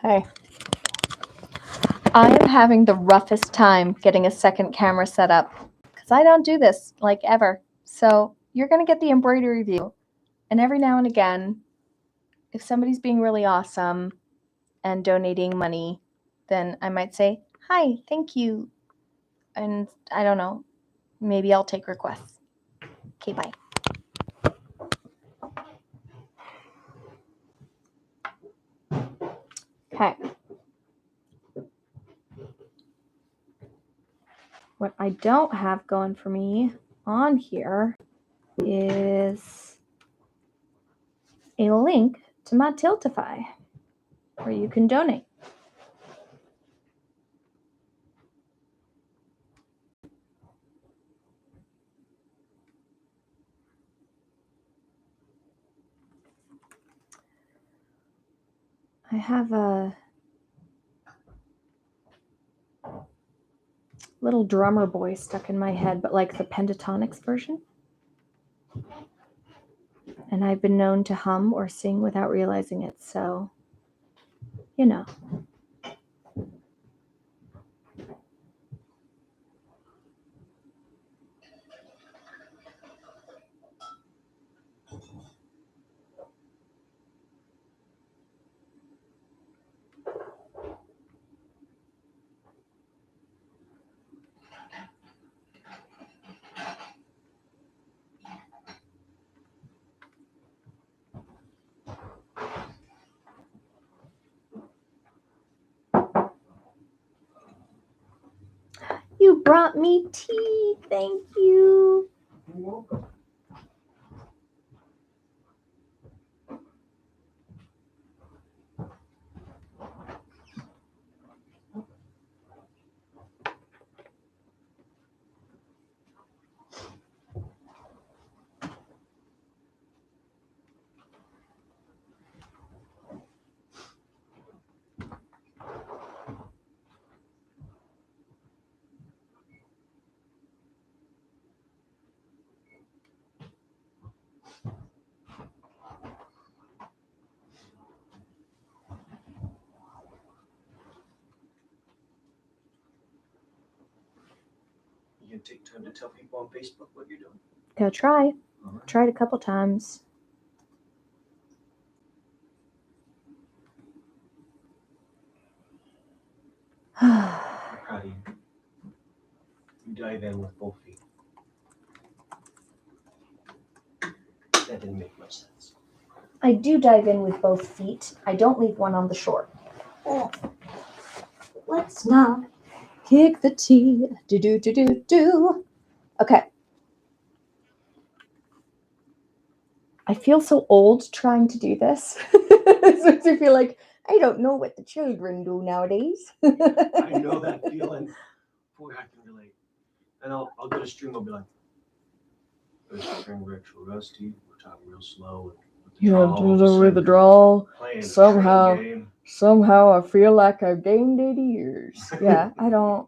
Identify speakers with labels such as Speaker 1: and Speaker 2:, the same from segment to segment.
Speaker 1: Hey. I am having the roughest time getting a second camera set up because I don't do this like ever. So you're going to get the embroidery view. And every now and again, if somebody's being really awesome and donating money, then I might say, hi, thank you. And I don't know, maybe I'll take requests. Okay, bye. Okay. What I don't have going for me on here is a link to my Tiltify where you can donate. I have a little drummer boy stuck in my head, but like the pentatonics version. And I've been known to hum or sing without realizing it, so, you know. You brought me tea. Thank you.
Speaker 2: You're welcome. You can take time to tell people on Facebook what you're doing.
Speaker 1: Go try.
Speaker 2: All right.
Speaker 1: Tried a couple times.
Speaker 2: I'm proud of you. You dive in with both feet. That didn't make much sense.
Speaker 1: I do dive in with both feet. I don't leave one on the shore. Oh. Let's not kick the tea. Do. Okay. I feel so old trying to do this. Sometimes I feel like I don't know what the children do nowadays.
Speaker 2: I know that feeling. Boy, I can relate. And I'll get a string, I'll be like, this string retro rusty. We're talking real slow.
Speaker 1: With the draw.
Speaker 2: Playing
Speaker 1: Somehow.
Speaker 2: the game.
Speaker 1: Somehow I feel like I've gained 80 years. Yeah, I don't.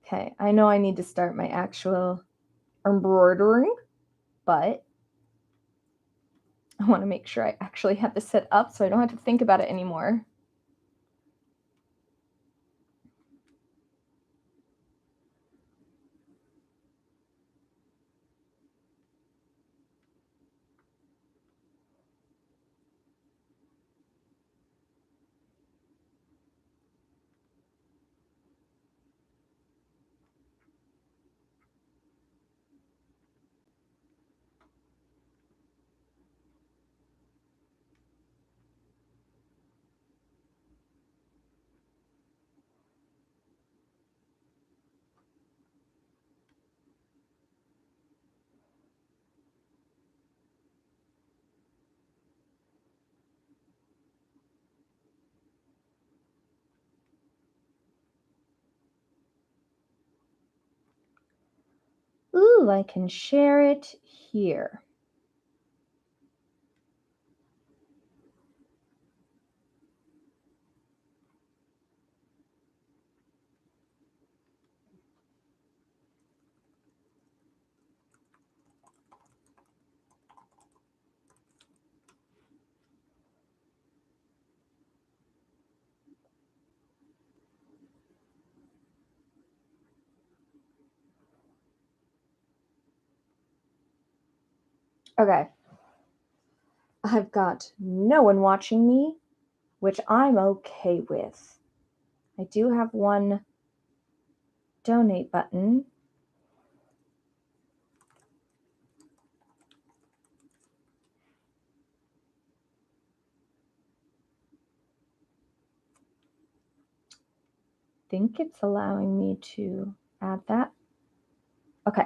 Speaker 1: Okay, I know I need to start my actual embroidering, but I want to make sure I actually have this set up so I don't have to think about it anymore. Ooh, I can share it here. Okay. I've got no one watching me, which I'm okay with. I do have one donate button. I think it's allowing me to add that. Okay.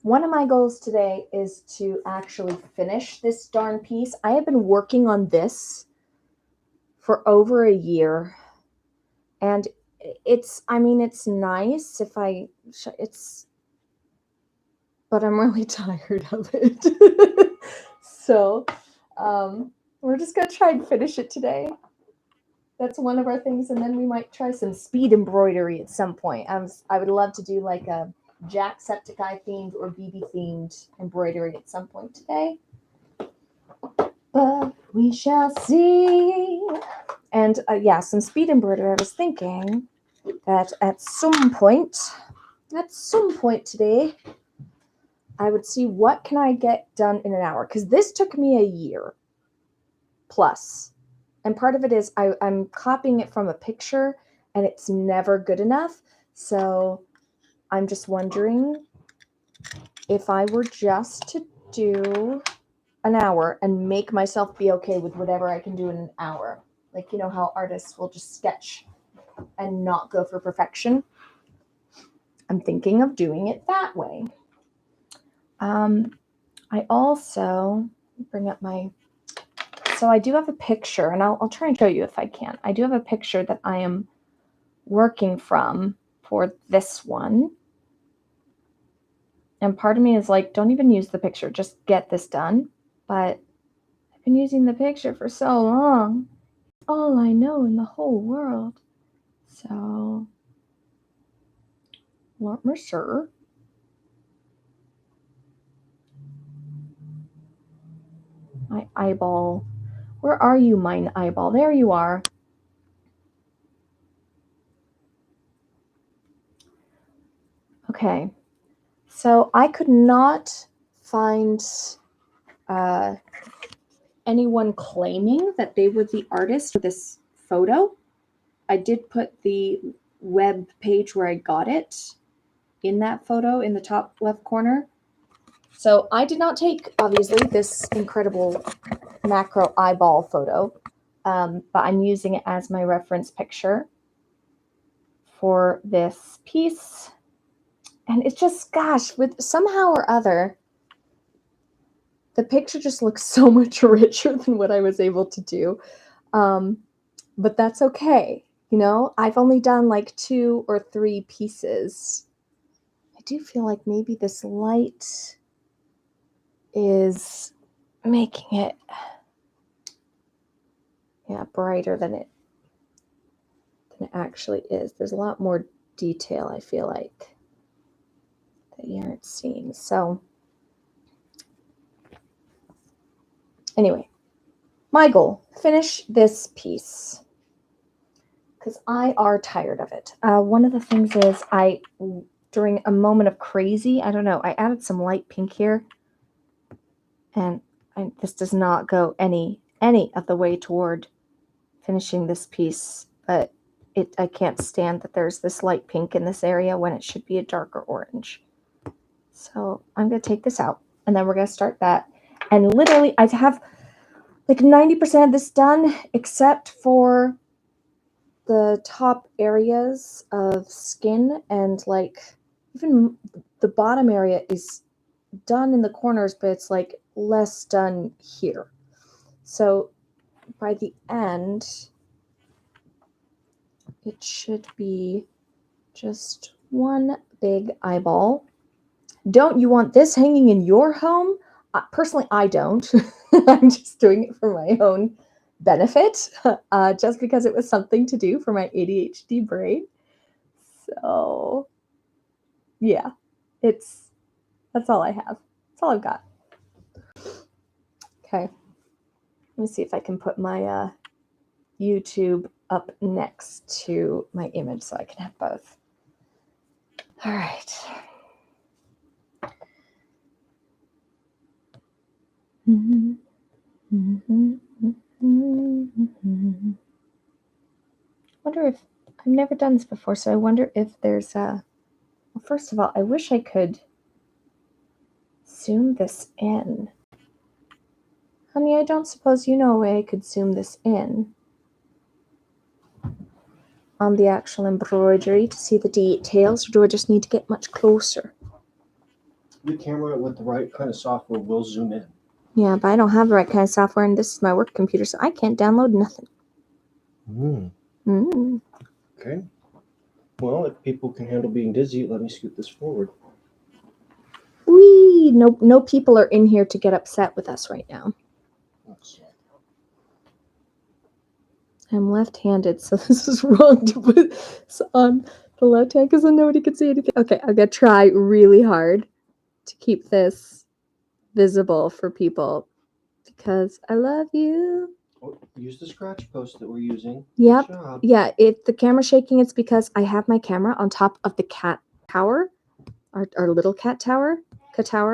Speaker 1: One of my goals today is to actually finish this darn piece. I have been working on this for over a year, and it's nice if but I'm really tired of it. So we're just gonna try and finish it today. That's one of our things, and then we might try some speed embroidery at some point. I would love to do like a Jacksepticeye themed or BB themed embroidery at some point today, but we shall see. And yeah, some speed embroidery. I was thinking that at some point today, I would see what can I get done in an hour, because this took me a year plus. And part of it is I'm copying it from a picture and it's never good enough. So I'm just wondering if I were just to do an hour and make myself be okay with whatever I can do in an hour. Like, you know how artists will just sketch and not go for perfection. I'm thinking of doing it that way. I also bring up so I do have a picture, and I'll try and show you if I can. I do have a picture that I am working from for this one. And part of me is like, don't even use the picture, just get this done. But I've been using the picture for so long. All I know in the whole world. So, let me sure. My eyeball. Where are you, mine eyeball? There you are. Okay. So I could not find anyone claiming that they were the artist for this photo. I did put the web page where I got it in that photo in the top left corner. So I did not take, obviously, this incredible macro eyeball photo, but I'm using it as my reference picture for this piece. And it's just, gosh, with somehow or other, the picture just looks so much richer than what I was able to do. But that's okay. You know, I've only done like 2 or 3 pieces. I do feel like maybe this light is making it, brighter than it actually is. There's a lot more detail, I feel like, that you aren't seeing. So anyway, my goal, finish this piece, because I are tired of it. One of the things is during a moment of crazy, I don't know, I added some light pink here, and this does not go any of the way toward finishing this piece, but I can't stand that there's this light pink in this area when it should be a darker orange. So I'm going to take this out, and then we're going to start that. And literally, I have like 90% of this done, except for the top areas of skin, and like even the bottom area is done in the corners, but it's like less done here. So by the end, it should be just one big eyeball. Don't you want this hanging in your home? Personally, I don't. I'm just doing it for my own benefit, just because it was something to do for my ADHD brain. So, yeah, that's all I have. That's all I've got. Okay, let me see if I can put my YouTube up next to my image so I can have both. All right. Wonder if I've never done this before, so I wonder if there's a. Well, first of all, I wish I could zoom this in. Honey, I don't suppose you know a way I could zoom this in on the actual embroidery to see the details, or do I just need to get much closer?
Speaker 2: The camera with the right kind of software will zoom in.
Speaker 1: Yeah, but I don't have the right kind of software, and this is my work computer, so I can't download nothing.
Speaker 2: Okay. Well, if people can handle being dizzy, let me scoot this forward.
Speaker 1: Whee! No people are in here to get upset with us right now. I'm left-handed, so this is wrong to put this on the left hand because then nobody can see anything. Okay, I'm gonna try really hard to keep this visible for people because I love you.
Speaker 2: Oh, use the scratch post that we're using.
Speaker 1: Yep.
Speaker 2: Good job.
Speaker 1: Yeah, if the camera's shaking, it's because I have my camera on top of the cat tower, our little cat tower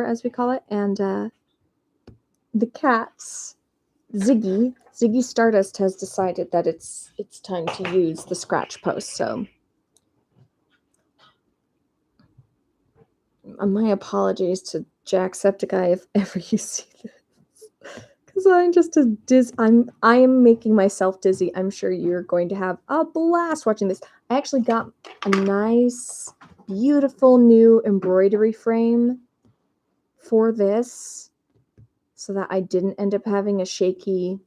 Speaker 1: as we call it, and the cats, Ziggy Stardust has decided that it's time to use the scratch post. So my apologies to Jacksepticeye if ever you see this, because I'm just I'm making myself dizzy. I'm sure you're going to have a blast watching this. I actually got a nice, beautiful new embroidery frame for this, so that I didn't end up having a shaky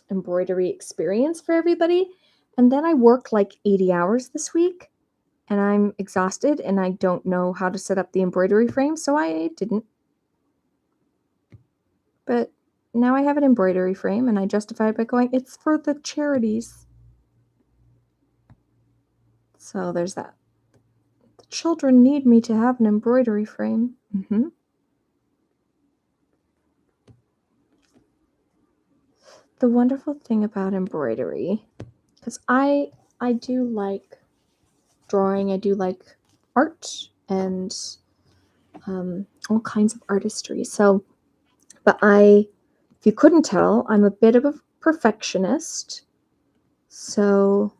Speaker 1: embroidery experience for everybody. And then I worked like 80 hours this week, and I'm exhausted, and I don't know how to set up the embroidery frame, so I didn't. But now I have an embroidery frame, and I justify it by going, it's for the charities. So there's that. The children need me to have an embroidery frame. The wonderful thing about embroidery, because I do like drawing, I do like art and all kinds of artistry. So, but if you couldn't tell, I'm a bit of a perfectionist. So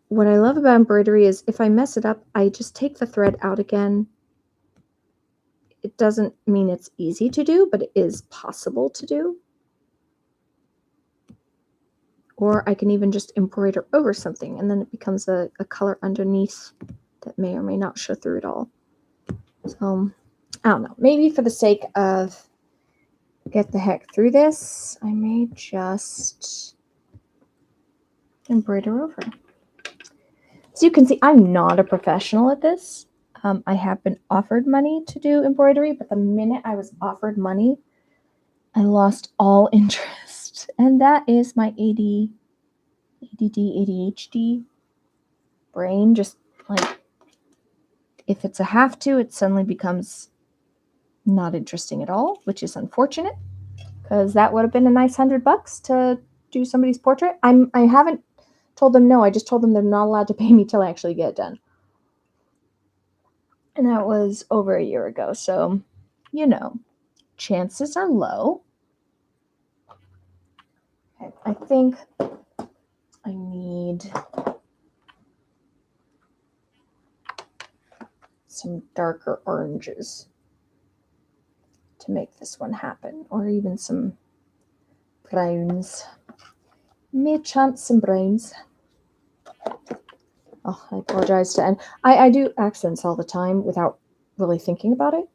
Speaker 1: what I love about embroidery is if I mess it up, I just take the thread out again. It doesn't mean it's easy to do, but it is possible to do. Or I can even just embroider over something, and then it becomes a color underneath that may or may not show through it all. So, I don't know. Maybe for the sake of get the heck through this, I may just embroider over. So you can see I'm not a professional at this. I have been offered money to do embroidery, but the minute I was offered money, I lost all interest. And that is my ADD, ADHD brain. Just like, if it's a have to, it suddenly becomes not interesting at all, which is unfortunate, because that would have been a nice $100 to do somebody's portrait. I haven't told them no. I just told them they're not allowed to pay me till I actually get it done. And that was over a year ago. So, chances are low. Okay, I think I need some darker oranges to make this one happen, or even some browns. May chance some browns. Oh, I apologize to end. I do accents all the time without really thinking about it.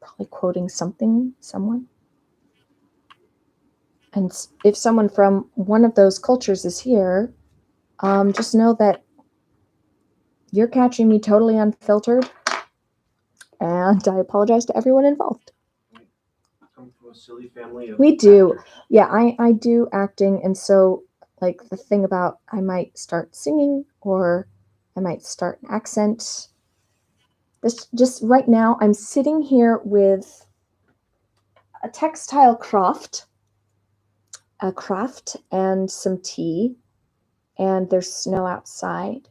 Speaker 1: Probably quoting someone. And if someone from one of those cultures is here, just know that you're catching me totally unfiltered, and I apologize to everyone involved.
Speaker 2: Come from a silly family of
Speaker 1: We do.
Speaker 2: actors.
Speaker 1: Yeah, I do acting, and so like the thing about I might start singing or I might start an accent. This just right now I'm sitting here with a textile craft and some tea, and there's snow outside,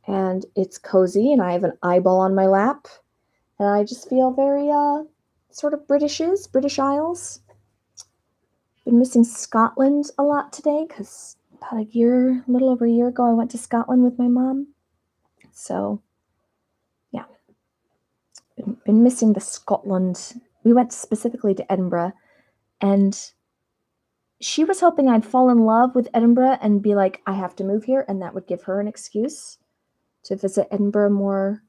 Speaker 1: and it's cozy, and I have an eyeball on my lap, and I just feel very sort of British Isles. Been missing Scotland a lot today because about a little over a year ago, I went to Scotland with my mom. So, yeah, been missing the Scotland. We went specifically to Edinburgh, and she was hoping I'd fall in love with Edinburgh and be like, I have to move here, and that would give her an excuse to visit Edinburgh more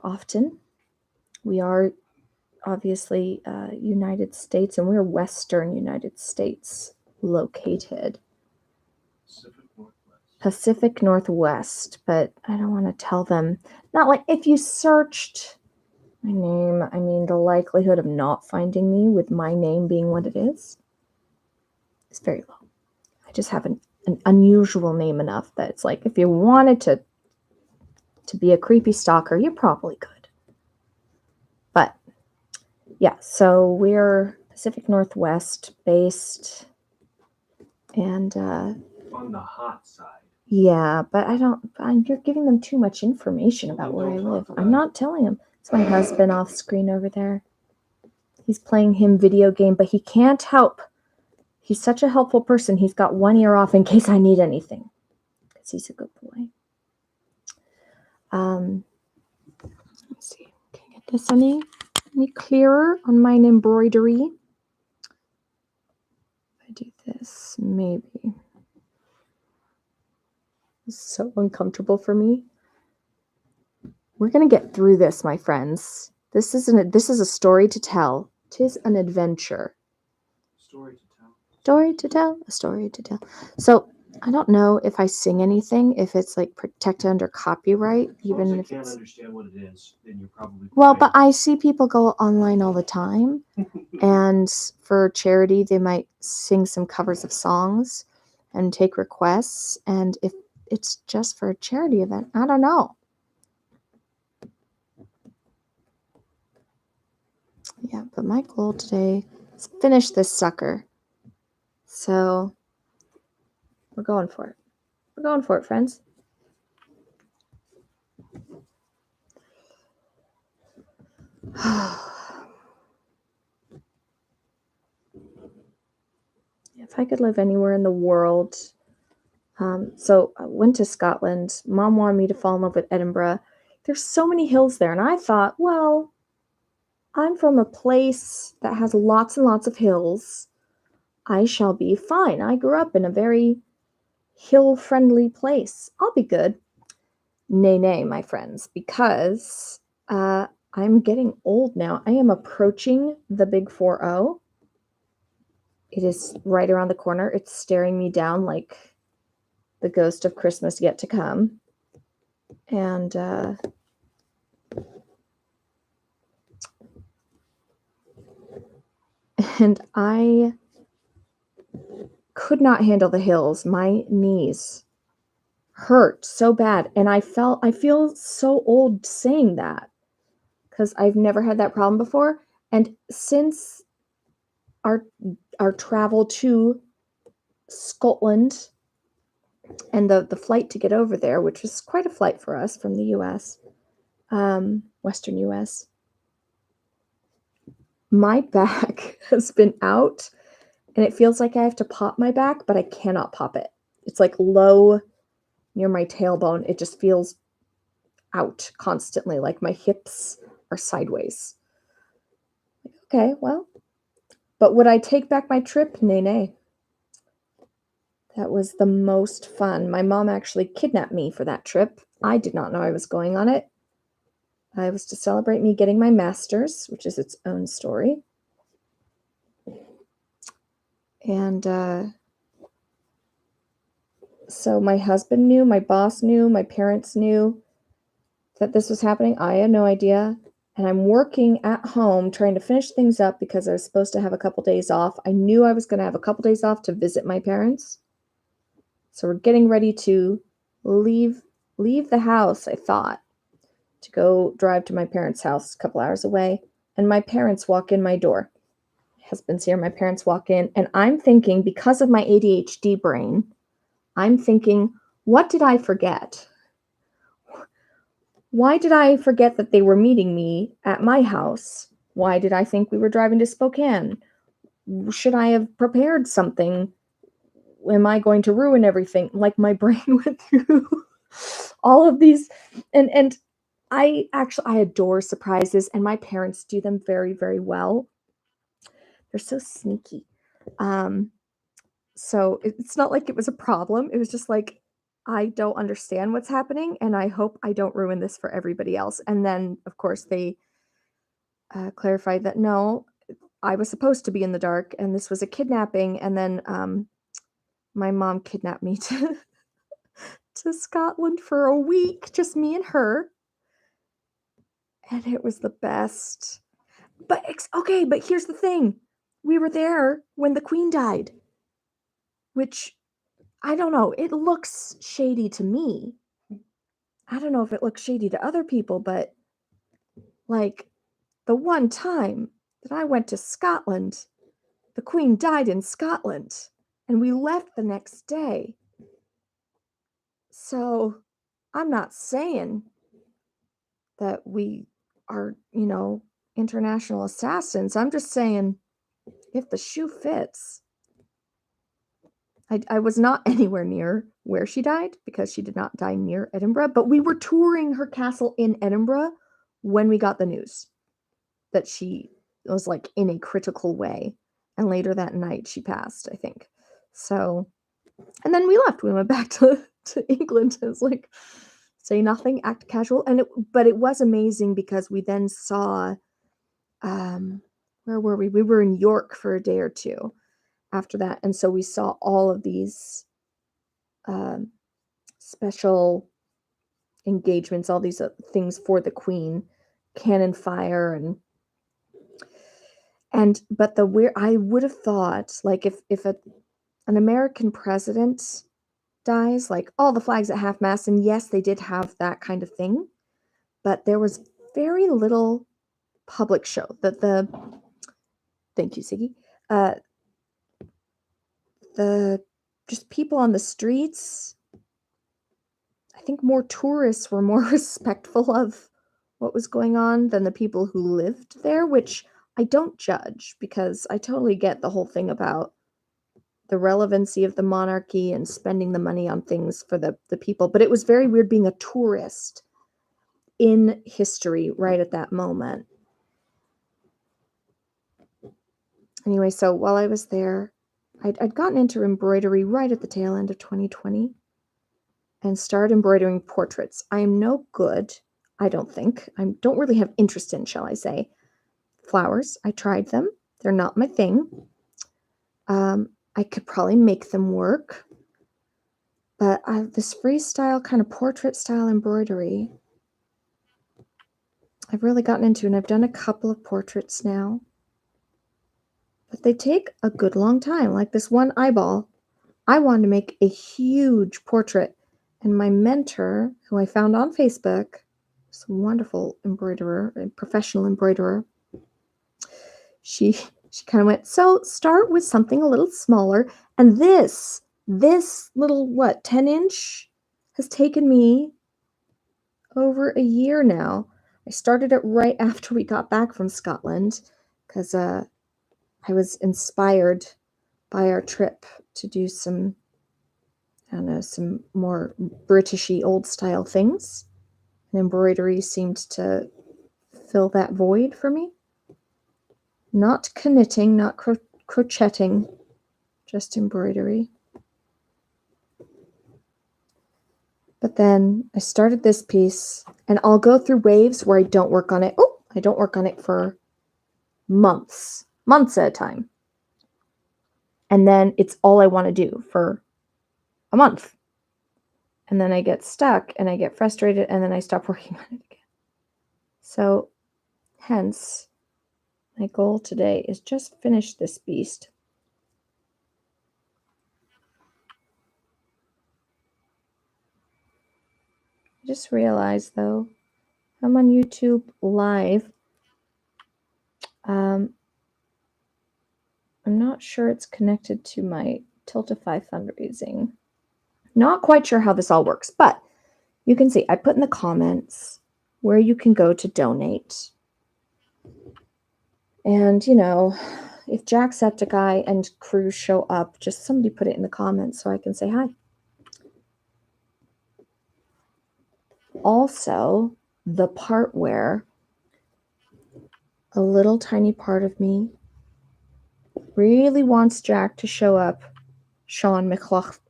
Speaker 1: often. We are obviously United States, and we're Western United States located. Pacific Northwest, but I don't want to tell them. Not like if you searched my name, I mean, the likelihood of not finding me with my name being what it is very low. I just have an unusual name enough that it's like if you wanted to be a creepy stalker, you probably could. But yeah, so we're Pacific Northwest based, and
Speaker 2: on the hot side.
Speaker 1: Yeah, but you're giving them too much information about where I live. I'm not telling them. It's my husband off screen over there. He's playing him video game, but he can't help. He's such a helpful person. He's got one ear off in case I need anything. Because he's a good boy. Let's see. Can I get this any clearer on mine embroidery? If I do this, maybe. It's so uncomfortable for me. We're going to get through this, my friends. This is a story to tell. 'Tis an adventure.
Speaker 2: Story to tell.
Speaker 1: Story to tell. A story to tell. So, I don't know if I sing anything, if it's like protected under copyright, even if
Speaker 2: you can't understand what it is, then you're probably
Speaker 1: well, but I see people go online all the time, and for charity, they might sing some covers of songs and take requests, and if it's just for a charity event, I don't know. Yeah, but my goal today is finish this sucker. So, we're going for it. We're going for it, friends. If I could live anywhere in the world. So I went to Scotland. Mom wanted me to fall in love with Edinburgh. There's so many hills there. And I thought, well, I'm from a place that has lots and lots of hills. I shall be fine. I grew up in a very hill-friendly place. I'll be good. Nay, my friends, because I'm getting old now. I am approaching the big 4-0. It is right around the corner. It's staring me down like the ghost of Christmas yet to come. And I could not handle the hills. My knees hurt so bad. And I feel so old saying that because I've never had that problem before. And since our travel to Scotland and the flight to get over there, which was quite a flight for us from the US, Western US, my back has been out and it feels like I have to pop my back, but I cannot pop it. It's like low near my tailbone. It just feels out constantly, like my hips are sideways. Okay, well, but would I take back my trip? Nay. That was the most fun. My mom actually kidnapped me for that trip. I did not know I was going on it. I was to celebrate me getting my master's, which is its own story. And so my husband knew, my boss knew, my parents knew that this was happening. I had no idea. And I'm working at home trying to finish things up because I was supposed to have a couple days off. I knew I was going to have a couple days off to visit my parents. So we're getting ready to leave the house, I thought, to go drive to my parents' house a couple hours away. And my parents walk in my door. My husband's here, my parents walk in. And I'm thinking, because of my ADHD brain, I'm thinking, what did I forget? Why did I forget that they were meeting me at my house? Why did I think we were driving to Spokane? Should I have prepared something? Am I going to ruin everything? Like, my brain went through all of these, and I adore surprises, and my parents do them very, very well. They're so sneaky. So it's not like it was a problem. It was just like, I don't understand what's happening, and I hope I don't ruin this for everybody else. And then, of course, they clarified that no, I was supposed to be in the dark, and this was a kidnapping. And then my mom kidnapped me to Scotland for a week, just me and her, and it was the best. But okay, but here's the thing: we were there when the Queen died, which, I don't know, it looks shady to me. I don't know if it looks shady to other people, but like, the one time that I went to Scotland, the Queen died in Scotland, and we left the next day. So I'm not saying that we are, international assassins. I'm just saying, if the shoe fits. I was not anywhere near where she died, because she did not die near Edinburgh, but we were touring her castle in Edinburgh when we got the news that she was, like, in a critical way. And later that night she passed, I think. So, and then we left. We went back to England. It was like, say nothing, act casual. But it was amazing, because we then saw, where were we? We were in York for a day or two after that. And so we saw all of these special engagements, all these things for the Queen, cannon fire, but I would have thought, like, if an American president dies, like, all the flags at half mast, and yes, they did have that kind of thing, but there was very little public show. Thank you, Siggy. The just people on the streets. I think more tourists were more respectful of what was going on than the people who lived there, which I don't judge, because I totally get the whole thing about the relevancy of the monarchy and spending the money on things for the people. But it was very weird being a tourist in history right at that moment. Anyway, so while I was there, I'd gotten into embroidery right at the tail end of 2020 and started embroidering portraits. I am no good, I don't think. I don't really have interest in, shall I say, flowers. I tried them. They're not my thing. I could probably make them work. But this freestyle kind of portrait style embroidery, I've really gotten into, and I've done a couple of portraits now. But they take a good long time. Like this one eyeball, I wanted to make a huge portrait. And my mentor, who I found on Facebook, is a wonderful embroiderer, a professional embroiderer, she kind of went, so start with something a little smaller. And this little, 10-inch has taken me over a year now. I started it right after we got back from Scotland, because I was inspired by our trip to do some, I don't know, some more Britishy old style things. And embroidery seemed to fill that void for me. Not knitting, not crocheting, just embroidery. But then I started this piece, and I'll go through waves where I don't work on it. I don't work on it for months at a time. And then it's all I want to do for a month. And then I get stuck and I get frustrated, and then I stop working on it again. So hence, my goal today is just finish this beast. I just realized, though, I'm on YouTube Live. I'm not sure it's connected to my Tiltify fundraising. Not quite sure how this all works, but you can see I put in the comments where you can go to donate. And, if Jacksepticeye and crew show up, just somebody put it in the comments so I can say hi. Also, the part where a little tiny part of me really wants Jack to show up, Sean McLaughlin,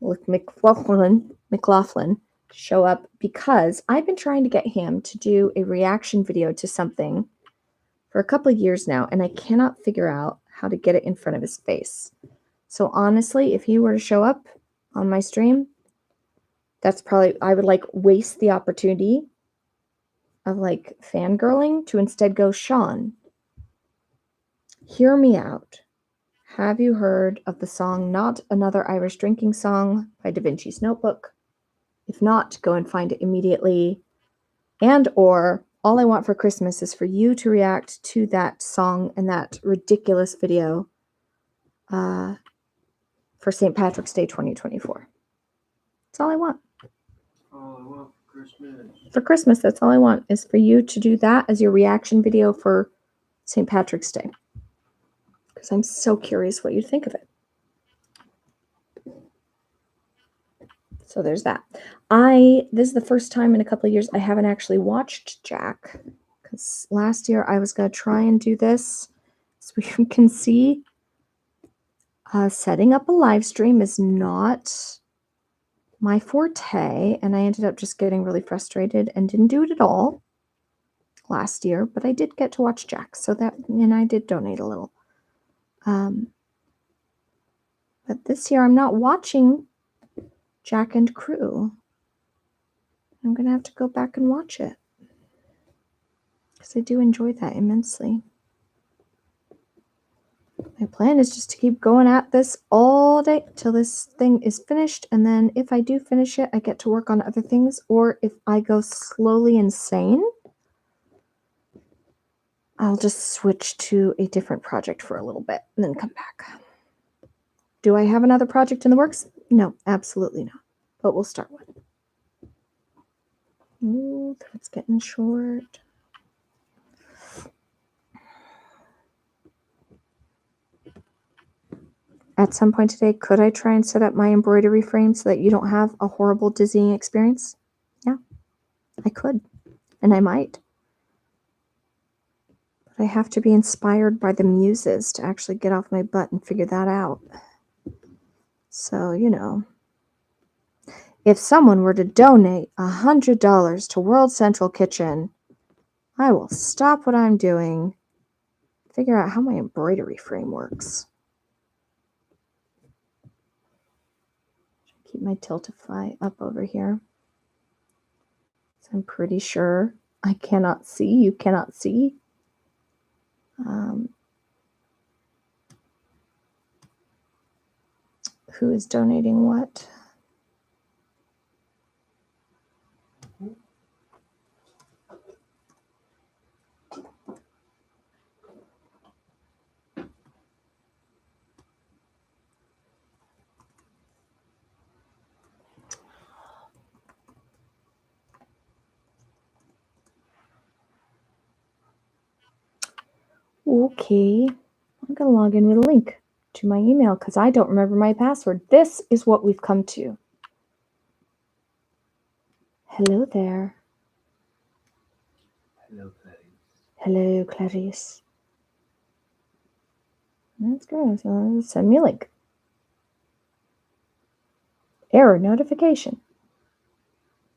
Speaker 1: to show up, because I've been trying to get him to do a reaction video to something for a couple of years now, and I cannot figure out how to get it in front of his face. So honestly, if he were to show up on my stream, that's probably, I would waste the opportunity of fangirling to instead go, Sean, hear me out. Have you heard of the song Not Another Irish Drinking Song by Da Vinci's Notebook? If not, go and find it immediately. And or all I want for Christmas is for you to react to that song and that ridiculous video for St. Patrick's Day 2024. That's all I want.
Speaker 2: All I want for Christmas.
Speaker 1: For Christmas, that's all I want, is for you to do that as your reaction video for St. Patrick's Day. Because I'm so curious what you think of it. So there's that. This is the first time in a couple of years I haven't actually watched Jack. Because last year I was going to try and do this. So you can see, setting up a live stream is not my forte. And I ended up just getting really frustrated and didn't do it at all last year. But I did get to watch Jack. And I did donate a little. But this year I'm not watching Jack and crew. I'm going to have to go back and watch it. Because I do enjoy that immensely. My plan is just to keep going at this all day till this thing is finished. And then if I do finish it, I get to work on other things. Or if I go slowly insane, I'll just switch to a different project for a little bit and then come back. Do I have another project in the works? No, absolutely not. But we'll start one. Ooh, thread's getting short. At some point today, could I try and set up my embroidery frame so that you don't have a horrible dizzying experience? Yeah, I could. And I might. But I have to be inspired by the muses to actually get off my butt and figure that out. So, if someone were to donate $100 to World Central Kitchen, I will stop what I'm doing, figure out how my embroidery frame works. Keep my Tiltify up over here. So I'm pretty sure I cannot see. You cannot see. Who is donating what? Okay, I'm going to log in with a link to my email because I don't remember my password. This is what we've come to. Hello there.
Speaker 2: Hello, Clarice.
Speaker 1: Hello, Clarice. That's good. So send me a link. Error notification.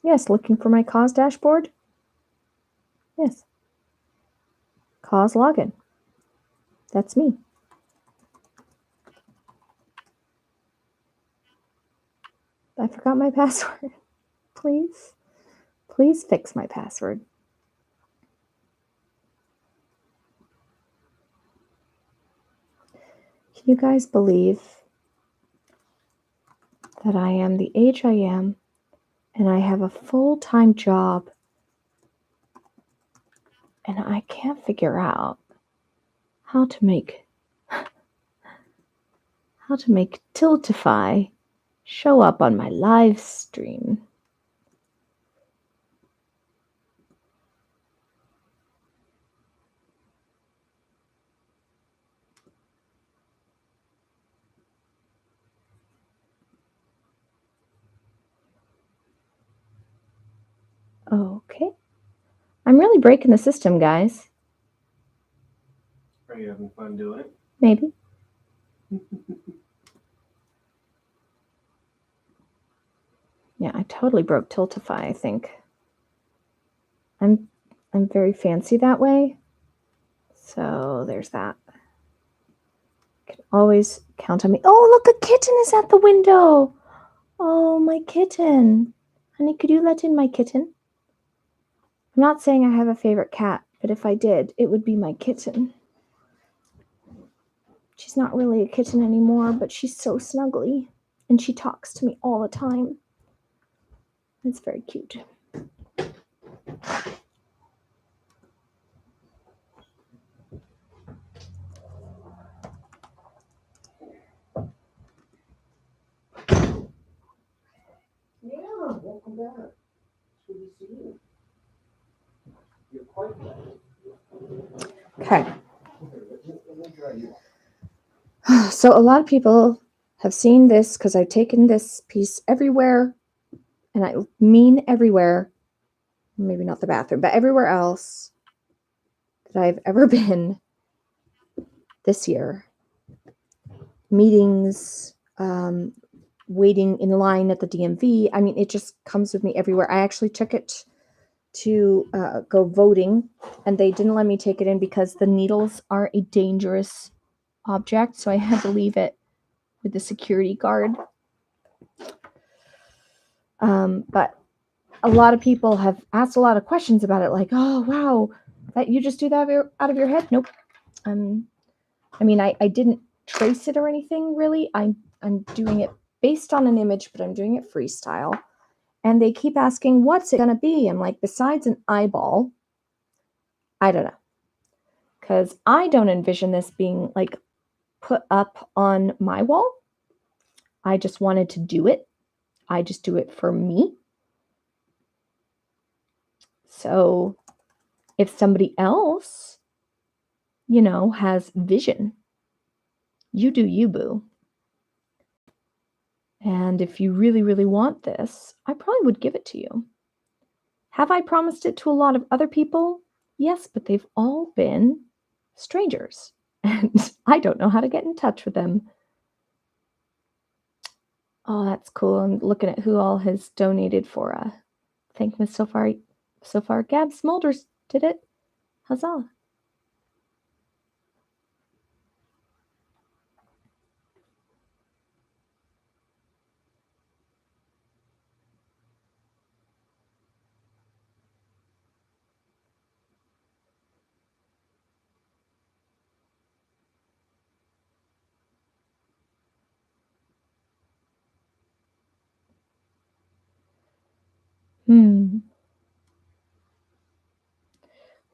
Speaker 1: Yes, looking for my cause dashboard? Yes. Cause login. That's me. I forgot my password. Please. Please fix my password. Can you guys believe that I am the age I am and I have a full-time job and I can't figure out how to make Tiltify show up on my live stream? Okay. I'm really breaking the system, guys.
Speaker 2: Are you having fun doing it?
Speaker 1: Maybe. Yeah, I totally broke Tiltify, I think. I'm very fancy that way. So there's that. You can always count on me. Oh, look, a kitten is at the window. Oh, my kitten. Honey, could you let in my kitten? I'm not saying I have a favorite cat, but if I did, it would be my kitten. She's not really a kitten anymore, but she's so snuggly. And she talks to me all the time. It's very cute.
Speaker 2: Yeah, welcome back. It's good to see you. You're quite right.
Speaker 1: Okay. So a lot of people have seen this because I've taken this piece everywhere, and I mean everywhere, maybe not the bathroom, but everywhere else that I've ever been this year. Meetings, waiting in line at the DMV. I mean, it just comes with me everywhere. I actually took it to go voting, and they didn't let me take it in because the needles are a dangerous object, so I had to leave it with the security guard. But a lot of people have asked a lot of questions about it, like, oh, wow, that you just do that out of your head? Nope. I mean, I didn't trace it or anything, really. I'm doing it based on an image, but I'm doing it freestyle. And they keep asking, what's it going to be? I'm like, besides an eyeball, I don't know. Because I don't envision this being, like, put up on my wall. I just wanted to do it. I just do it for me. So if somebody else, has vision, you do you, boo. And if you really, really want this, I probably would give it to you. Have I promised it to a lot of other people? Yes, but they've all been strangers. And I don't know how to get in touch with them. Oh, that's cool. I'm looking at who all has donated for Thankmas so far. Gab Smulders did it. Huzzah.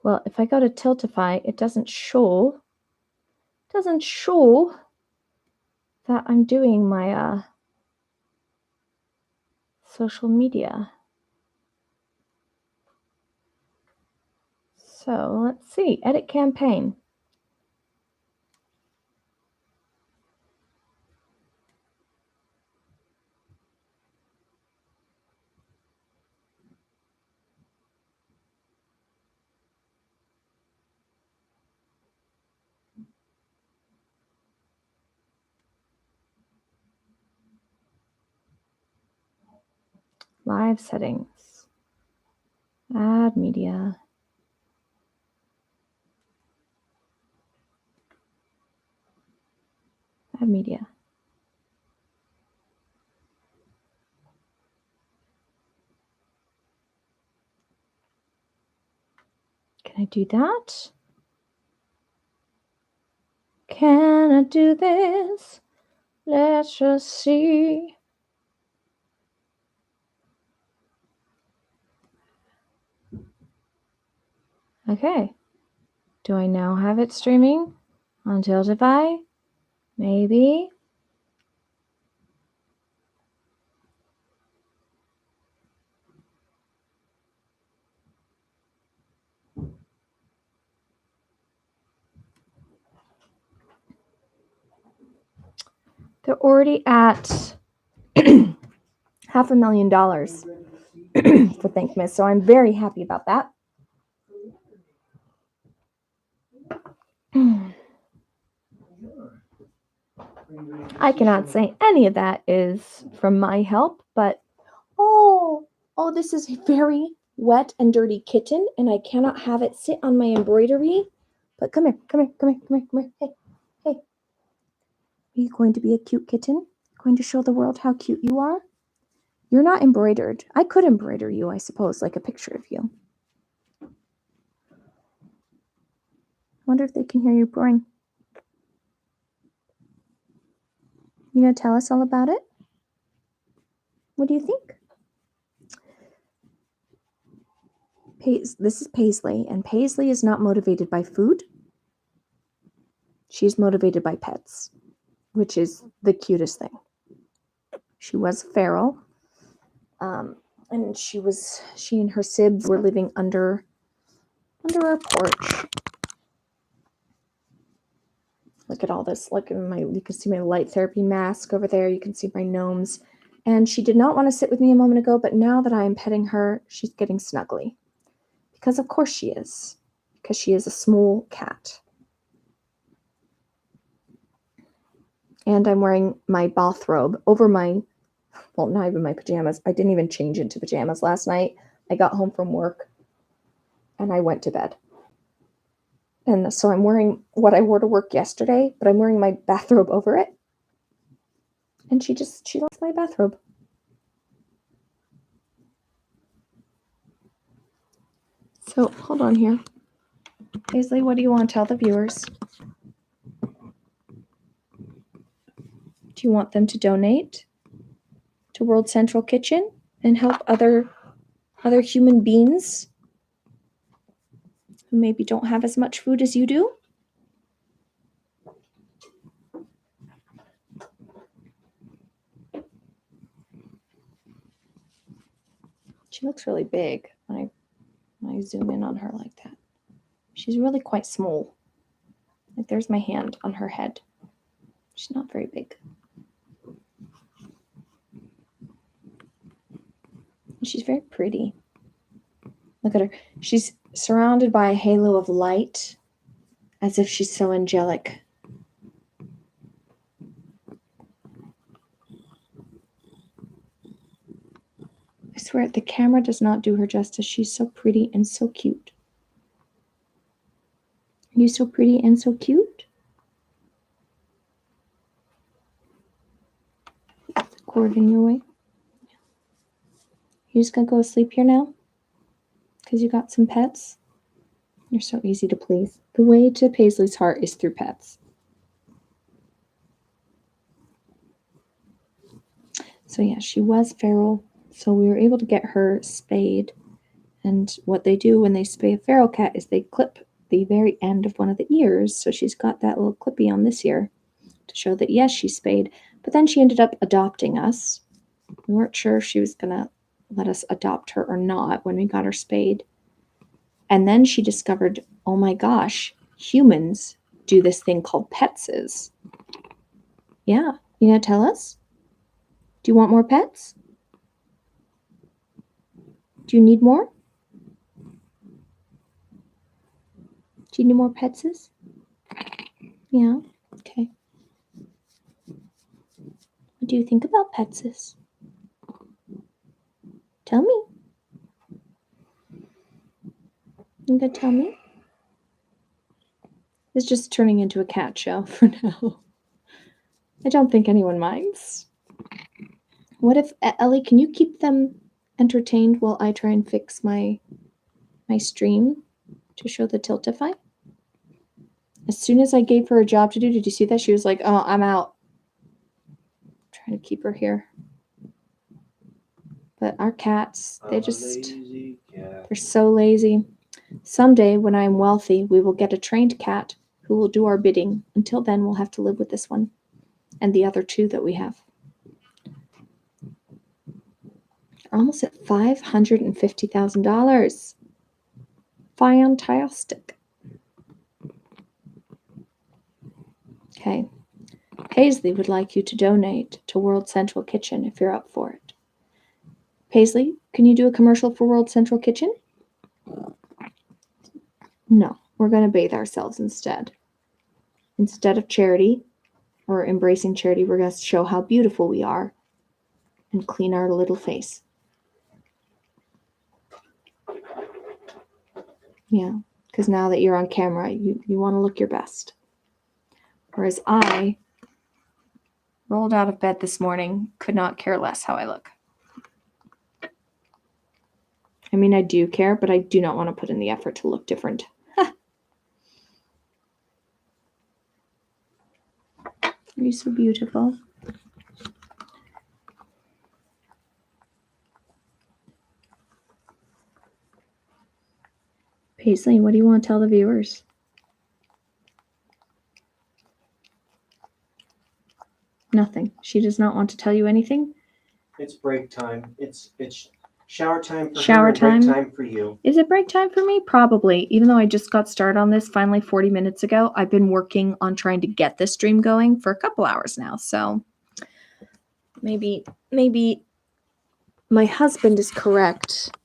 Speaker 1: Well, if I go to Tiltify, it doesn't show that I'm doing my social media. So let's see, edit campaign. Live settings. Add media. Add media. Can I do that? Can I do this? Let's just see. Okay. Do I now have it streaming on Tiltify? Maybe. They're already at $500,000. for Thankmas. So I'm very happy about that. I cannot say any of that is from my help, but oh, this is a very wet and dirty kitten, and I cannot have it sit on my embroidery. But come here, come here, come here, come here, come here. Hey, hey. Are you going to be a cute kitten? Going to show the world how cute you are? You're not embroidered. I could embroider you, I suppose, like a picture of you. Wonder if they can hear you purring. You gonna tell us all about it? What do you think? This is Paisley, and Paisley is not motivated by food. She's motivated by pets, which is the cutest thing. She was feral, and she and her sibs were living under our porch. Look at all this. Look at you can see my light therapy mask over there. You can see my gnomes. And she did not want to sit with me a moment ago, but now that I am petting her, she's getting snuggly. Because of course she is. Because she is a small cat. And I'm wearing my bathrobe over not even my pajamas. I didn't even change into pajamas last night. I got home from work and I went to bed. And so I'm wearing what I wore to work yesterday, but I'm wearing my bathrobe over it. And she likes my bathrobe. So hold on here. Paisley, what do you want to tell the viewers? Do you want them to donate to World Central Kitchen and help other human beings who maybe don't have as much food as you do? She looks really big when I zoom in on her like that. She's really quite small. Like there's my hand on her head. She's not very big. She's very pretty. Look at her. She's surrounded by a halo of light, as if she's so angelic. I swear, the camera does not do her justice. She's so pretty and so cute. Are you so pretty and so cute? The cord in your way. You just gonna go to sleep here now? Because you got some pets? You're so easy to please. The way to Paisley's heart is through pets. So yeah, she was feral. So we were able to get her spayed. And what they do when they spay a feral cat is they clip the very end of one of the ears. So she's got that little clippy on this ear to show that, yes, she's spayed. But then she ended up adopting us. We weren't sure if she was going to let us adopt her or not when we got her spayed. And then she discovered, oh my gosh, humans do this thing called petses. Yeah, you gonna tell us? Do you want more pets? Do you need more? Do you need more petses? Yeah, okay. What do you think about petses? Tell me. You gonna tell me? It's just turning into a cat show for now. I don't think anyone minds. What if, Ellie, can you keep them entertained while I try and fix my stream to show the Tiltify? As soon as I gave her a job to do, did you see that? She was like, oh, I'm out. I'm trying to keep her here. But our cats, they're so lazy. Someday, when I am wealthy, we will get a trained cat who will do our bidding. Until then, we'll have to live with this one and the other two that we have. We're almost at $550,000. Fantastic. Okay. Paisley would like you to donate to World Central Kitchen if you're up for it. Paisley, can you do a commercial for World Central Kitchen? No, we're going to bathe ourselves instead. Instead of charity or embracing charity, we're going to show how beautiful we are and clean our little face. Yeah, because now that you're on camera, you want to look your best. Whereas I rolled out of bed this morning, could not care less how I look. I mean, I do care, but I do not want to put in the effort to look different. You're so beautiful. Paisley, what do you want to tell the viewers? Nothing. She does not want to tell you anything?
Speaker 2: It's break time. It's shower time for
Speaker 1: Shower
Speaker 2: her and
Speaker 1: time?
Speaker 2: break time for you.
Speaker 1: Is it break time for me? Probably. Even though I just got started on this finally 40 minutes ago, I've been working on trying to get this stream going for a couple hours now. So maybe my husband is correct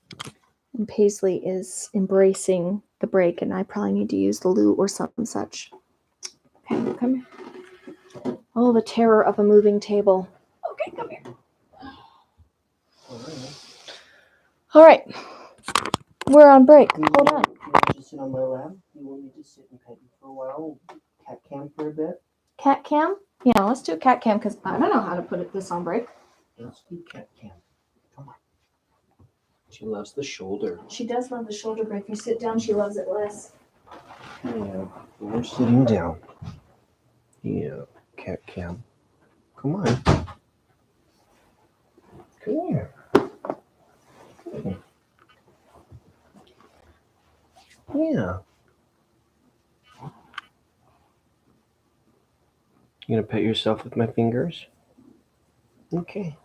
Speaker 1: and Paisley is embracing the break and I probably need to use the loo or something such. Okay, come here. Oh, the terror of a moving table. Okay, come here. All right. We're on break. Hold on.
Speaker 2: You want to sit on my lap? You want me to sit and pet you for a while? Cat cam for a bit?
Speaker 1: Cat cam? Yeah, let's do a cat cam because I don't know how to put this on break.
Speaker 2: Let's do cat cam. Come on. She loves the shoulder.
Speaker 1: She does love the shoulder, but if you sit down, she loves it less.
Speaker 2: Yeah, we're sitting down. Yeah, cat cam. Come on. Come here. Yeah. You gonna pet yourself with my fingers? Okay.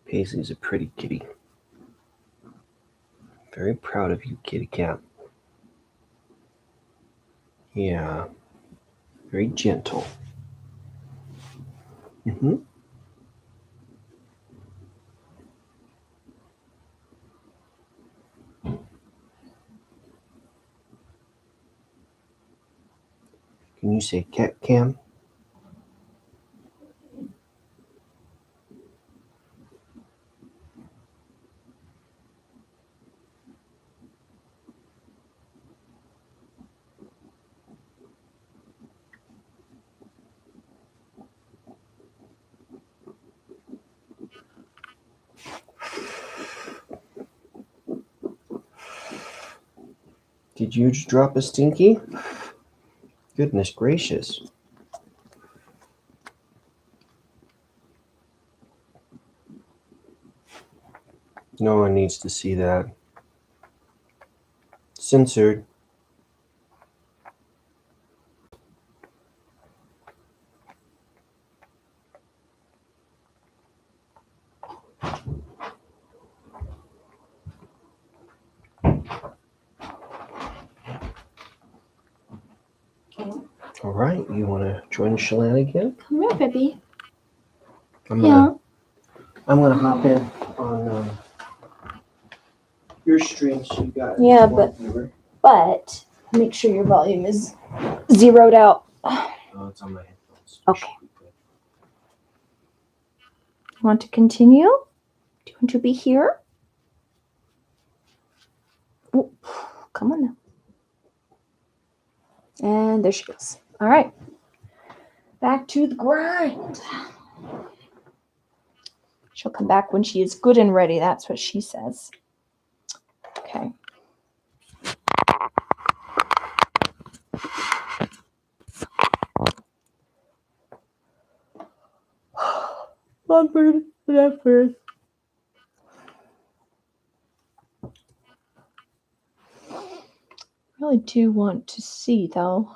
Speaker 2: Paisley's a pretty kitty. Very proud of you, kitty cat. Yeah. Very gentle. Mm-hmm. Can you say cat cam? Did you just drop a stinky? Goodness gracious. No one needs to see that. Censored. All right, you want to join Shalane?
Speaker 1: Come here, baby.
Speaker 2: I'm gonna hop in on your stream so you got
Speaker 1: Yeah,
Speaker 2: one viewer.
Speaker 1: but make sure your volume is zeroed out.
Speaker 2: Oh, it's on my headphones.
Speaker 1: Okay. Want to continue? Do you want to be here? Oh, come on now. And there she goes. All right. Back to the grind. She'll come back when she is good and ready. That's what she says. Okay. Onward and upward. Really do want to see, though.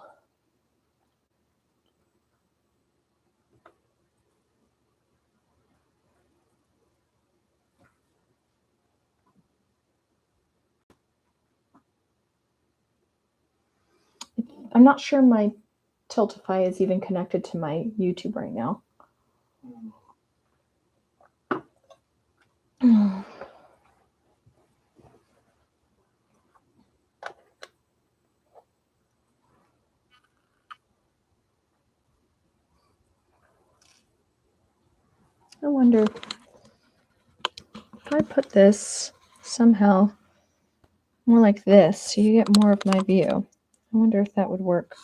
Speaker 1: I'm not sure my Tiltify is even connected to my YouTube right now. I wonder if I put this somehow more like this so you get more of my view. I wonder if that would work.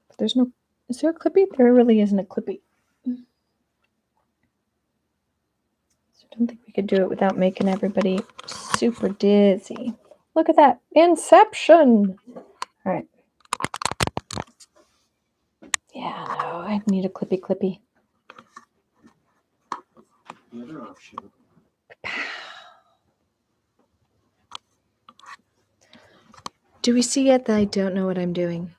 Speaker 1: But there's no, is there a clippy? There really isn't a clippy. So I don't think we could do it without making everybody super dizzy. Look at that. Inception. All right. Yeah, no, I need a clippy.
Speaker 2: The other option.
Speaker 1: Do we see yet that I don't know what I'm doing?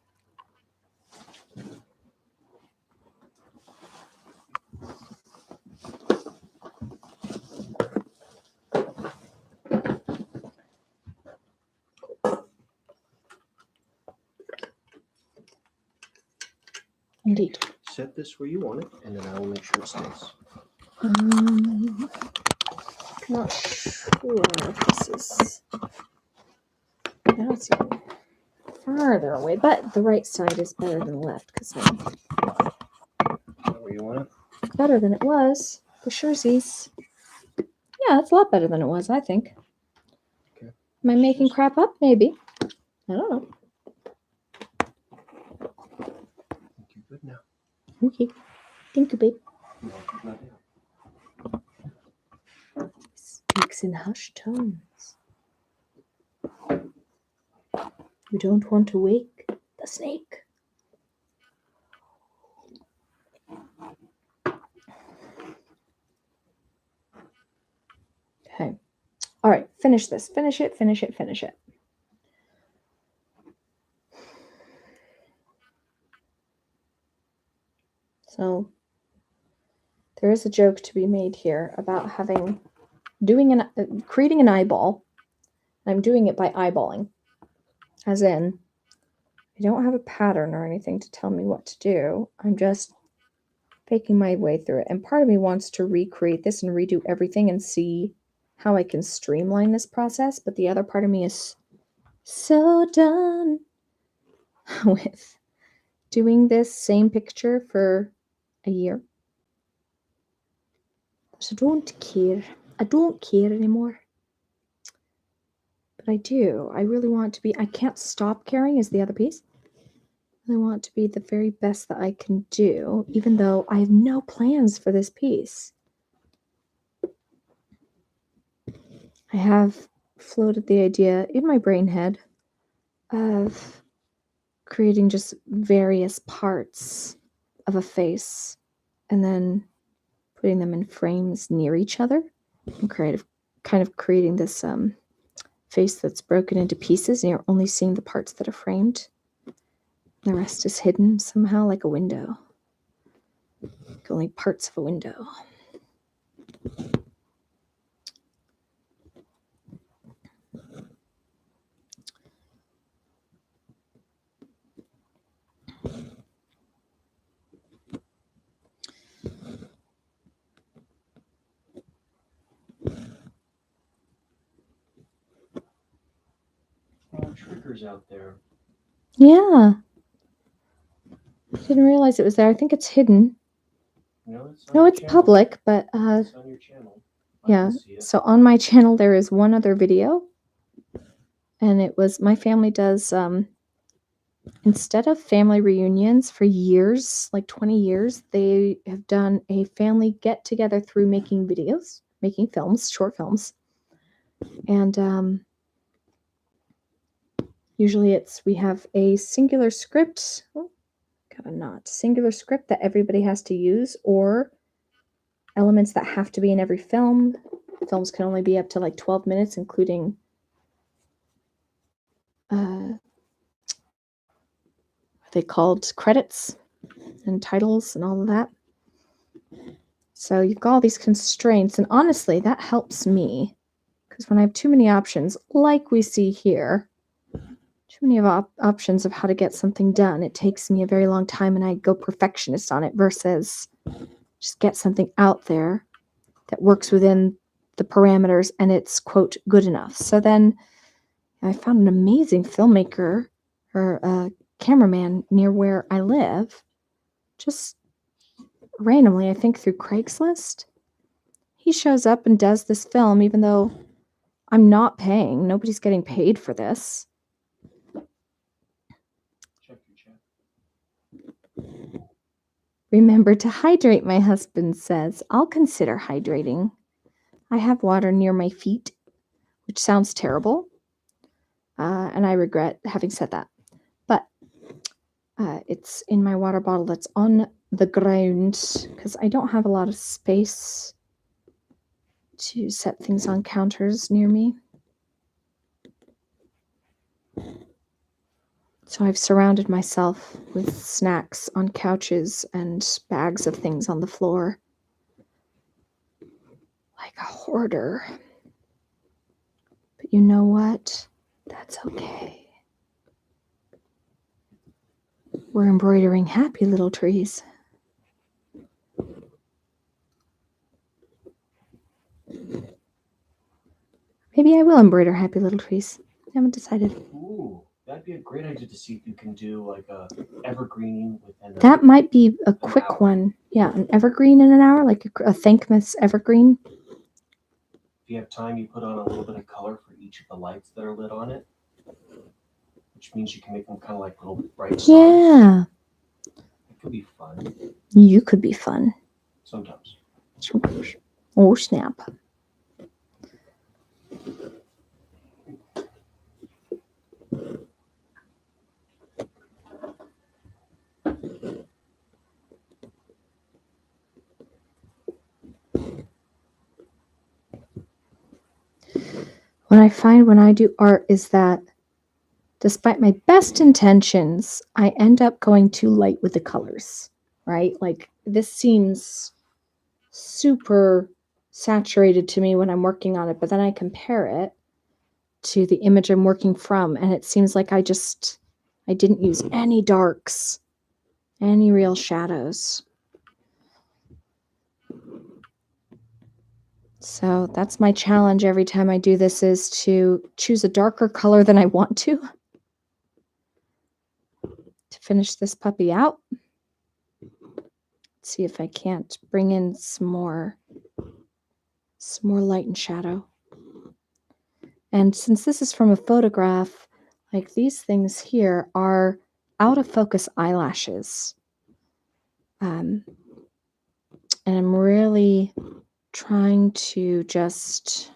Speaker 1: Indeed.
Speaker 2: Set this where you want it, and then I will make sure it stays.
Speaker 1: Not sure if this is. Now it's even farther away, but the right side is better than the left because
Speaker 2: Where you want it?
Speaker 1: it's better than it was for surezies. Yeah, it's a lot better than it was, I think.
Speaker 2: Okay.
Speaker 1: Am I making crap up? Maybe. I don't know.
Speaker 2: I think you're good now.
Speaker 1: Okay. Thank you, babe.
Speaker 2: No, not now.
Speaker 1: Speaks in hushed tones. We don't want to wake the snake. Okay. All right. Finish this. Finish it. So there is a joke to be made here about creating an eyeball. I'm doing it by eyeballing, as in I don't have a pattern or anything to tell me what to do. I'm just faking my way through it. And part of me wants to recreate this and redo everything and see how I can streamline this process. But the other part of me is so done with doing this same picture for a year. So don't care. I don't care anymore. But I do. I really want to be. I can't stop caring is the other piece. I want to be the very best that I can do, even though I have no plans for this piece. I have floated the idea in my brain head of creating just various parts of a face and then putting them in frames near each other and kind of creating this face that's broken into pieces and you're only seeing the parts that are framed. The rest is hidden somehow like a window. Like only parts of a window.
Speaker 2: Triggers out there.
Speaker 1: Yeah. I didn't realize it was there. I think it's hidden.
Speaker 2: No,
Speaker 1: it's public, but
Speaker 2: it's on your channel.
Speaker 1: Yeah. So on my channel there is one other video. And it was my family does instead of family reunions for years, like 20 years, they have done a family get together through making videos, making films, short films. And usually we have a singular script. Singular script that everybody has to use or elements that have to be in every film. Films can only be up to like 12 minutes, including they called credits and titles and all of that. So you've got all these constraints, and honestly, that helps me because when I have too many options, like we see here, too many options of how to get something done, it takes me a very long time and I go perfectionist on it versus just get something out there that works within the parameters and it's, quote, good enough. So then I found an amazing filmmaker or cameraman near where I live, just randomly, I think through Craigslist. he shows up and does this film, even though I'm not paying. Nobody's getting paid for this.
Speaker 2: Check your chat.
Speaker 1: Remember to hydrate, my husband says. I'll consider hydrating. I have water near my feet, which sounds terrible. And I regret having said that. But it's in my water bottle that's on the ground because I don't have a lot of space to set things on counters near me. So I've surrounded myself with snacks on couches and bags of things on the floor. Like a hoarder. But you know what? That's okay. We're embroidering happy little trees. Maybe I will embroider happy little trees. I haven't decided.
Speaker 2: Ooh, that'd be a great idea to see if you can do like a evergreen within
Speaker 1: That might be a quick
Speaker 2: hour.
Speaker 1: one. Yeah, an evergreen in an hour, like a Thankmas evergreen.
Speaker 2: If you have time, you put on a little bit of color for each of the lights that are lit on it, which means you can make them kind of like little bright stars.
Speaker 1: Yeah.
Speaker 2: It could be fun.
Speaker 1: You could be fun.
Speaker 2: Sometimes.
Speaker 1: Oh, snap. What I find when I do art is that despite my best intentions, I end up going too light with the colors, right? Like this seems super saturated to me when I'm working on it, but then I compare it to the image I'm working from, and it seems like I didn't use any darks, any real shadows. So that's my challenge every time I do this, is to choose a darker color than I want to finish this puppy out. Let's see if I can't bring in some more light and shadow. And since this is from a photograph, like these things here are out of focus eyelashes. And I'm really trying to just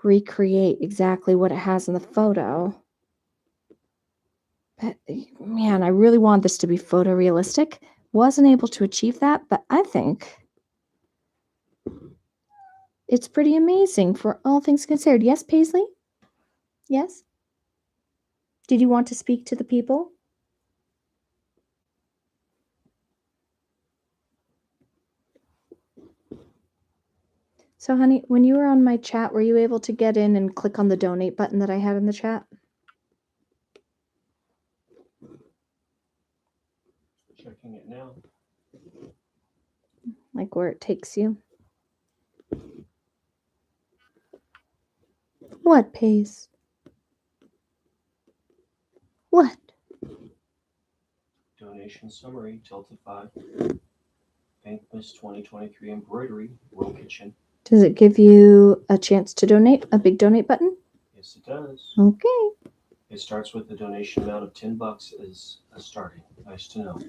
Speaker 1: recreate exactly what it has in the photo. But man, I really want this to be photorealistic. Wasn't able to achieve that, but I think it's pretty amazing for all things considered. Yes, Paisley? Yes? Did you want to speak to the people? So, honey, when you were on my chat, were you able to get in and click on the donate button that I had in the chat?
Speaker 2: Checking it now.
Speaker 1: Like where it takes you? What, Pace? What?
Speaker 2: Donation summary, tilted 5. Thankmas23 Embroidery, World Kitchen.
Speaker 1: Does it give you a chance to donate? A big donate button?
Speaker 2: Yes, it does.
Speaker 1: Okay.
Speaker 2: It starts with the donation amount of $10 as a starting. Nice to know.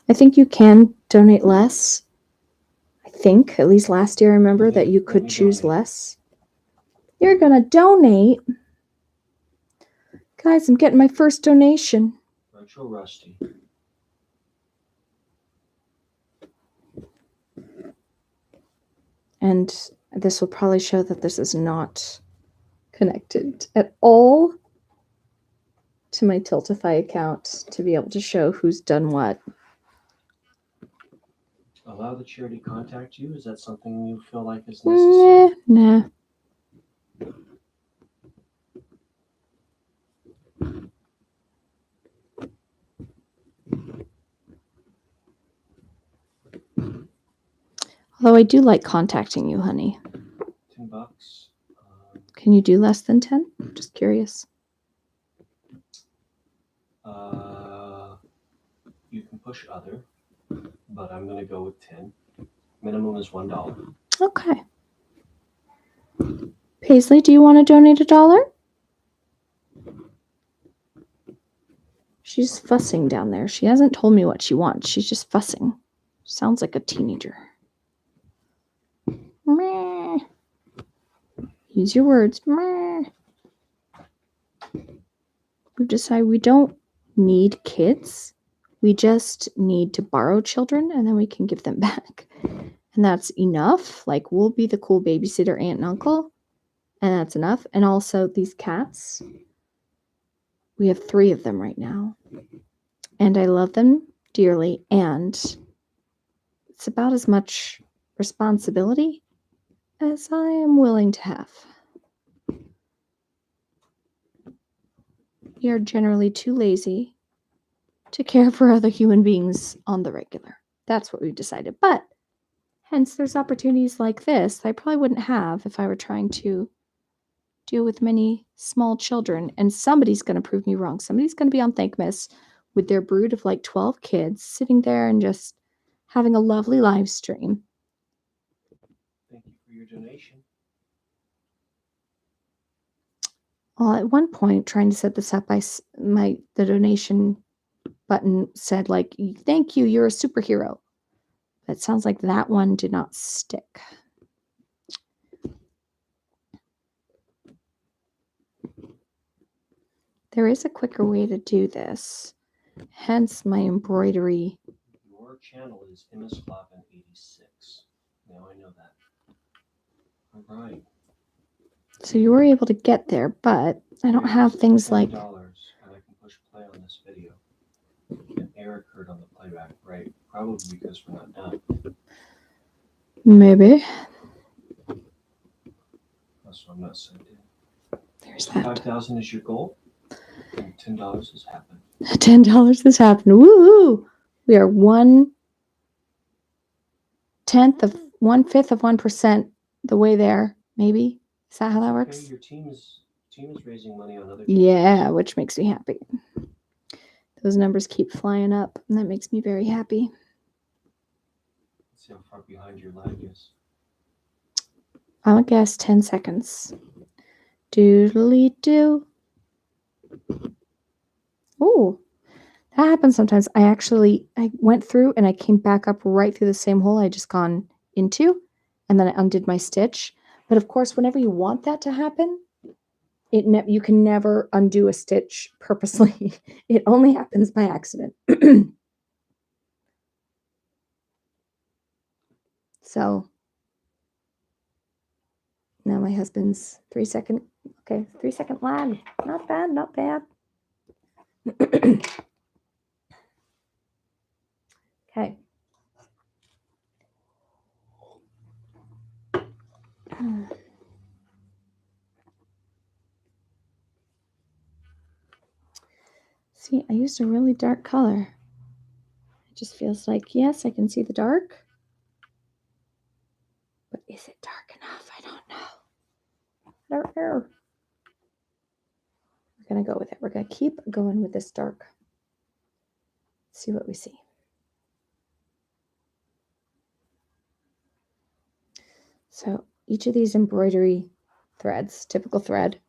Speaker 1: I think you can donate less. I think, at least last year, I remember that you could choose less. You're gonna donate? Guys, I'm getting my first donation.
Speaker 2: Retro Rusty.
Speaker 1: And this will probably show that this is not connected at all to my Tiltify account to be able to show who's done what.
Speaker 2: Allow the charity to contact you? Is that something you feel like is necessary?
Speaker 1: Nah. Although I do like contacting you, honey.
Speaker 2: $10.
Speaker 1: Can you do less than 10? I'm just curious.
Speaker 2: You can push other. but I'm going to go with 10. Minimum is $1.
Speaker 1: Okay. Paisley, do you want to donate $1? She's fussing down there. She hasn't told me what she wants. She's just fussing. Sounds like a teenager. Meh. Use your words. Meh. We've decided we don't need kids. We just need to borrow children and then we can give them back. And that's enough. Like, we'll be the cool babysitter aunt and uncle. And that's enough. And also these cats. We have 3 of them right now. And I love them dearly. And it's about as much responsibility as I am willing to have. We are generally too lazy to care for other human beings on the regular. That's what we've decided. But hence, there's opportunities like this that I probably wouldn't have if I were trying to deal with many small children. And somebody's going to prove me wrong. Somebody's going to be on Thankmas with their brood of like 12 kids sitting there and just having a lovely live stream.
Speaker 2: Thank you for your donation.
Speaker 1: Well, at one point, trying to set this up, the donation button said like, "Thank you, you're a superhero." But it sounds like that one did not stick. There is a quicker way to do this. Hence my embroidery.
Speaker 2: Your channel is MSFloppin86. Now I know that. All right.
Speaker 1: So you were able to get there, but I don't have things like
Speaker 2: $10 and I can push play on this video. An error occurred on the playback, right? Probably because we're not done.
Speaker 1: maybe.
Speaker 2: That's why I'm not sent in.
Speaker 1: There's
Speaker 2: So
Speaker 1: that.
Speaker 2: 5,000 is your goal, and $10 has happened.
Speaker 1: $10 has happened. Woohoo! We are 1/10 of 1/5 of 1% the way there. Maybe is that how that works?
Speaker 2: Okay, your team is raising money on other.
Speaker 1: Yeah, which makes me happy. Those numbers keep flying up, and that makes me very happy.
Speaker 2: Let's see how far behind your lag is.
Speaker 1: I'm gonna guess 10 seconds. Doodly doo. Oh, that happens sometimes. I went through and I came back up right through the same hole I just gone into, and then I undid my stitch. But of course, whenever you want that to happen, you can never undo a stitch purposely. It only happens by accident. So now my husband's 3-second lag. Not bad, not bad. Okay. See, I used a really dark color. It just feels like, yes, I can see the dark. But is it dark enough? I don't know. We're going to go with it. We're going to keep going with this dark. See what we see. So each of these embroidery threads, typical thread.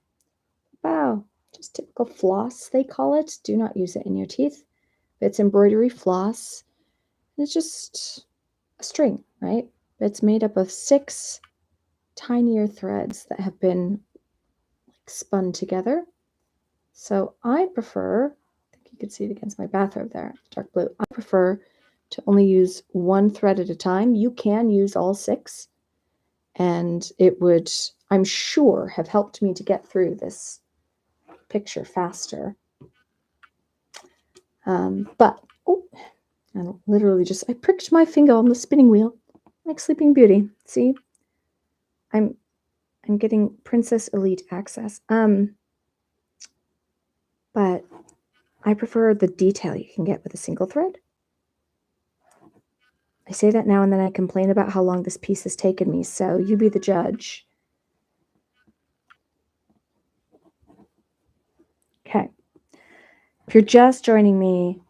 Speaker 1: Wow, just typical floss, they call it. Do not use it in your teeth. But it's embroidery floss. And it's just a string, right? It's made up of 6 tinier threads that have been spun together. So I prefer, I think you can see it against my bathrobe there, dark blue. I prefer to only use 1 thread at a time. You can use all 6, and it would, I'm sure, have helped me to get through this picture faster. But I literally I pricked my finger on the spinning wheel like Sleeping Beauty. See, I'm getting Princess Elite access. But I prefer the detail you can get with a single thread. I say that now and then I complain about how long this piece has taken me, so you be the judge. Okay. If you're just joining me,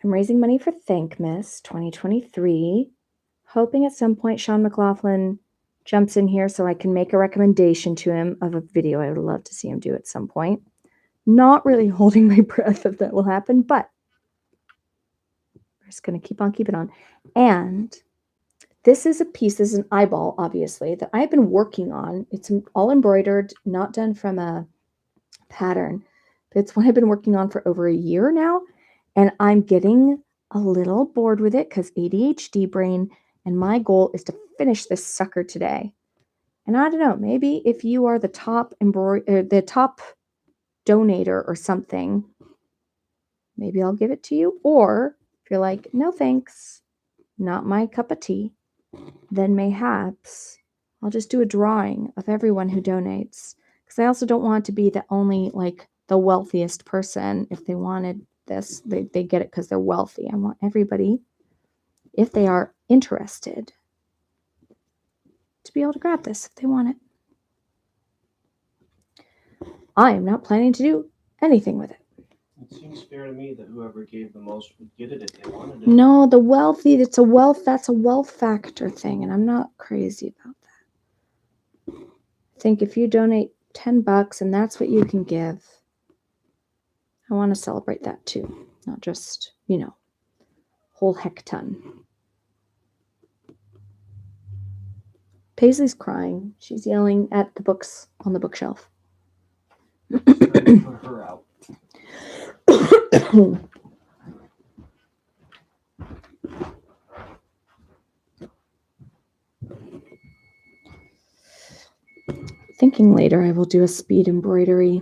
Speaker 1: I'm raising money for Thankmas23. Hoping at some point Sean McLaughlin jumps in here so I can make a recommendation to him of a video I would love to see him do at some point. Not really holding my breath if that will happen, but we're just going to keep on keeping on. And this is a piece, this is an eyeball, obviously, that I've been working on. It's all embroidered, not done from a pattern. But it's one I've been working on for over a year now. And I'm getting a little bored with it because ADHD brain. And my goal is to finish this sucker today. And I don't know, maybe if you are the top donator or something, maybe I'll give it to you. Or if you're like, no thanks, not my cup of tea, then mayhaps I'll just do a drawing of everyone who donates. Because I also don't want to be the only, like, the wealthiest person. If they wanted this, they get it because they're wealthy. I want everybody, if they are interested, to be able to grab this if they want it. I am not planning to do anything with it.
Speaker 2: It seems fair to me that whoever gave the most would get it if they wanted it.
Speaker 1: No, the wealthy, that's a wealth factor thing, and I'm not crazy about that. I think if you donate $10 and that's what you can give, I want to celebrate that too. Not just, whole hecton. Paisley's crying. She's yelling at the books on the bookshelf.
Speaker 2: Put her out.
Speaker 1: Thinking later I will do a speed embroidery.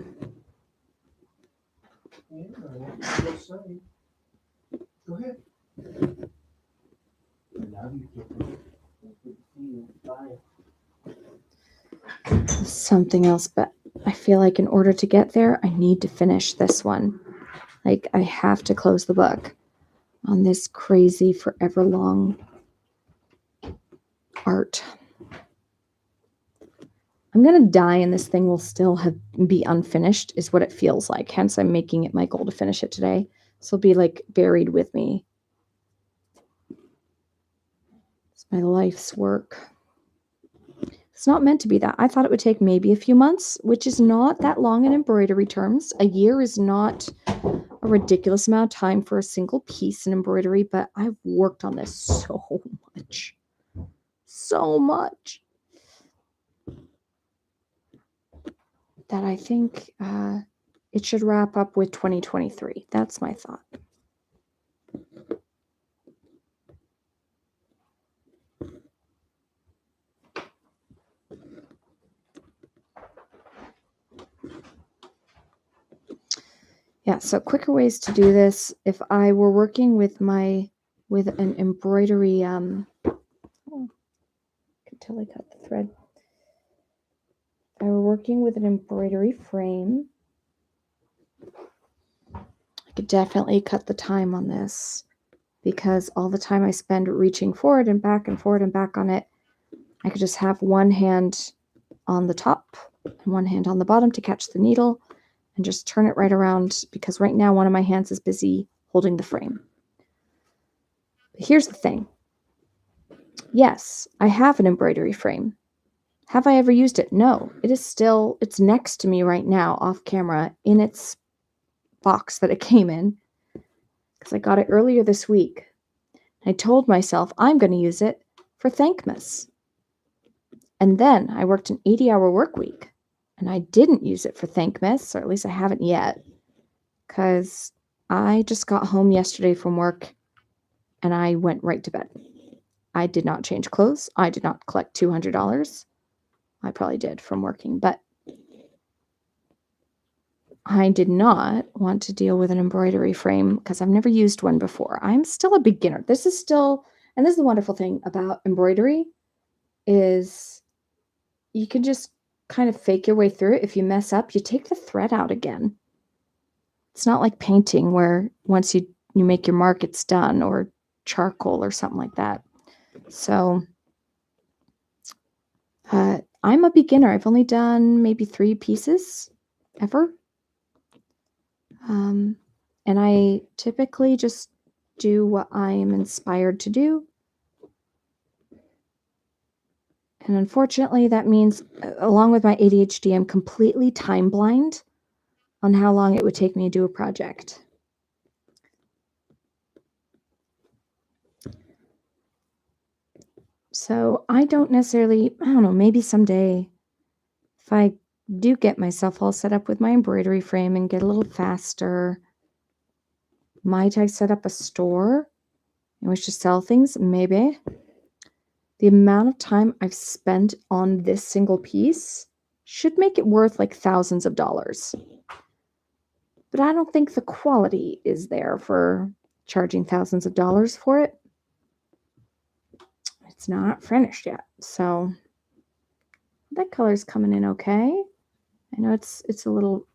Speaker 2: Yeah, go ahead.
Speaker 1: Something else, but I feel like in order to get there, I need to finish this one. Like, I have to close the book on this crazy forever long art. I'm going to die and this thing will still be unfinished is what it feels like. Hence, I'm making it my goal to finish it today. So it'll be like buried with me. It's my life's work. It's not meant to be that. I thought it would take maybe a few months, which is not that long in embroidery terms. A year is not a ridiculous amount of time for a single piece in embroidery, but I've worked on this so much. So much. That I think it should wrap up with 2023. That's my thought. Yeah, so quicker ways to do this. If I were working with an embroidery, I can totally cut the thread. If I were working with an embroidery frame, I could definitely cut the time on this because all the time I spend reaching forward and back and forward and back on it, I could just have one hand on the top and one hand on the bottom to catch the needle and just turn it right around because right now one of my hands is busy holding the frame. But here's the thing. Yes, I have an embroidery frame. Have I ever used it? No. It's next to me right now off camera in its box that it came in because I got it earlier this week. I told myself I'm going to use it for Thankmas. And then I worked an 80-hour work week. And I didn't use it for Thankmas, or at least I haven't yet, because I just got home yesterday from work and I went right to bed. I did not change clothes. I did not collect $200. I probably did from working, but I did not want to deal with an embroidery frame because I've never used one before. I'm still a beginner. This is the wonderful thing about embroidery is you can just kind of fake your way through it. If you mess up, you take the thread out again. It's not like painting where once you make your mark, it's done, or charcoal or something like that. So I'm a beginner. I've only done maybe 3 pieces ever. And I typically just do what I am inspired to do. And unfortunately, that means, along with my ADHD, I'm completely time blind on how long it would take me to do a project. So I don't know, maybe someday if I do get myself all set up with my embroidery frame and get a little faster, might I set up a store in which to sell things? Maybe. The amount of time I've spent on this single piece should make it worth like thousands of dollars. But I don't think the quality is there for charging thousands of dollars for it. It's not finished yet. So that color's coming in okay. I know it's a little,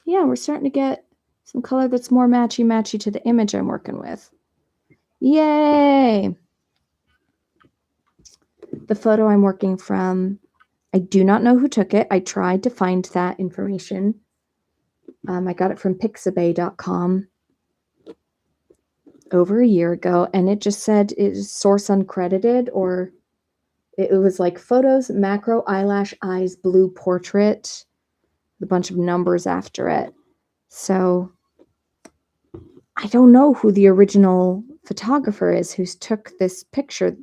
Speaker 1: yeah, we're starting to get some color that's more matchy to the image I'm working with. Yay! The photo I'm working from, I do not know who took it. I tried to find that information. I got it from pixabay.com over a year ago, and it just said it is source uncredited, or it was like photos, macro, eyelash, eyes, blue portrait, with a bunch of numbers after it. So I don't know who the original photographer is who took this picture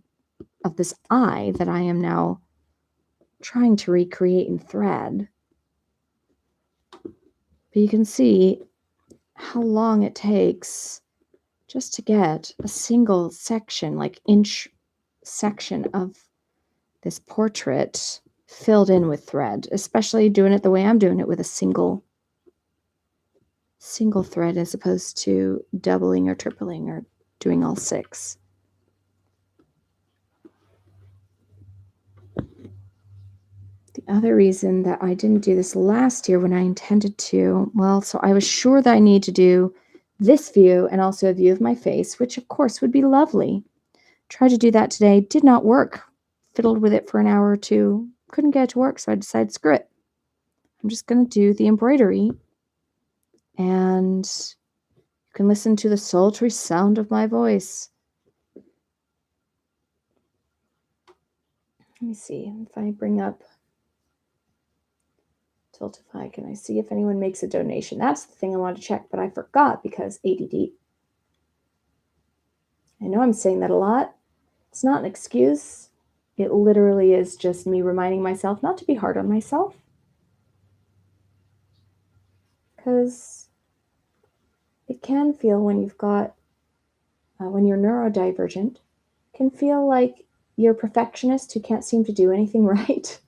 Speaker 1: of this eye that I am now trying to recreate in thread. But you can see how long it takes just to get a single section, like inch section of this portrait filled in with thread, especially doing it the way I'm doing it with a single thread as opposed to doubling or tripling or doing all 6. The other reason that I didn't do this last year when I intended to, well, so I was sure that I need to do this view and also a view of my face, which of course would be lovely. Tried to do that today, did not work. Fiddled with it for an hour or two, couldn't get it to work, so I decided, screw it. I'm just going to do the embroidery, and you can listen to the sultry sound of my voice. Let me see if I bring up Tiltify. Can I see if anyone makes a donation? That's the thing I wanted to check, but I forgot because ADD. I know I'm saying that a lot. It's not an excuse. It literally is just me reminding myself not to be hard on myself. Because it can feel when you've got, when you're neurodivergent, can feel like you're a perfectionist who can't seem to do anything right.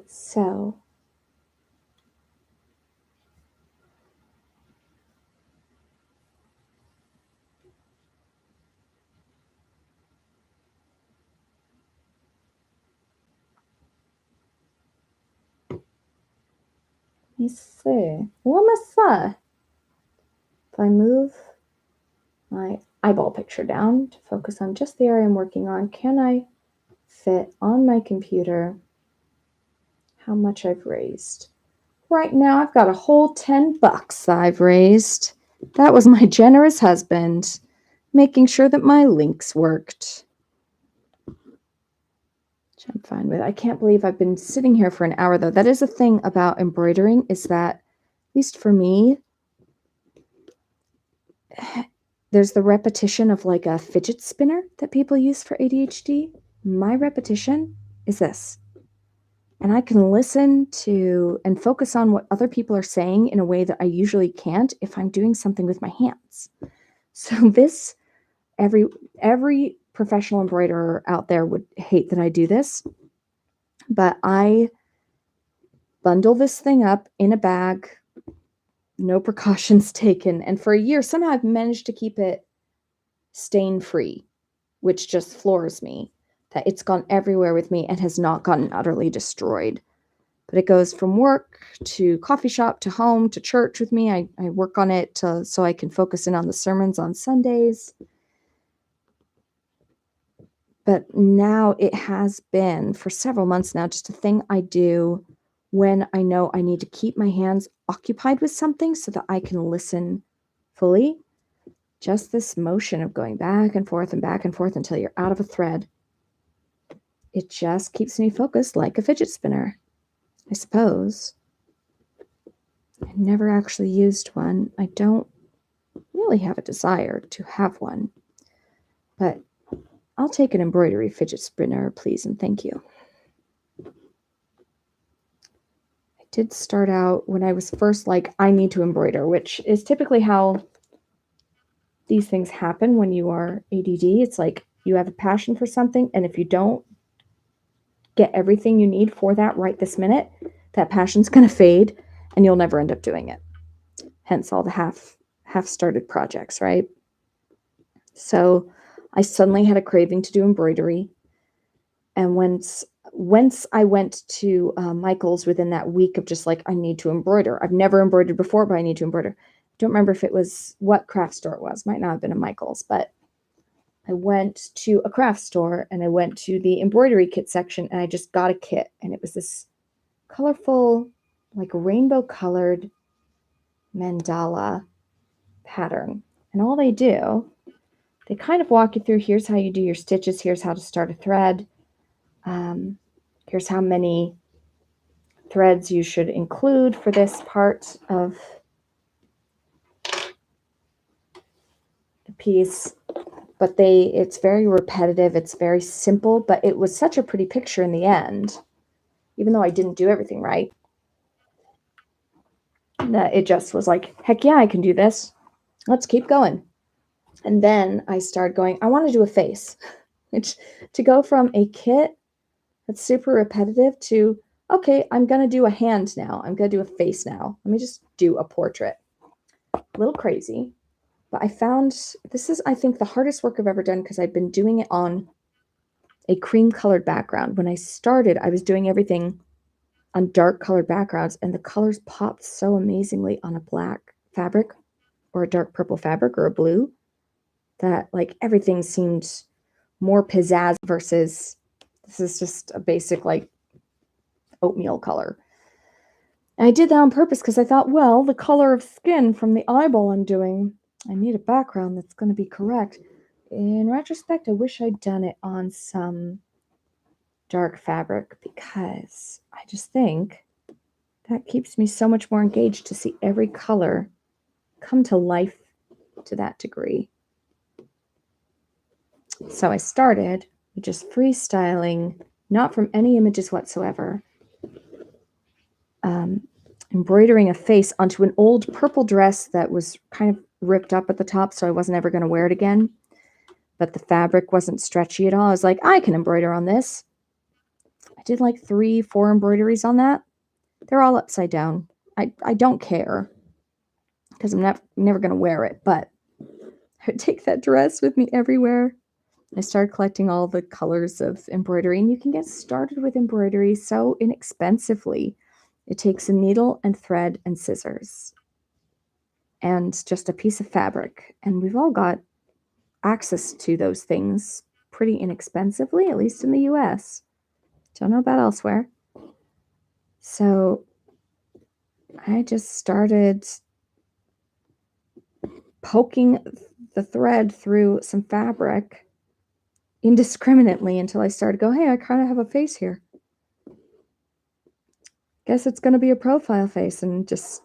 Speaker 1: So let me see. What am I say? If I move my eyeball picture down to focus on just the area I'm working on, can I fit on my computer how much I've raised? Right now, I've got a whole $10 that I've raised. That was my generous husband making sure that my links worked. Which I'm fine with. I can't believe I've been sitting here for an hour, though. That is the thing about embroidering, is that, at least for me, there's the repetition of like a fidget spinner that people use for ADHD. My repetition is this. And I can listen to and focus on what other people are saying in a way that I usually can't if I'm doing something with my hands. So this, every professional embroiderer out there would hate that I do this, but I bundle this thing up in a bag, no precautions taken. And for a year, somehow I've managed to keep it stain-free, which just floors me, that it's gone everywhere with me and has not gotten utterly destroyed. But it goes from work to coffee shop to home to church with me. I work on it so I can focus in on the sermons on Sundays. But now it has been, for several months now, just a thing I do
Speaker 3: when I know I need to keep my hands occupied with something so that I can listen fully. Just this motion of going back and forth until you're out of a thread. It just keeps me focused like a fidget spinner, I suppose. I never actually used one. I don't really have a desire to have one, but I'll take an embroidery fidget spinner, please and thank you. I did start out when I was first like, I need to embroider, which is typically how these things happen when you are ADD. It's like you have a passion for something, and if you don't get everything you need for that right this minute, that passion's going to fade and you'll never end up doing it. Hence all the half-started projects, right? So I suddenly had a craving to do embroidery. And once I went to Michael's within that week of just like, I need to embroider. I've never embroidered before, but I need to embroider. I don't remember if it was what craft store it was. Might not have been a Michael's, but I went to a craft store and I went to the embroidery kit section and I just got a kit. And it was this colorful, like rainbow colored mandala pattern. And all they do, they kind of walk you through, here's how you do your stitches, here's how to start a thread, here's how many threads you should include for this part of the piece. But it's very repetitive, it's very simple, but it was such a pretty picture in the end, even though I didn't do everything right, that it just was like, heck yeah, I can do this. Let's keep going. And then I started going, I want to do a face. Which, to go from a kit that's super repetitive to, okay, I'm going to do a hand now. I'm going to do a face now. Let me just do a portrait. A little crazy. But I found this is, I think, the hardest work I've ever done because I've been doing it on a cream colored background. When I started, I was doing everything on dark colored backgrounds, and the colors popped so amazingly on a black fabric or a dark purple fabric or a blue that like everything seemed more pizzazz versus this is just a basic like oatmeal color. And I did that on purpose because I thought, well, the color of skin from the eyeball I'm doing, I need a background that's going to be correct. In retrospect, I wish I'd done it on some dark fabric because I just think that keeps me so much more engaged to see every color come to life to that degree. So I started with just freestyling, not from any images whatsoever, embroidering a face onto an old purple dress that was kind of ripped up at the top, so I wasn't ever going to wear it again. But the fabric wasn't stretchy at all. I was like, I can embroider on this. I did like 3-4 embroideries on that. They're all upside down. I don't care because I'm never going to wear it, but I would take that dress with me everywhere. I started collecting all the colors of embroidery, and you can get started with embroidery so inexpensively. It takes a needle and thread and scissors and just a piece of fabric. And we've all got access to those things pretty inexpensively, at least in the US. Don't know about elsewhere. So I just started poking the thread through some fabric indiscriminately until I started to go, hey, I kind of have a face here. Guess it's going to be a profile face, and just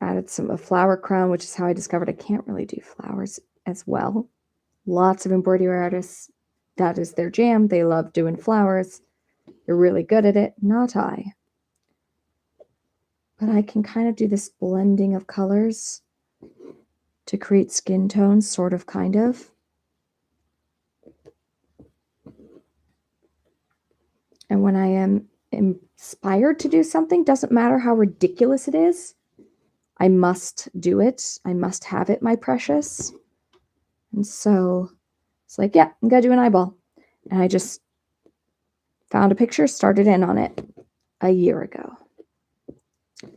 Speaker 3: added a flower crown, which is how I discovered I can't really do flowers as well. Lots of embroidery artists, that is their jam. They love doing flowers. They're really good at it. Not I. But I can kind of do this blending of colors to create skin tones, sort of, kind of. And when I am inspired to do something, doesn't matter how ridiculous it is, I must do it. I must have it, my precious. And so it's like, yeah, I'm going to do an eyeball. And I just found a picture, started in on it a year ago. I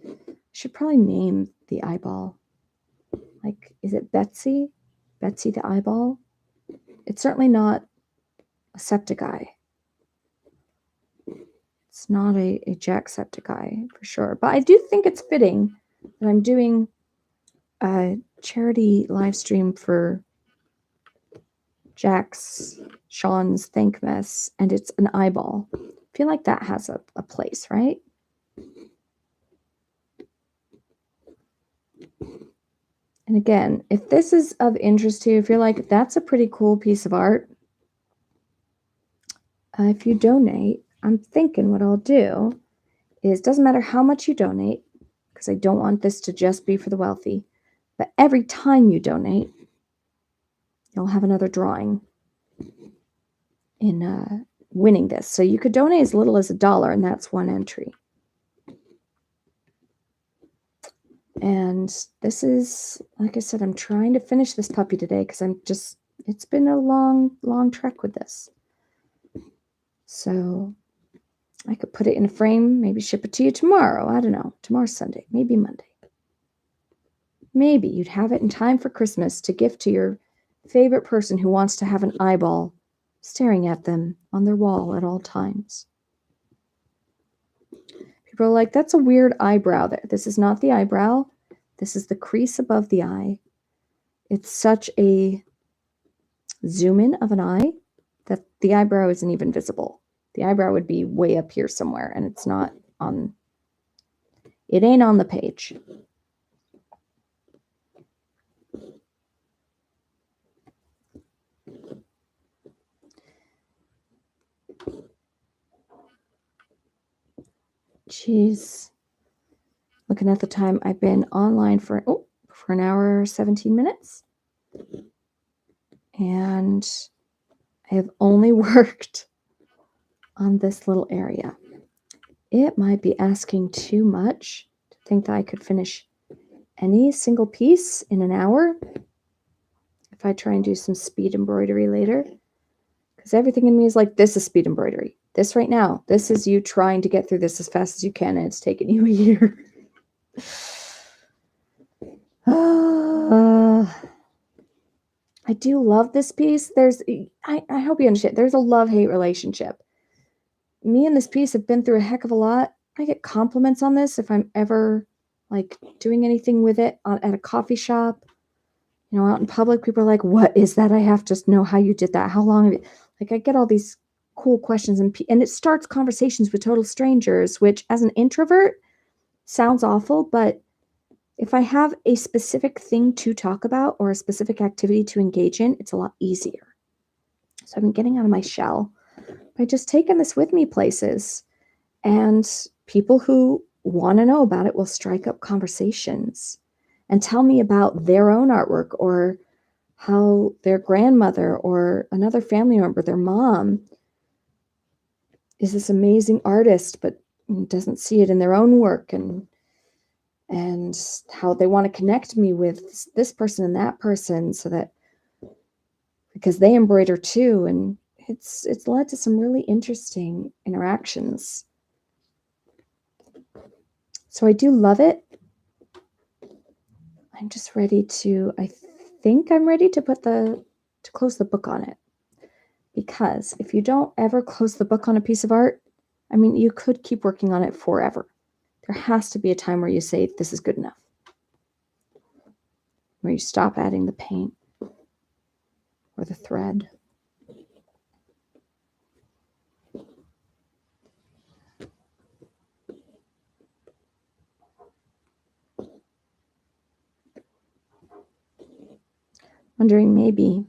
Speaker 3: should probably name the eyeball. Like, is it Betsy? Betsy the eyeball? It's certainly not a septic eye. It's It's not a Jacksepticeye for sure. But I do think it's fitting that I'm doing a charity live stream for Sean's Thankmas, and it's an eyeball. I feel like that has a place, right? And again, if this is of interest to you, if you're like, that's a pretty cool piece of art, if you donate, I'm thinking what I'll do is, doesn't matter how much you donate, because I don't want this to just be for the wealthy, but every time you donate, you'll have another drawing in winning this. So you could donate as little as $1, and that's one entry. And this is, like I said, I'm trying to finish this puppy today because it's been a long, long trek with this. So I could put it in a frame, maybe ship it to you tomorrow. I don't know. Tomorrow's Sunday, maybe Monday. Maybe you'd have it in time for Christmas to gift to your favorite person who wants to have an eyeball staring at them on their wall at all times. People are like, that's a weird eyebrow there. This is not the eyebrow. This is the crease above the eye. It's such a zoom in of an eye that the eyebrow isn't even visible. The eyebrow would be way up here somewhere, and it's not on, it ain't on the page. Jeez. Looking at the time, I've been online for an hour, 17 minutes. And I have only worked on this little area. It might be asking too much to think that I could finish any single piece in an hour if I try and do some speed embroidery later. Because everything in me is like, this is speed embroidery. This right now, this is you trying to get through this as fast as you can, and it's taken you a year. I do love this piece. I hope you understand, there's a love-hate relationship. Me and this piece have been through a heck of a lot. I get compliments on this if I'm ever like doing anything with it at a coffee shop, out in public. People are like, what is that? I have to know how you did that. How long have you, like, I get all these cool questions, and it starts conversations with total strangers, which as an introvert sounds awful, but if I have a specific thing to talk about or a specific activity to engage in, it's a lot easier. So I've been getting out of my shell by just taking this with me places, and people who want to know about it will strike up conversations and tell me about their own artwork, or how their grandmother or another family member, their mom, is this amazing artist, but doesn't see it in their own work, and how they want to connect me with this person and that person, so that, because they embroider too, and it's led to some really interesting interactions. So I do love it. I'm just ready to, I think I'm ready to close the book on it. Because if you don't ever close the book on a piece of art, I mean, you could keep working on it forever. There has to be a time where you say, this is good enough. Where you stop adding the paint or the thread. Wondering maybe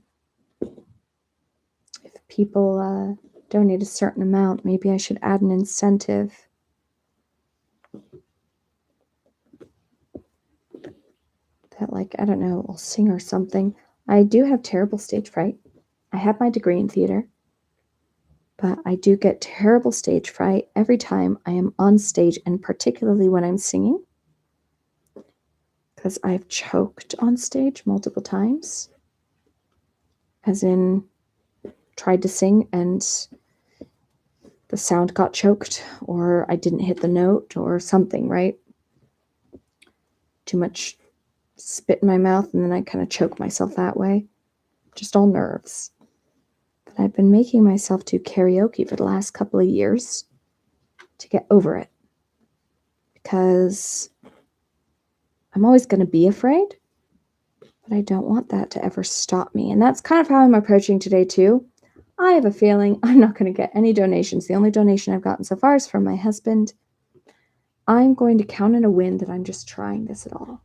Speaker 3: if people donate a certain amount, maybe I should add an incentive. That, like, I don't know, I'll sing or something. I do have terrible stage fright. I have my degree in theater, but I do get terrible stage fright every time I am on stage, and particularly when I'm singing, because I've choked on stage multiple times. As in, tried to sing and the sound got choked, or I didn't hit the note or something, right? Too much spit in my mouth, and then I kind of choke myself that way. Just all nerves. But I've been making myself do karaoke for the last couple of years to get over it, because I'm always going to be afraid, but I don't want that to ever stop me. And that's kind of how I'm approaching today too. I have a feeling I'm not going to get any donations. The only donation I've gotten so far is from my husband. I'm going to count it a win that I'm just trying this at all,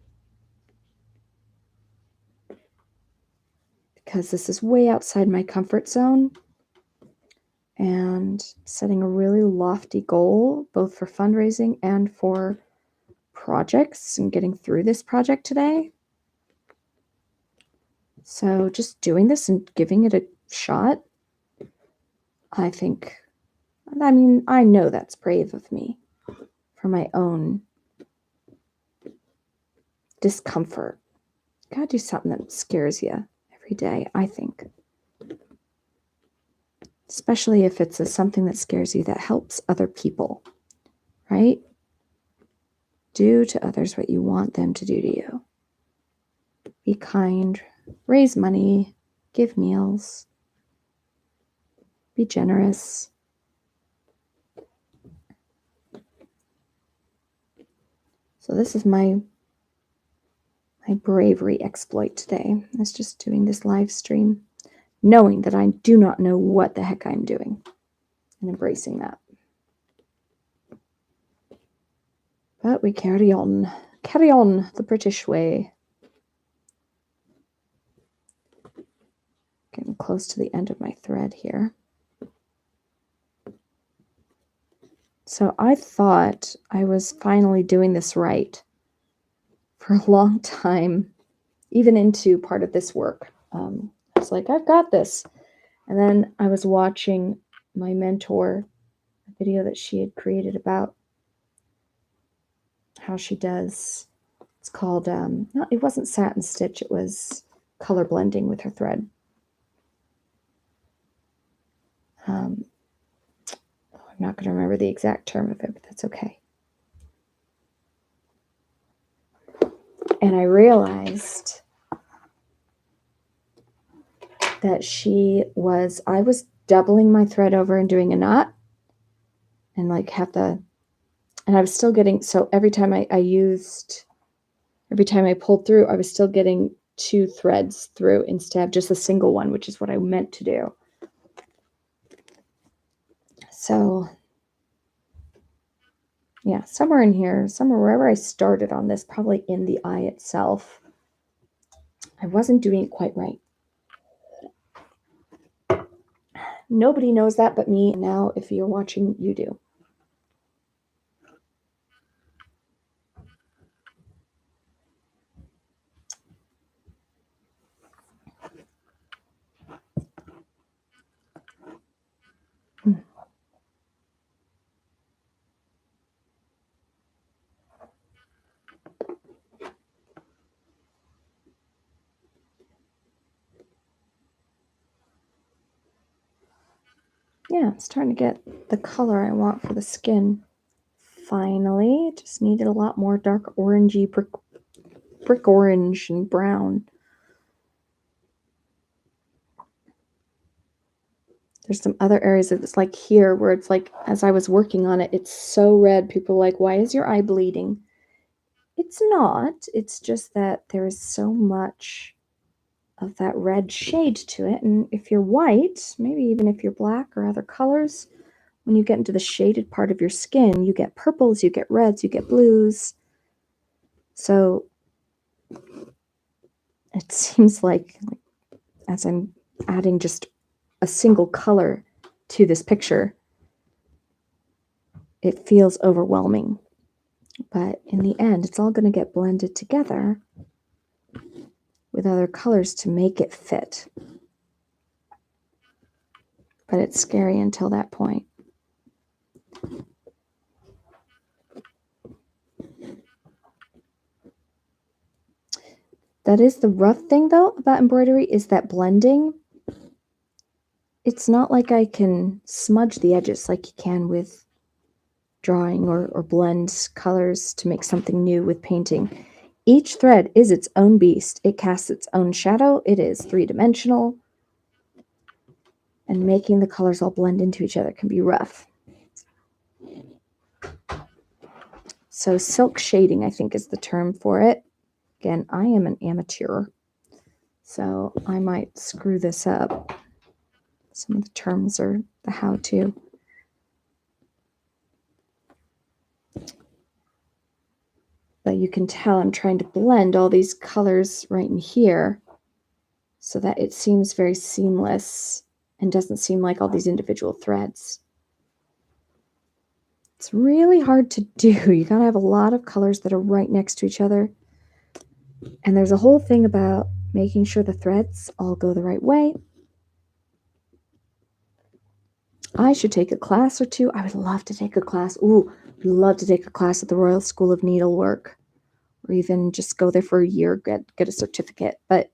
Speaker 3: because this is way outside my comfort zone, and setting a really lofty goal, both for fundraising and for projects, and getting through this project today. So just doing this and giving it a shot, I know that's brave of me for my own discomfort. You gotta do something that scares you every day, I think. Especially if it's something that scares you that helps other people, right? Do to others what you want them to do to you. Be kind, raise money, give meals, be generous. So this is my bravery exploit today. I was just doing this live stream, knowing that I do not know what the heck I'm doing, and embracing that. But we carry on the British way. Getting close to the end of my thread here. So I thought I was finally doing this right for a long time, even into part of this work. I was like, I've got this. And then I was watching my mentor, a video that she had created about how she does, it's called, no, it wasn't satin stitch, it was color blending with her thread. I'm not going to remember the exact term of it, but that's okay. And I realized that I was doubling my thread over and doing a knot, and and I was still getting, so every time I pulled through, I was still getting 2 threads through instead of just a single one, which is what I meant to do. So yeah, somewhere in here, wherever I started on this, probably in the eye itself, I wasn't doing it quite right. Nobody knows that but me. Now, if you're watching, you do. Yeah, I'm starting to get the color I want for the skin. Finally, just needed a lot more dark orangey, brick orange and brown. There's some other areas of it's like here where it's like, as I was working on it, it's so red. People are like, why is your eye bleeding? It's not. It's just that there is so much of that red shade to it. And if you're white, maybe even if you're black or other colors, when you get into the shaded part of your skin, you get purples, you get reds, you get blues. So it seems like as I'm adding just a single color to this picture, it feels overwhelming. But in the end, it's all going to get blended together with other colors to make it fit. But it's scary until that point. That is the rough thing, though, about embroidery, is that blending. It's not like I can smudge the edges like you can with drawing or blend colors to make something new with painting. Each thread is its own beast. It casts its own shadow. It is 3-dimensional. And making the colors all blend into each other can be rough. So silk shading, I think, is the term for it. Again, I am an amateur, so I might screw this up. Some of the terms are the how-to. But you can tell I'm trying to blend all these colors right in here so that it seems very seamless and doesn't seem like all these individual threads. It's really hard to do. You gotta have a lot of colors that are right next to each other. And there's a whole thing about making sure the threads all go the right way. I should take a class or two. I would love to take a class. Ooh, I'd love to take a class at the Royal School of Needlework, or even just go there for a year, get a certificate. But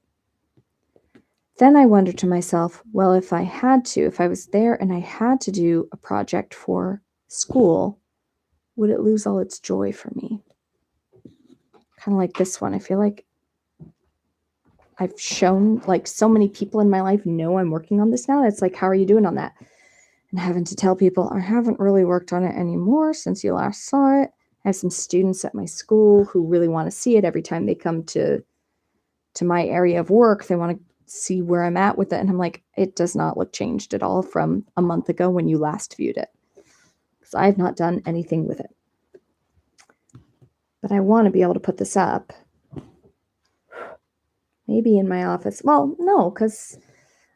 Speaker 3: then I wondered to myself, well, if I was there and I had to do a project for school, would it lose all its joy for me? Kind of like this one. I feel like I've shown, like, so many people in my life know I'm working on this now. It's like, how are you doing on that? And having to tell people, I haven't really worked on it anymore since you last saw it. I have some students at my school who really want to see it every time they come to my area of work. They want to see where I'm at with it. And I'm like, it does not look changed at all from a month ago when you last viewed it. Because I have not done anything with it. But I want to be able to put this up. Maybe in my office. Well, no, because,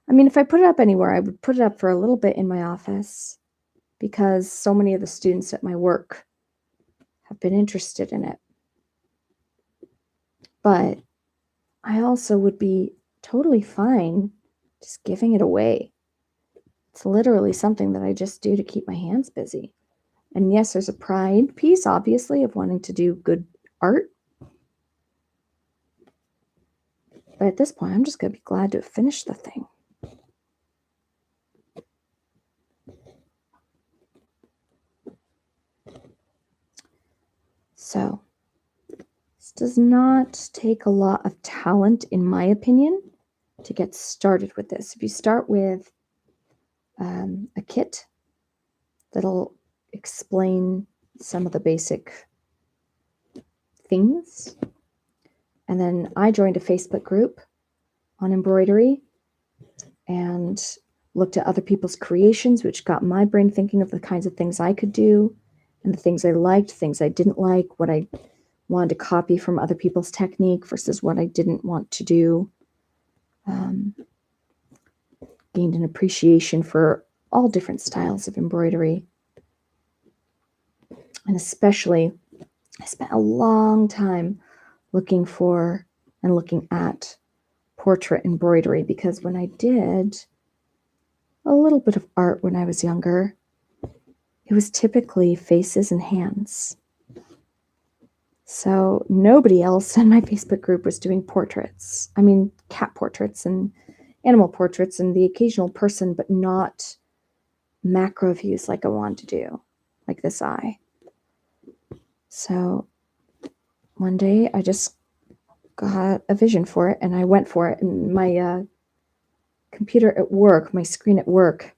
Speaker 3: I mean, if I put it up anywhere, I would put it up for a little bit in my office because so many of the students at my work have been interested in it. But I also would be totally fine just giving it away. It's literally something that I just do to keep my hands busy. And yes, there's a pride piece, obviously, of wanting to do good art. But at this point, I'm just going to be glad to have finished the thing. So, this does not take a lot of talent, in my opinion, to get started with this. If you start with a kit that'll explain some of the basic things, and then I joined a Facebook group on embroidery and looked at other people's creations, which got my brain thinking of the kinds of things I could do and the things I liked, things I didn't like, what I wanted to copy from other people's technique versus what I didn't want to do. Gained an appreciation for all different styles of embroidery. And especially, I spent a long time looking for and looking at portrait embroidery, because when I did a little bit of art when I was younger, it was typically faces and hands. So nobody else in my Facebook group was doing portraits. I mean, cat portraits and animal portraits and the occasional person, but not macro views like I wanted to do, like this eye. So one day I just got a vision for it and I went for it. And my computer at work, my screen at work,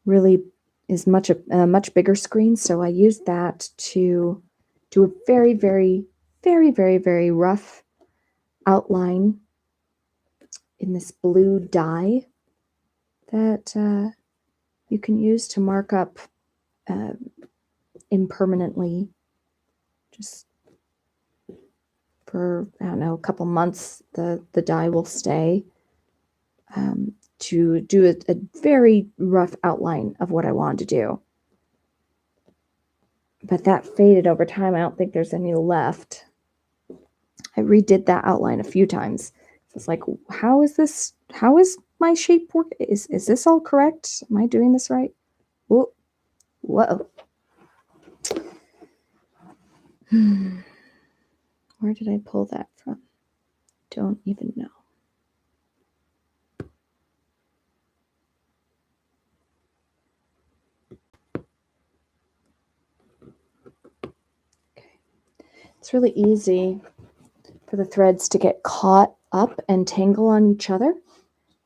Speaker 3: really is a much bigger screen. So I used that to do a very, very, very, very, very rough outline in this blue dye that you can use to mark up impermanently, just for, I don't know, a couple months. The dye will stay, to do a very rough outline of what I wanted to do. But that faded over time. I don't think there's any left. I redid that outline a few times. It's like, how is my shape work? Is this all correct? Am I doing this right? Whoa. Whoa. Where did I pull that from? Don't even know. Okay. It's really easy for the threads to get caught up and tangle on each other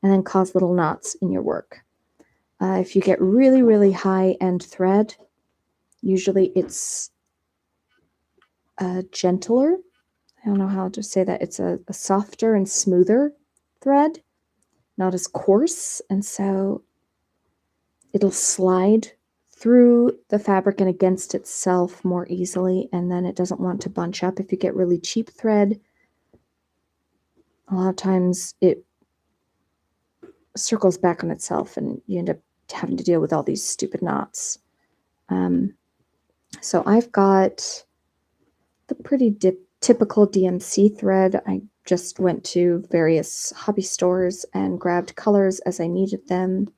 Speaker 3: and then cause little knots in your work. If you get really, really high-end thread, Usually it's gentler. I don't know how to say that. It's a softer and smoother thread, not as coarse. And so it'll slide through the fabric and against itself more easily. And then it doesn't want to bunch up. If you get really cheap thread, a lot of times it circles back on itself and you end up having to deal with all these stupid knots. So I've got the pretty typical DMC thread. I just went to various hobby stores and grabbed colors as I needed them.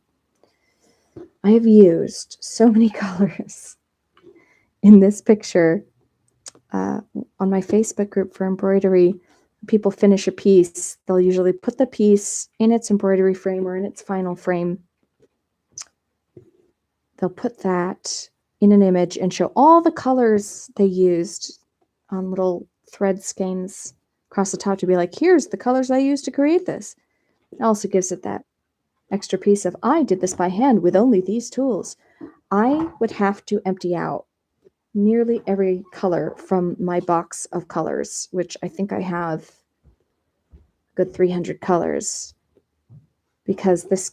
Speaker 3: I have used so many colors in this picture. On my Facebook group for embroidery, people finish a piece. They'll usually put the piece in its embroidery frame or in its final frame. They'll put that in an image and show all the colors they used on little thread skeins across the top to be like, here's the colors I used to create this. It also gives it that extra piece of, I did this by hand with only these tools. I would have to empty out nearly every color from my box of colors, which I think I have a good 300 colors, because this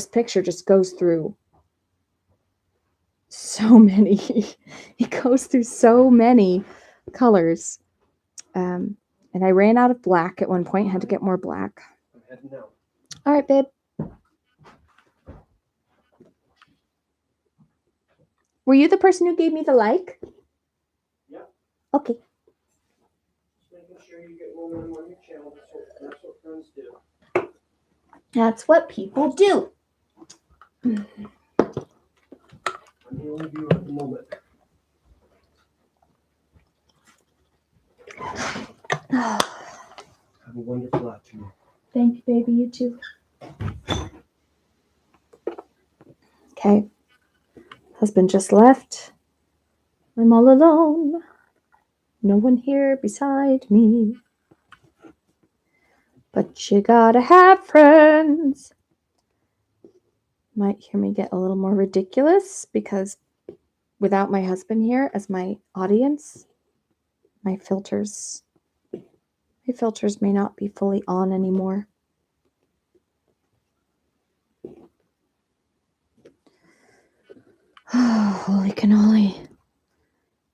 Speaker 3: picture just goes through so many. It goes through so many colors. And I ran out of black at one point, had to get more black.
Speaker 2: I'm heading out.
Speaker 3: All right, babe. Were you the person who gave me the like?
Speaker 2: Yeah.
Speaker 3: Okay.
Speaker 2: Just making sure you get momentum on your channel. That's what friends do.
Speaker 3: That's what people do.
Speaker 2: I'm the only viewer at the moment. Have a wonderful afternoon.
Speaker 3: Thank you, baby. You too. Okay. Husband just left. I'm all alone. No one here beside me. But you gotta have friends. Might hear me get a little more ridiculous because without my husband here as my audience, my filters may not be fully on anymore. Oh, holy cannoli.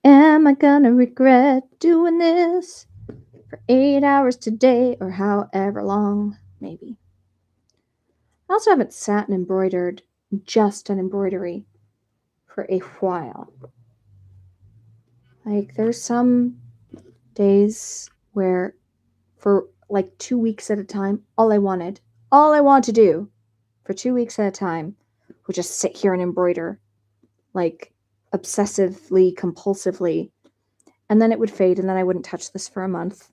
Speaker 3: Am I gonna regret doing this for 8 hours today or however long? Maybe. I also haven't sat and embroidered just an embroidery for a while. Like, there's some days where for like 2 weeks at a time, all I want to do for 2 weeks at a time was just sit here and embroider, like obsessively, compulsively. And then it would fade, and then I wouldn't touch this for a month.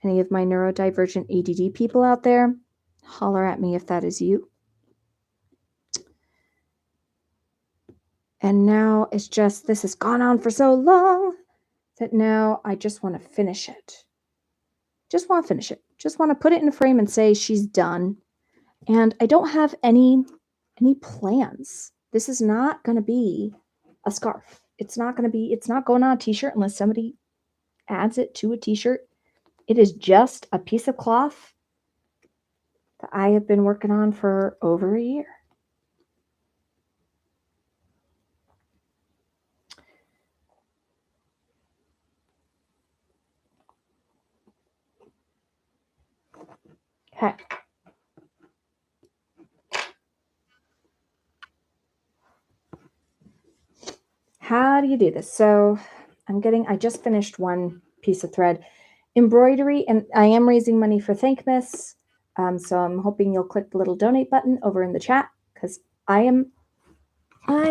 Speaker 3: Any of my neurodivergent ADD people out there, holler at me if that is you. And now it's just, this has gone on for so long that now I just want to finish it. Just want to finish it. Just want to put it in a frame and say she's done. And I don't have any plans. This is not going to be a scarf. It's not going on a t-shirt unless somebody adds it to a t-shirt. It is just a piece of cloth that I have been working on for over a year. Okay. How do you do this? So I just finished one piece of thread. Embroidery, and I am raising money for Thankmas. So I'm hoping you'll click the little donate button over in the chat, because I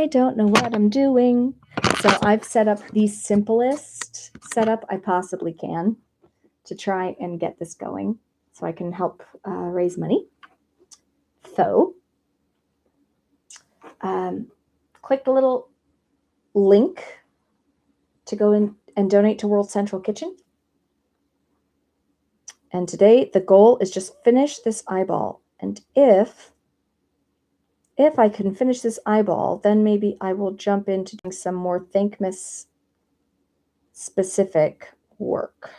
Speaker 3: don't know what I'm doing. So I've set up the simplest setup I possibly can to try and get this going so I can help raise money. So click the little link to go in and donate to World Central Kitchen. And today the goal is just finish this eyeball. And if if I can finish this eyeball, then maybe I will jump into doing some more Thankmas specific work.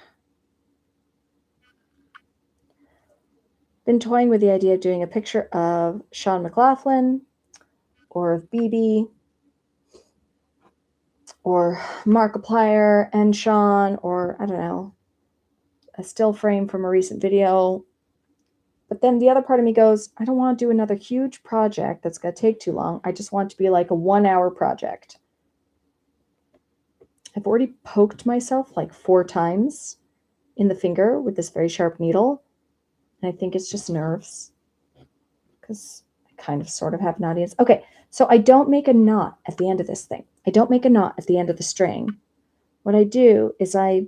Speaker 3: Been toying with the idea of doing a picture of Sean McLaughlin or of BB or Markiplier and Sean, or I don't know, a still frame from a recent video. But then the other part of me goes, I don't want to do another huge project that's going to take too long. I just want it to be like a 1-hour project. I've already poked myself like 4 times in the finger with this very sharp needle. And I think it's just nerves because I kind of sort of have an audience. Okay, so I don't make a knot at the end of this thing. I don't make a knot at the end of the string. What I do is I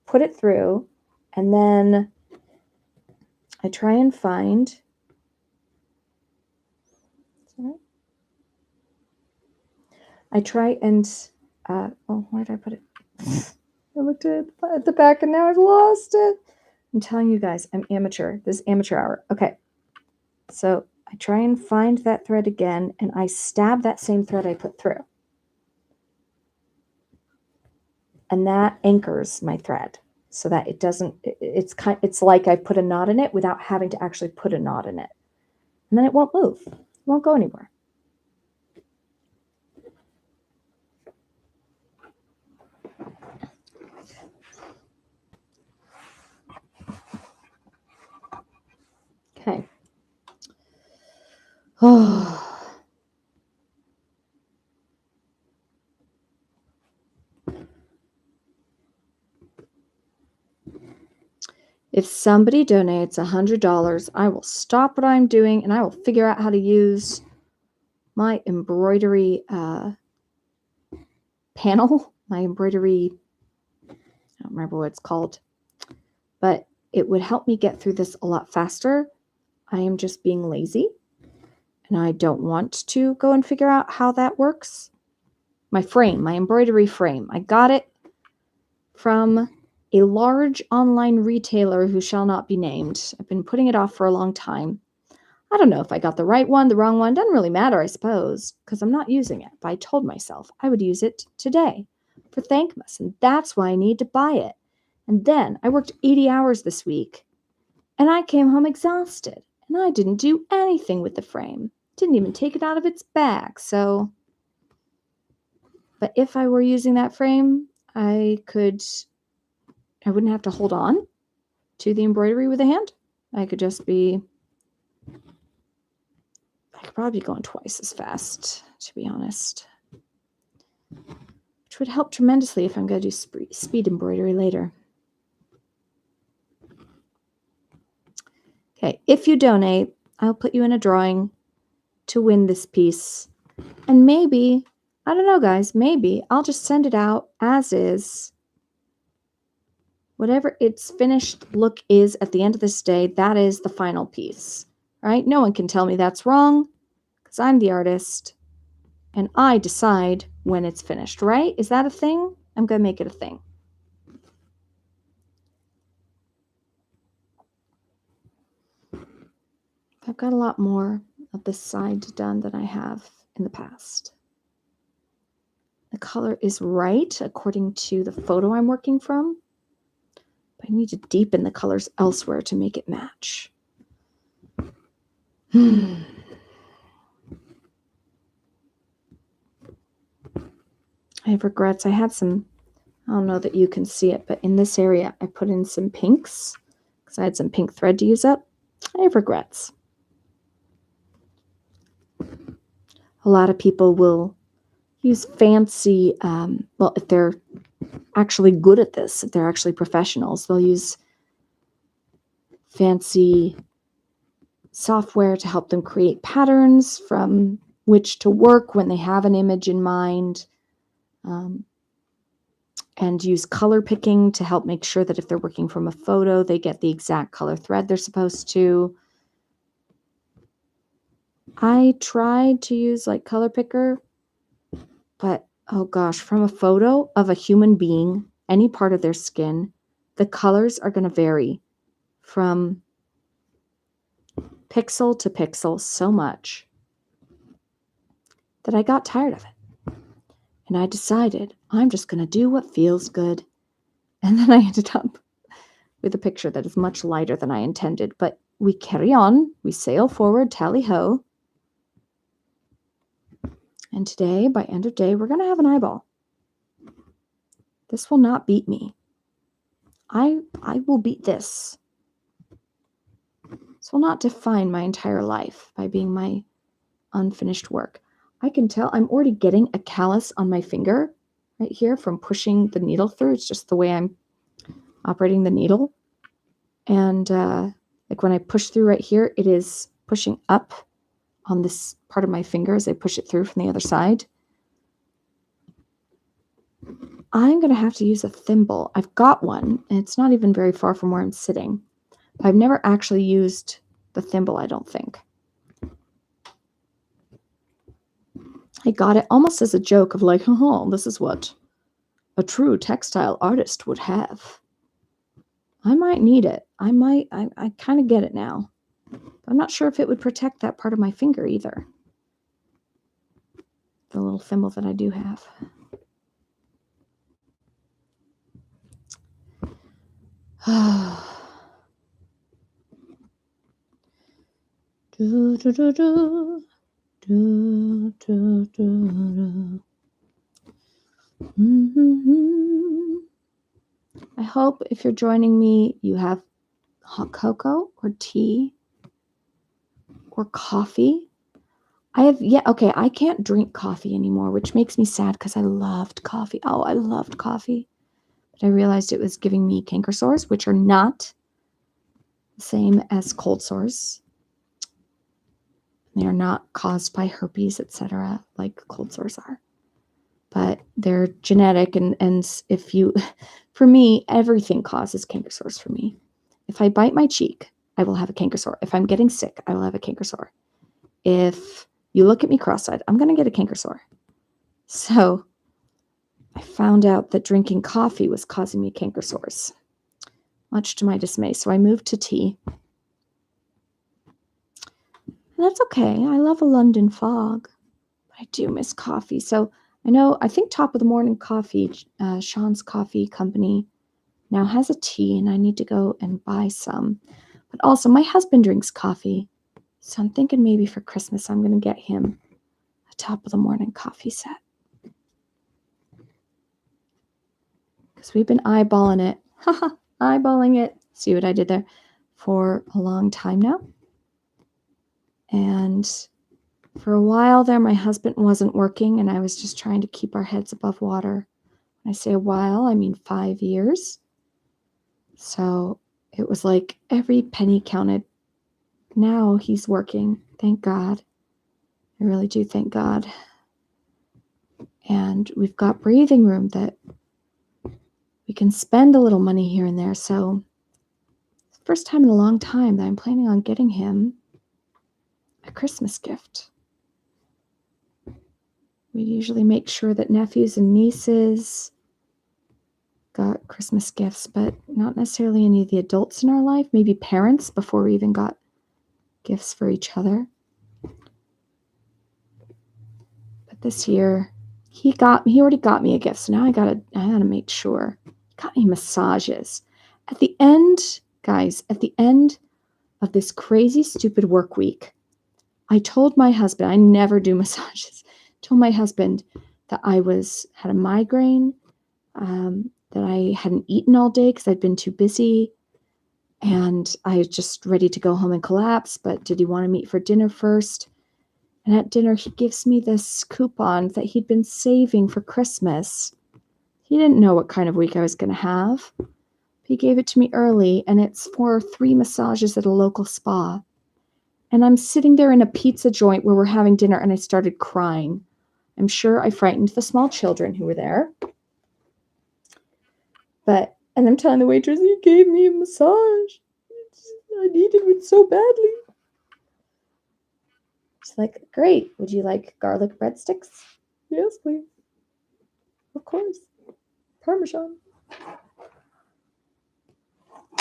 Speaker 3: put it through, and then I try and find, I try and, where did I put it? I looked at the back and now I've lost it. I'm telling you guys, I'm amateur. This is amateur hour. Okay, so I try and find that thread again, and I stab that same thread I put through. And that anchors my thread so that it doesn't, it's like I put a knot in it without having to actually put a knot in it. And then it won't move. It won't go anywhere. Okay. Oh. If somebody donates $100, I will stop what I'm doing and I will figure out how to use my embroidery panel, my embroidery, I don't remember what it's called, but it would help me get through this a lot faster. I am just being lazy and I don't want to go and figure out how that works. My frame, my embroidery frame, I got it from a large online retailer who shall not be named. I've been putting it off for a long time. I don't know if I got the right one, the wrong one. Doesn't really matter, I suppose, because I'm not using it. But I told myself I would use it today for Thankmas, and that's why I need to buy it. And then I worked 80 hours this week, and I came home exhausted, and I didn't do anything with the frame. Didn't even take it out of its bag, so... But if I were using that frame, I wouldn't have to hold on to the embroidery with a hand. I could probably be going twice as fast, to be honest. Which would help tremendously if I'm going to do speed embroidery later. Okay, if you donate, I'll put you in a drawing to win this piece. And maybe, I don't know guys, maybe I'll just send it out as is. Whatever its finished look is at the end of this day, that is the final piece, right? No one can tell me that's wrong because I'm the artist and I decide when it's finished, right? Is that a thing? I'm going to make it a thing. I've got a lot more of this side done than I have in the past. The color is right according to the photo I'm working from. I need to deepen the colors elsewhere to make it match. I have regrets. I had some, I don't know that you can see it, but in this area, I put in some pinks because I had some pink thread to use up. I have regrets. A lot of people will use fancy, well, if they're actually good at this, if they're actually professionals, they'll use fancy software to help them create patterns from which to work when they have an image in mind, and use color picking to help make sure that if they're working from a photo, they get the exact color thread they're supposed to. I tried to use like color picker, but oh gosh, from a photo of a human being, any part of their skin, the colors are going to vary from pixel to pixel so much. that I got tired of it. And I decided I'm just going to do what feels good. And then I ended up with a picture that is much lighter than I intended. But we carry on. We sail forward, tally-ho. And today, by end of day, we're going to have an eyeball. This will not beat me. I will beat this. This will not define my entire life by being my unfinished work. I can tell I'm already getting a callus on my finger right here from pushing the needle through. It's just the way I'm operating the needle. And like when I push through right here, it is pushing up on this part of my finger as I push it through from the other side. I'm going to have to use a thimble. I've got one, and it's not even very far from where I'm sitting. I've never actually used the thimble, I don't think. I got it almost as a joke of like, oh, this is what a true textile artist would have. I might need it. I kind of get it now. I'm not sure if it would protect that part of my finger either. The little thimble that I do have. do, do, do, do. Do, do, do, do. I hope if you're joining me, you have hot cocoa or tea or coffee. I can't drink coffee anymore, which makes me sad because I loved coffee. Oh, I loved coffee. But I realized it was giving me canker sores, which are not the same as cold sores. They are not caused by herpes, etc., like cold sores are. But they're genetic, and if you, for me, everything causes canker sores for me. If I bite my cheek, I will have a canker sore. If I'm getting sick, I will have a canker sore. If you look at me cross-eyed, I'm going to get a canker sore. So I found out that drinking coffee was causing me canker sores, much to my dismay. So I moved to tea. And that's okay. I love a London fog. But I do miss coffee. So I think Top of the Morning Coffee, Sean's Coffee Company, now has a tea, and I need to go and buy some. But also, my husband drinks coffee. So I'm thinking maybe for Christmas, I'm going to get him a Top of the Morning coffee set. Because we've been eyeballing it. Eyeballing it. See what I did there? For a long time now. And for a while there, my husband wasn't working, and I was just trying to keep our heads above water. When I say a while, I mean 5 years. So it was like every penny counted. Now he's working. Thank God. I really do thank God. And we've got breathing room that we can spend a little money here and there. So it's the first time in a long time that I'm planning on getting him a Christmas gift. We usually make sure that nephews and nieces got Christmas gifts, but not necessarily any of the adults in our life. Maybe parents before we even got gifts for each other. But this year, he already got me a gift, so now I gotta make sure. He got me massages. At the end, guys, at the end of this crazy, stupid work week, I told my husband, I never do massages. Told my husband that I had a migraine, that I hadn't eaten all day because I'd been too busy, and I was just ready to go home and collapse. But did he want to meet for dinner first? And at dinner, he gives me this coupon that he'd been saving for Christmas. He didn't know what kind of week I was going to have. He gave it to me early, and it's for 3 massages at a local spa. And I'm sitting there in a pizza joint where we're having dinner, and I started crying. I'm sure I frightened the small children who were there. And I'm telling the waitress, he gave me a massage. I needed it so badly. She's like, great. Would you like garlic breadsticks? Yes, please. Of course. Parmesan.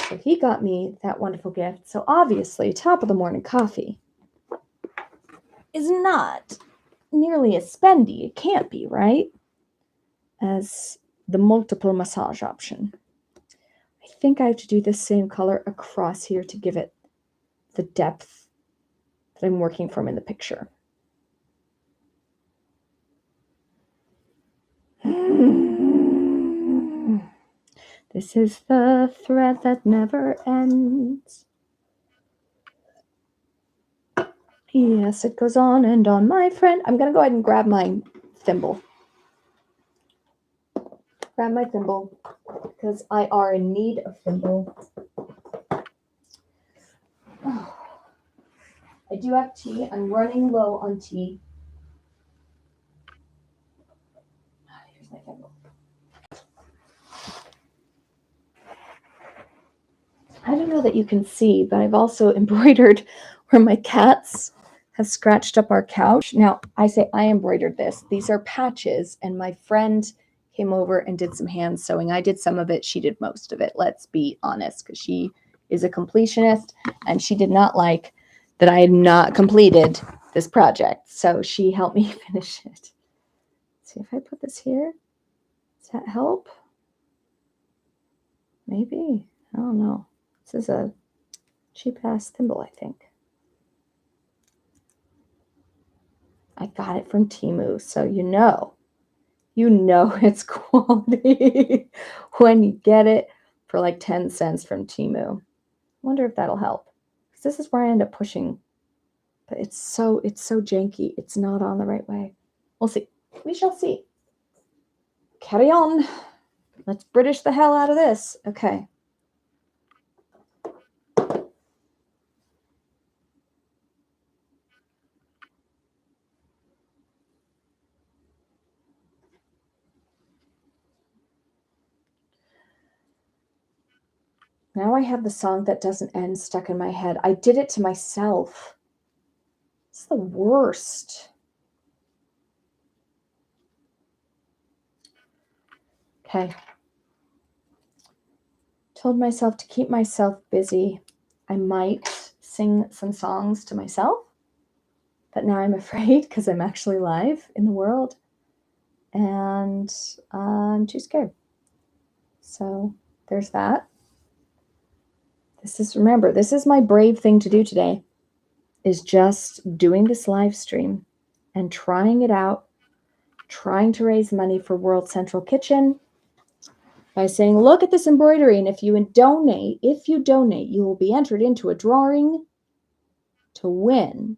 Speaker 3: So he got me that wonderful gift. So obviously, Top of the Morning coffee is not nearly as spendy. It can't be, right? As the multiple massage option. I think I have to do the same color across here to give it the depth that I'm working from in the picture. This is the thread that never ends. Yes, it goes on and on, my friend. I'm going to go ahead and grab my thimble. Grab my thimble because I are in need of thimble. Oh, I do have tea. I'm running low on tea. Here's my thimble. I don't know that you can see, but I've also embroidered where my cats have scratched up our couch. Now, I say I embroidered this. These are patches, and my friend came over and did some hand sewing. I did some of it. She did most of it. Let's be honest, because she is a completionist, and she did not like that I had not completed this project. So she helped me finish it. Let's see if I put this here. Does that help? Maybe. I don't know. This is a cheap-ass thimble, I think. I got it from Temu, so you know it's quality when you get it for like 10 cents from Temu. I wonder if that'll help. Because this is where I end up pushing. But it's so janky. It's not on the right way. We'll see. We shall see. Carry on. Let's British the hell out of this. Okay. Now I have the song that doesn't end stuck in my head. I did it to myself. It's the worst. Okay. Told myself to keep myself busy. I might sing some songs to myself, but now I'm afraid because I'm actually live in the world and I'm too scared. So there's that. Remember, this is my brave thing to do today, is just doing this live stream and trying it out, trying to raise money for World Central Kitchen by saying, look at this embroidery, and if you donate, you will be entered into a drawing to win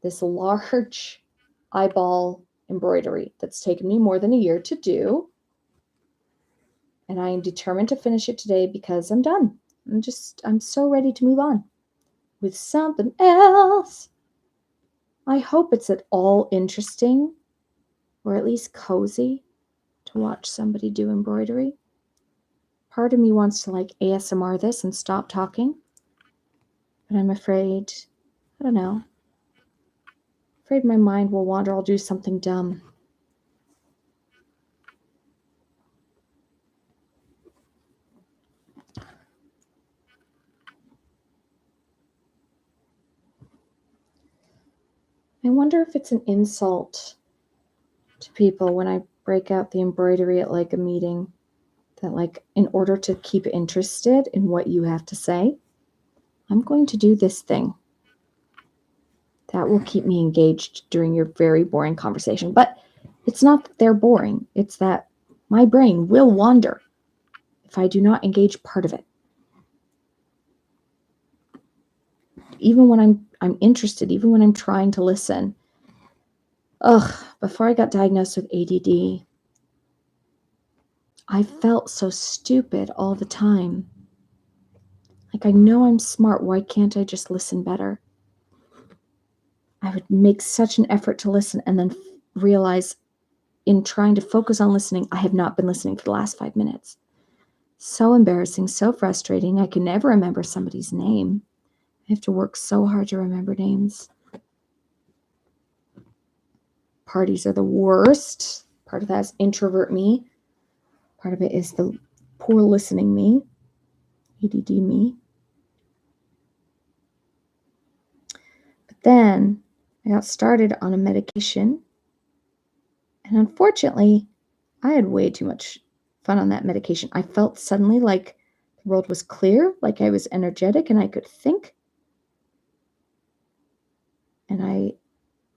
Speaker 3: this large eyeball embroidery that's taken me more than a year to do. And I am determined to finish it today because I'm done. I'm so ready to move on with something else. I hope it's at all interesting or at least cozy to watch somebody do embroidery. Part of me wants to like ASMR this and stop talking, but I'm afraid, I don't know, afraid my mind will wander. I'll do something dumb. I wonder if it's an insult to people when I break out the embroidery at like a meeting, that like in order to keep interested in what you have to say, I'm going to do this thing. That will keep me engaged during your very boring conversation. But it's not that they're boring. It's that my brain will wander if I do not engage part of it. Even when I'm interested, even when I'm trying to listen. Before I got diagnosed with ADD, I felt so stupid all the time. Like, I know I'm smart. Why can't I just listen better? I would make such an effort to listen and then realize in trying to focus on listening, I have not been listening for the last 5 minutes. So embarrassing, so frustrating. I can never remember somebody's name. I have to work so hard to remember names. Parties are the worst. Part of that is introvert me. Part of it is the poor listening me, ADD me. But then I got started on a medication, and unfortunately, I had way too much fun on that medication. I felt suddenly like the world was clear, like I was energetic and I could think. And I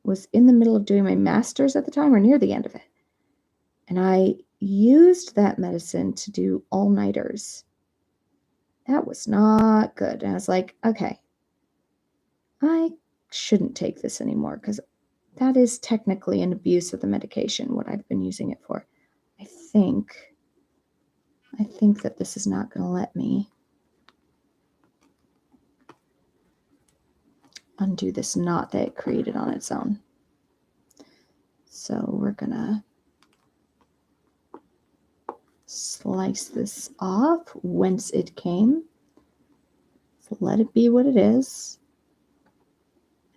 Speaker 3: was in the middle of doing my master's at the time, or near the end of it. And I used that medicine to do all-nighters. That was not good. And I was like, okay, I shouldn't take this anymore because that is technically an abuse of the medication, what I've been using it for. I think that this is not going to let me undo this knot that it created on its own. So we're going to slice this off whence it came. So let it be what it is.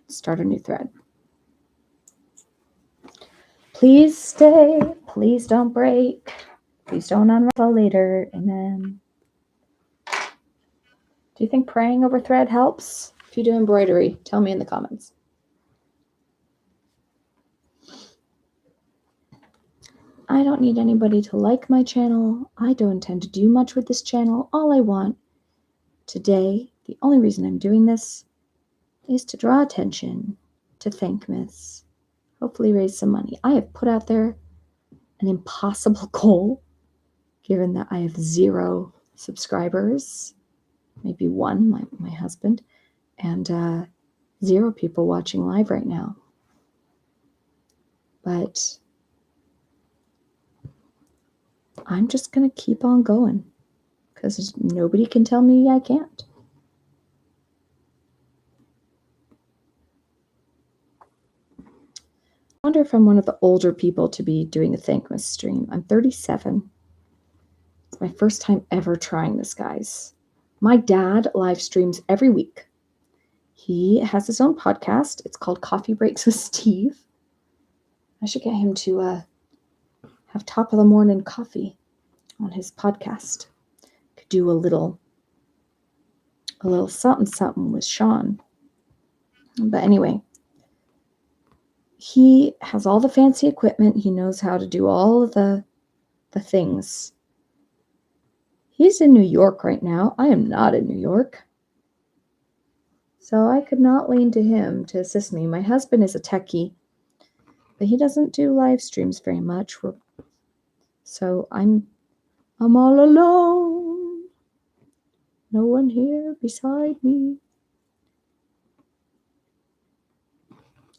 Speaker 3: Start a new thread. Please stay. Please don't break. Please don't unravel later. Amen. Do you think praying over thread helps? If you do embroidery, tell me in the comments. I don't need anybody to like my channel. I don't intend to do much with this channel. All I want today, the only reason I'm doing this, is to draw attention to Thankmas. Hopefully raise some money. I have put out there an impossible goal, given that I have 0 subscribers, maybe 1, my husband, and 0 people watching live right now. But I'm just going to keep on going because nobody can tell me I can't. I wonder if I'm one of the older people to be doing a Thankmas stream. I'm 37. It's my first time ever trying this, guys. My dad live streams every week. He has his own podcast. It's called Coffee Breaks with Steve. I should get him to have top of the morning coffee on his podcast. Could do a little something with Sean. But anyway, he has all the fancy equipment. He knows how to do all of the things. He's in New York right now. I am not in New York. So I could not lean to him to assist me. My husband is a techie, but he doesn't do live streams very much. So I'm all alone. No one here beside me.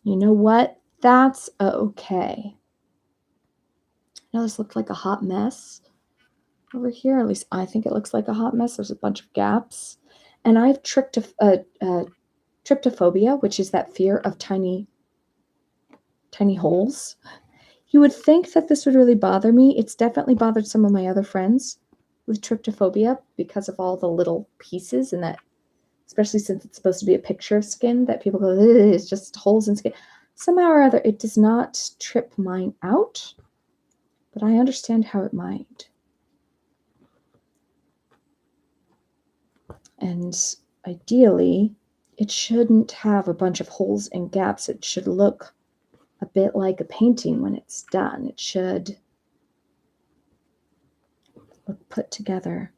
Speaker 3: You know what? That's okay. Now this looked like a hot mess over here. At least I think it looks like a hot mess. There's a bunch of gaps. And I have tryptophobia, which is that fear of tiny holes. You would think that this would really bother me. It's definitely bothered some of my other friends with tryptophobia because of all the little pieces and that, especially since it's supposed to be a picture of skin, that people go, it's just holes in skin. Somehow or other, it does not trip mine out, but I understand how it might. And ideally, it shouldn't have a bunch of holes and gaps. It should look a bit like a painting when it's done. It should look put together.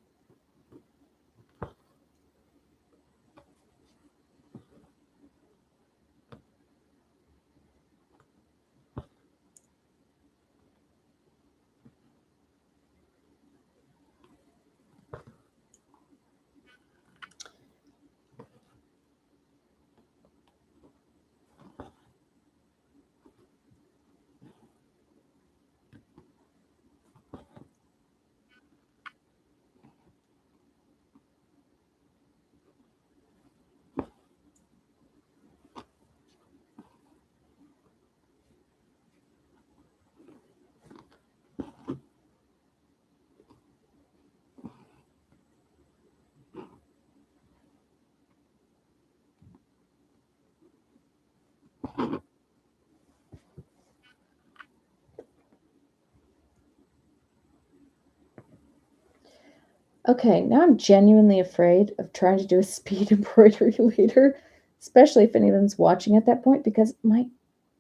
Speaker 3: Okay, now I'm genuinely afraid of trying to do a speed embroidery later especially if anyone's watching at that point, because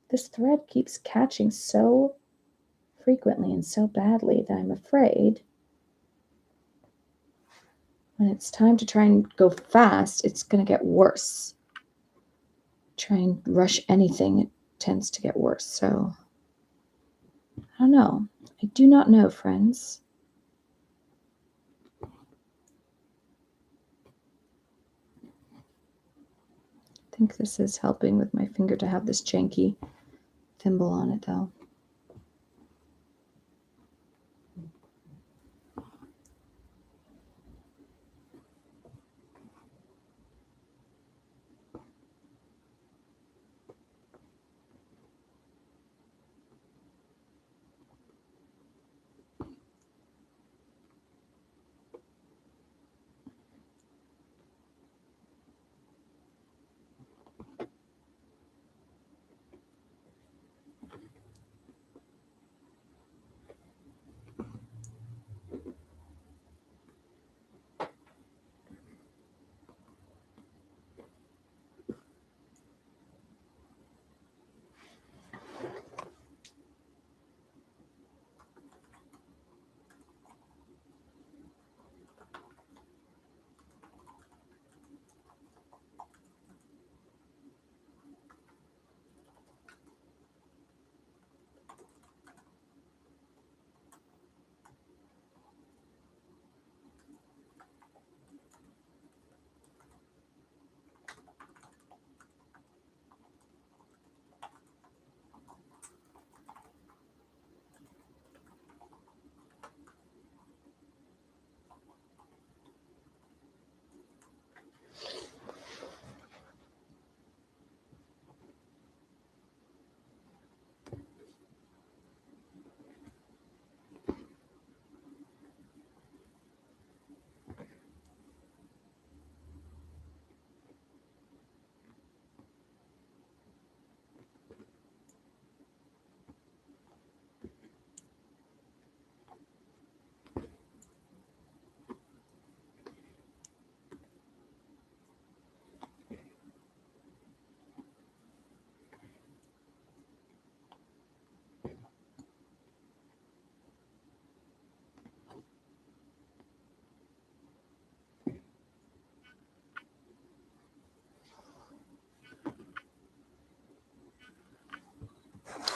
Speaker 3: this thread keeps catching so frequently and so badly that I'm afraid when it's time to try and go fast, it's going to get worse. Try and rush anything, it tends to get worse. So, I don't know. I do not know, friends. I think this is helping with my finger to have this janky thimble on it, though.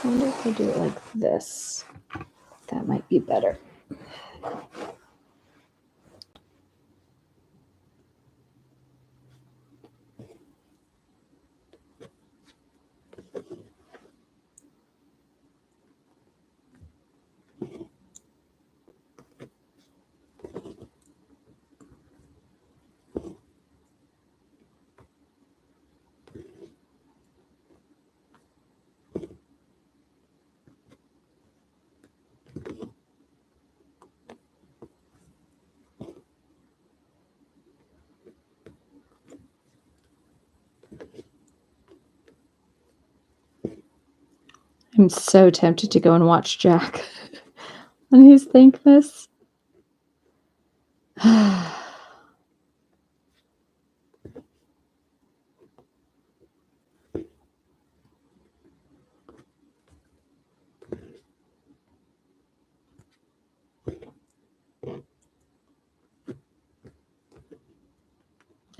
Speaker 3: I wonder if I do it like this. That might be better. I'm so tempted to go and watch Jack on his Thankmas. I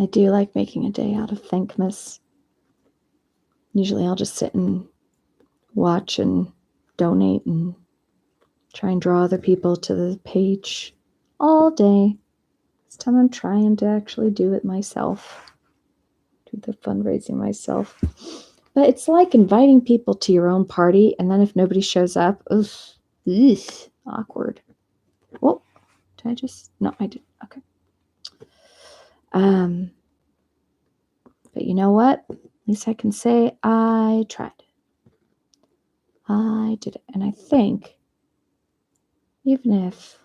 Speaker 3: do like making a day out of Thankmas. Usually I'll just sit and watch and donate and try and draw other people to the page all day. This time I'm trying to actually do it myself, do the fundraising myself. But it's like inviting people to your own party, and then if nobody shows up, ugh, awkward. Oh, did I just? No, I did. Okay. But you know what? At least I can say I tried. I did it. And I think even if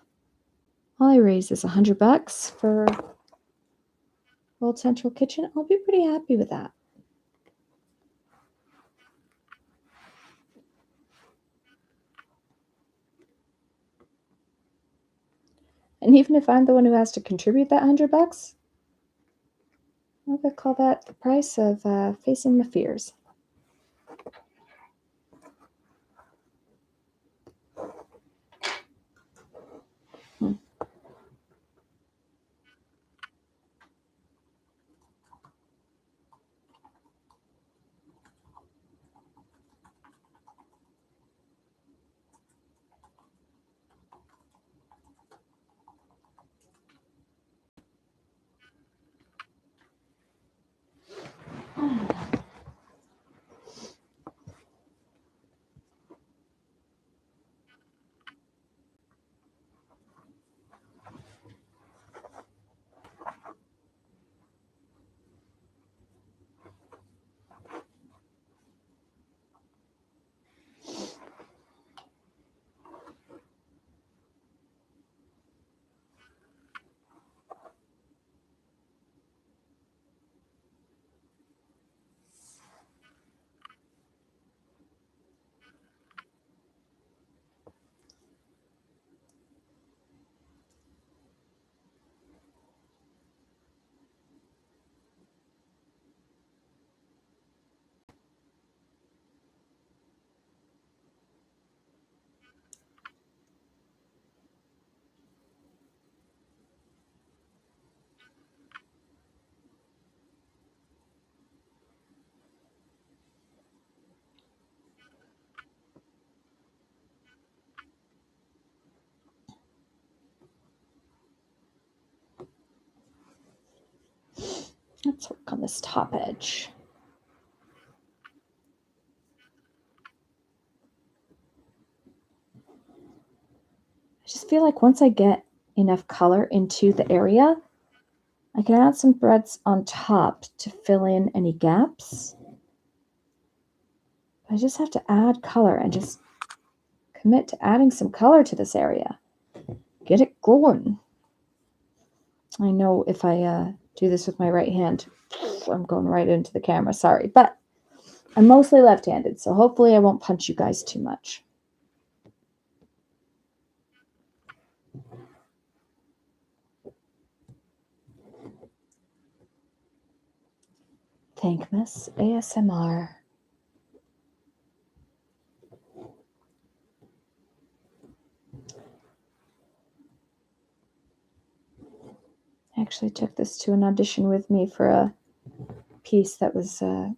Speaker 3: all I raise is $100 for Old Central Kitchen, I'll be pretty happy with that. And even if I'm the one who has to contribute that $100, Maybe I'll call that the price of facing my fears. Let's work on this top edge. I just feel like once I get enough color into the area, I can add some threads on top to fill in any gaps. I just have to add color and just commit to adding some color to this area. Get it going. I know if I do this with my right hand, I'm going right into the camera, sorry. But I'm mostly left-handed, so hopefully I won't punch you guys too much. Thankmas ASMR. I actually took this to an audition with me for a piece that was a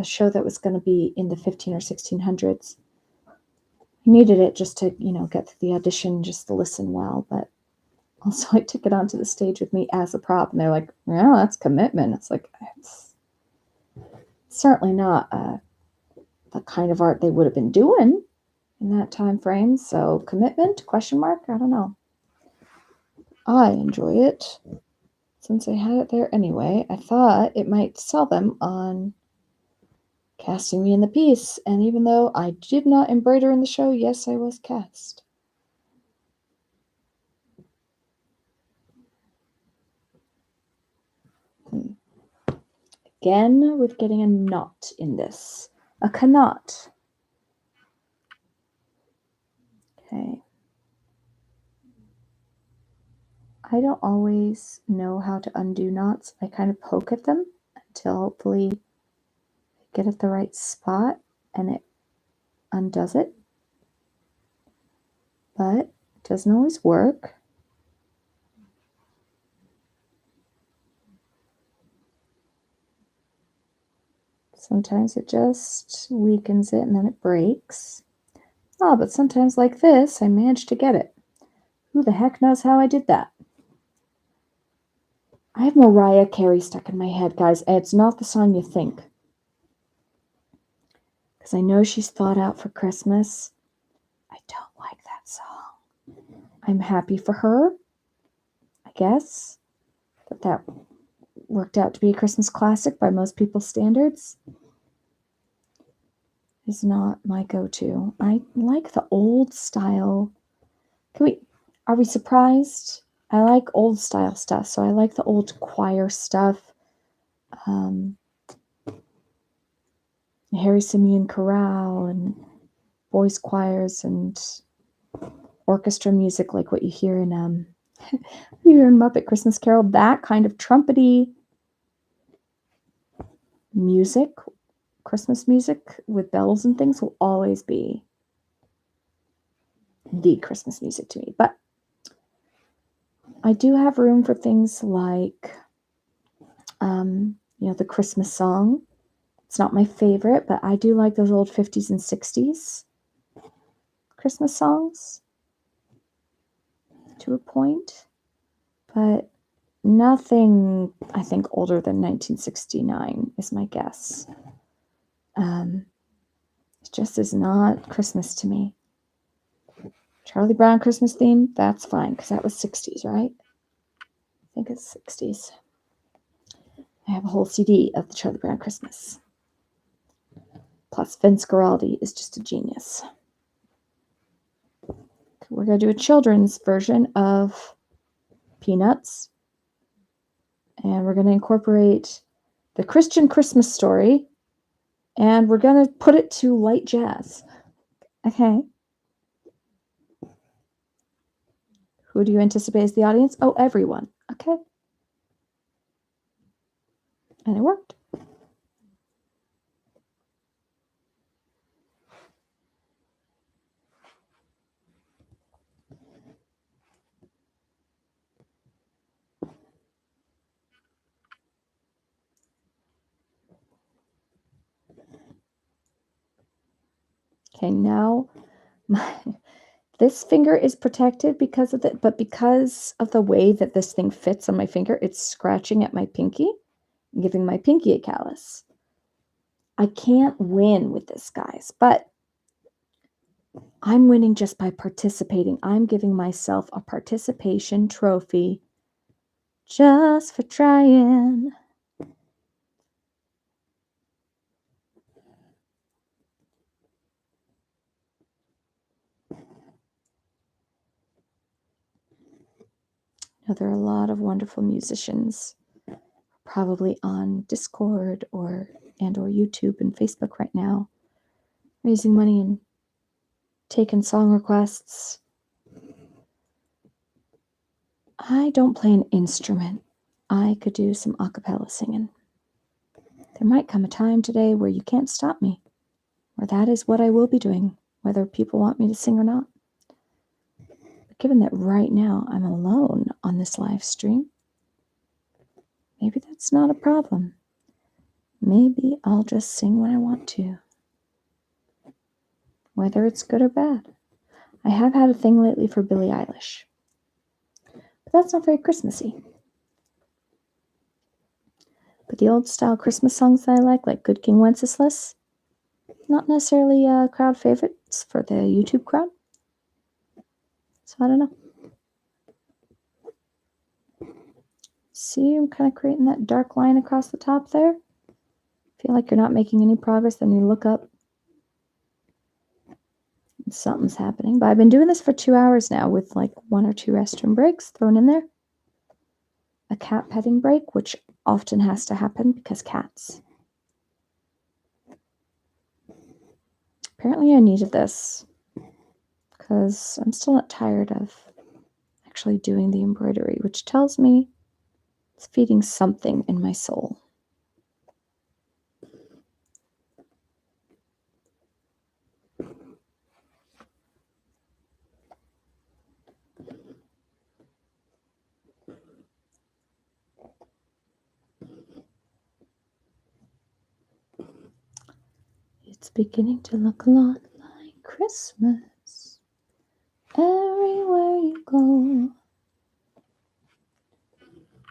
Speaker 3: show that was going to be in the 15 or 1600s. I needed it just to, get through the audition, just to listen well, but also I took it onto the stage with me as a prop, and they're like, "Yeah, that's commitment." It's like, it's certainly not the kind of art they would have been doing in that time frame. So commitment, ? I don't know. I enjoy it. Since I had it there anyway, I thought it might sell them on casting me in the piece. And even though I did not embroider in the show, yes, I was cast. Again, with getting a knot in this. A knot. Okay. I don't always know how to undo knots. I kind of poke at them until hopefully I get at the right spot and it undoes it. But it doesn't always work. Sometimes it just weakens it and then it breaks. Oh, but sometimes like this, I managed to get it. Who the heck knows how I did that? I have Mariah Carey stuck in my head, guys, and it's not the song you think. Because I know she's thought out for Christmas. I don't like that song. I'm happy for her, I guess, that worked out to be a Christmas classic by most people's standards. Is not my go-to. I like the old style. Are we surprised? I like old style stuff, so I like the old choir stuff. Harry Simeon chorale and voice choirs and orchestra music like what you hear in Muppet Christmas Carol. That kind of trumpety music, Christmas music with bells and things will always be the Christmas music to me. But I do have room for things like, the Christmas song. It's not my favorite, but I do like those old 50s and 60s Christmas songs to a point. But nothing, I think, older than 1969 is my guess. It just is not Christmas to me. Charlie Brown Christmas theme, that's fine, because that was 60s, right? I think it's 60s. I have a whole CD of the Charlie Brown Christmas. Plus, Vince Guaraldi is just a genius. We're going to do a children's version of Peanuts. And we're going to incorporate the Christian Christmas story. And we're going to put it to light jazz. Okay. Who do you anticipate as the audience? Oh, everyone. Okay. And it worked. Okay, now this finger is protected because of the way that this thing fits on my finger, it's scratching at my pinky and giving my pinky a callus. I can't win with this, guys, but I'm winning just by participating. I'm giving myself a participation trophy just for trying. Now, there are a lot of wonderful musicians probably on Discord or YouTube and Facebook right now, raising money and taking song requests. I don't play an instrument. I could do some a cappella singing. There might come a time today where you can't stop me, where that is what I will be doing, whether people want me to sing or not. But given that right now I'm alone on this live stream, maybe that's not a problem. Maybe I'll just sing when I want to, whether it's good or bad. I have had a thing lately for Billie Eilish, but that's not very Christmassy. But the old style Christmas songs that I like Good King Wenceslas, not necessarily crowd favorites for the YouTube crowd. So I don't know. See, I'm kind of creating that dark line across the top there. Feel like you're not making any progress, then you look up and something's happening. But I've been doing this for 2 hours now with like 1 or 2 restroom breaks thrown in there. A cat petting break, which often has to happen because cats. Apparently I needed this because I'm still not tired of actually doing the embroidery, which tells me it's feeding something in my soul. It's beginning to look a lot like Christmas everywhere you go.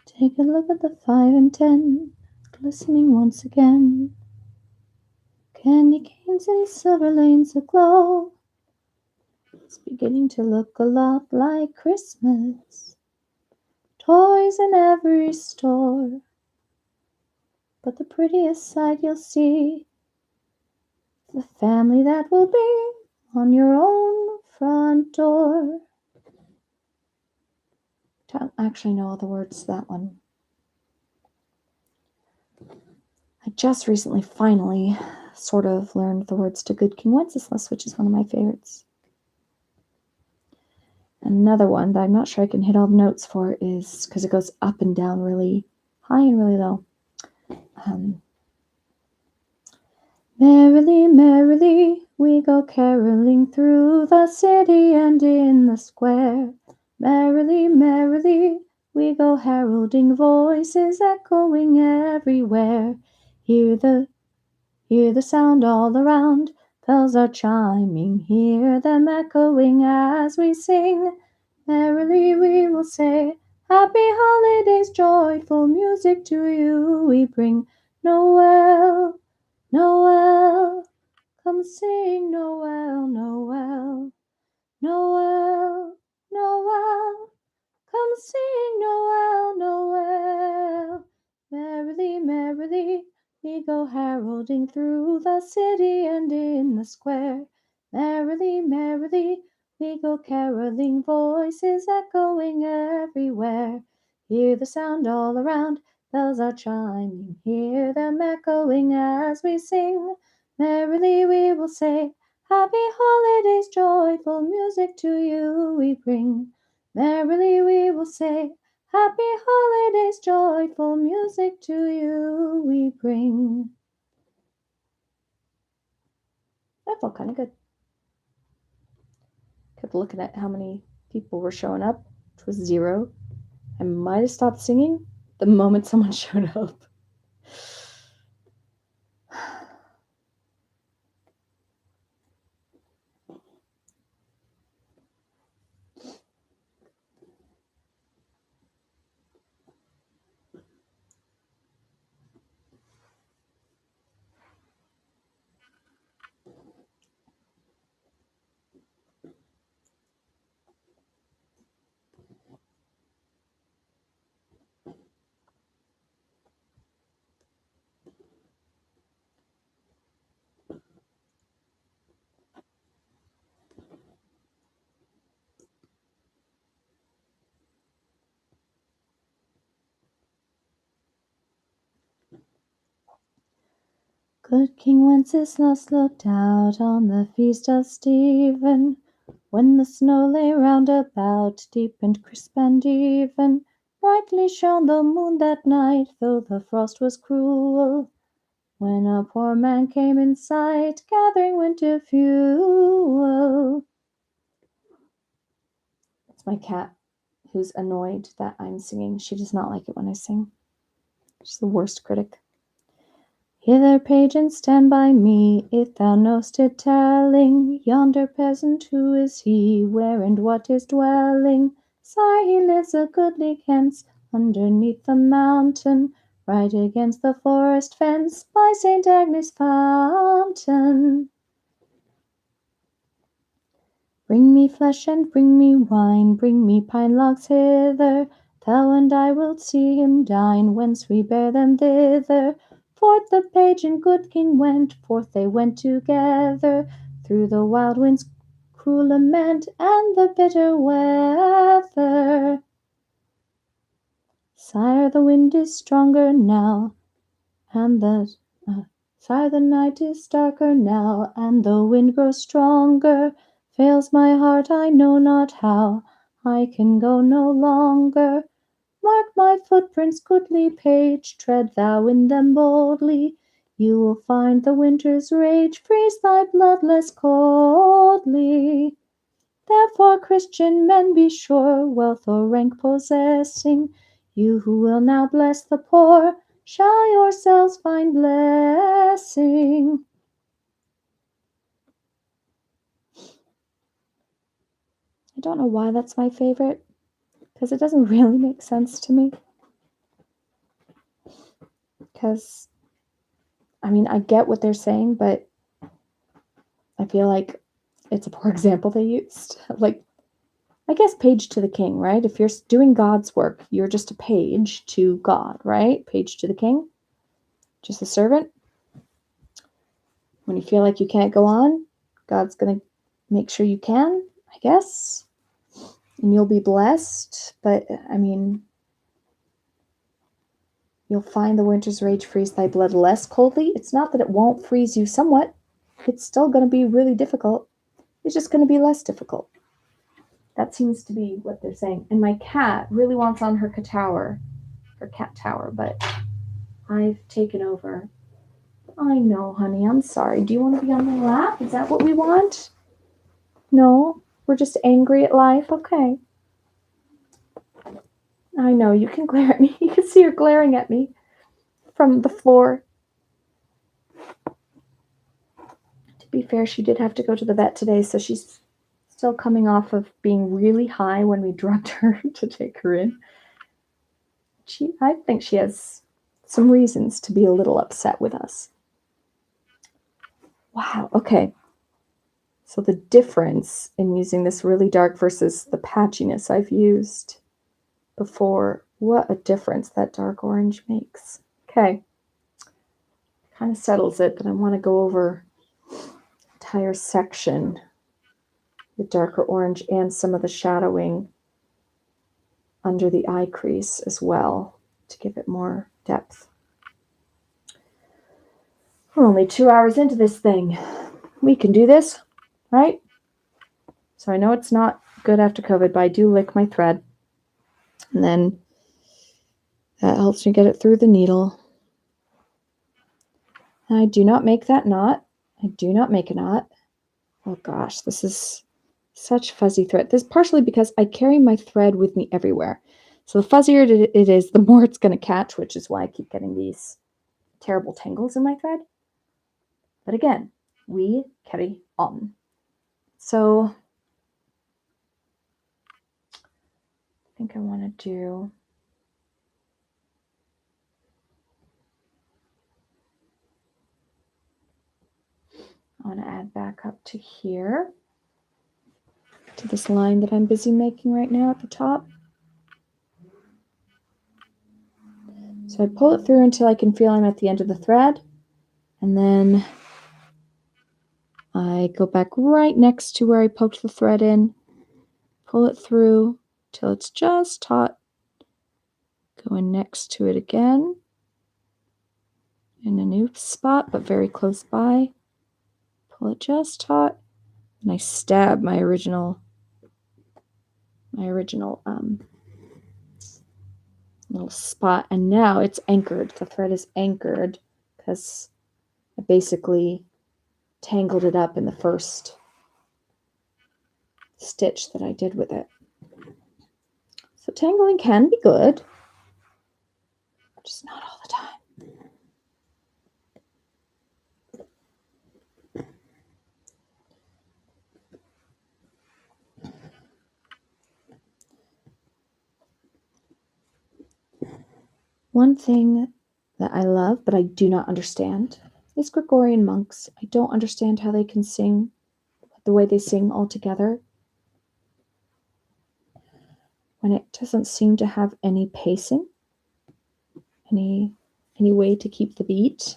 Speaker 3: Take a look at the 5 and 10 glistening once again. Candy canes and silver lanes aglow. It's beginning to look a lot like Christmas. Toys in every store. But the prettiest sight you'll see, the family that will be on your own front door. Don't actually know all the words to that one. I just recently finally sort of learned the words to Good King Wenceslas, which is one of my favorites. Another one that I'm not sure I can hit all the notes for is because it goes up and down really high and really low. Merrily, merrily, we go caroling through the city and in the square. Merrily, merrily, we go heralding voices echoing everywhere. Hear the sound all around, bells are chiming, hear them echoing as we sing. Merrily we will say, happy holidays, joyful music to you we bring. Noel, Noel, come sing Noel, Noel, Noel, Noel, come sing Noel, Noel. Merrily, merrily, we go heralding through the city and in the square. Merrily, merrily, we go caroling, voices echoing everywhere. Hear the sound all around, bells are chiming, hear them echoing as we sing. Merrily we will say, happy holidays, joyful music to you we bring. Merrily we will say, happy holidays, joyful music to you we bring. That felt kind of good. Kept looking at how many people were showing up, which was 0. I might have stopped singing the moment someone showed up. Good King Wenceslas looked out on the feast of Stephen, when the snow lay round about, deep and crisp and even. Brightly shone the moon that night, though the frost was cruel, when a poor man came in sight, gathering winter fuel. It's my cat, who's annoyed that I'm singing. She does not like it when I sing. She's the worst critic. Hither, page, and stand by me, if thou know'st it telling. Yonder peasant, who is he? Where and what is dwelling? Sire, he lives a goodly hence, underneath the mountain, right against the forest fence, by St. Agnes' fountain. Bring me flesh and bring me wine, bring me pine logs hither. Thou and I wilt see him dine, whence we bear them thither. Forth the page and good king went, forth they went together, through the wild wind's cruel lament and the bitter weather. Sire, the wind is stronger now, and sire, the night is darker now, and the wind grows stronger. Fails my heart, I know not how, I can go no longer. Mark my footprints, goodly page, tread thou in them boldly. You will find the winter's rage freeze thy blood less coldly. Therefore, Christian men, be sure, wealth or rank possessing, you who will now bless the poor, shall yourselves find blessing. I don't know why that's my favorite, because it doesn't really make sense to me. Because, I mean, I get what they're saying, but I feel like it's a poor example they used. Like, I guess page to the king, right? If you're doing God's work, you're just a page to God, right? Page to the king, just a servant. When you feel like you can't go on, God's going to make sure you can, I guess. And you'll be blessed. But, I mean, you'll find the winter's rage freeze thy blood less coldly. It's not that it won't freeze you somewhat. It's still going to be really difficult. It's just going to be less difficult. That seems to be what they're saying. And my cat really wants on her cat tower, but I've taken over I know, honey. I'm sorry. Do you want to be on my lap? Is that what we want? No? We're just angry at life? Okay. I know. You can glare at me. You can see her glaring at me from the floor. To be fair, she did have to go to the vet today, so she's still coming off of being really high when we drugged her to take her in. I think she has some reasons to be a little upset with us. Wow, okay. So the difference in using this really dark versus the patchiness I've used before, what a difference that dark orange makes. Okay. Kind of settles it, but I want to go over the entire section, the darker orange and some of the shadowing under the eye crease as well to give it more depth. We're only 2 hours into this thing. We can do this, right? So I know it's not good after COVID, but I do lick my thread. And then that helps me get it through the needle. And I do not make that knot. I do not make a knot. Oh gosh, this is such fuzzy thread. This is partially because I carry my thread with me everywhere. So the fuzzier it is, the more it's going to catch, which is why I keep getting these terrible tangles in my thread. But again, we carry on. So I think I want to do... I want to add back up to here, to this line that I'm busy making right now at the top. So I pull it through until I can feel I'm at the end of the thread, and then I go back right next to where I poked the thread in, pull it through till it's just taut, go in next to it again in a new spot, but very close by, pull it just taut, and I stab my original little spot, and now it's anchored. The thread is anchored because I basically tangled it up in the first stitch that I did with it. So tangling can be good, just not all the time. One thing that I love, but I do not understand, is Gregorian monks. I don't understand how they can sing the way they sing all together when it doesn't seem to have any pacing, any way to keep the beat.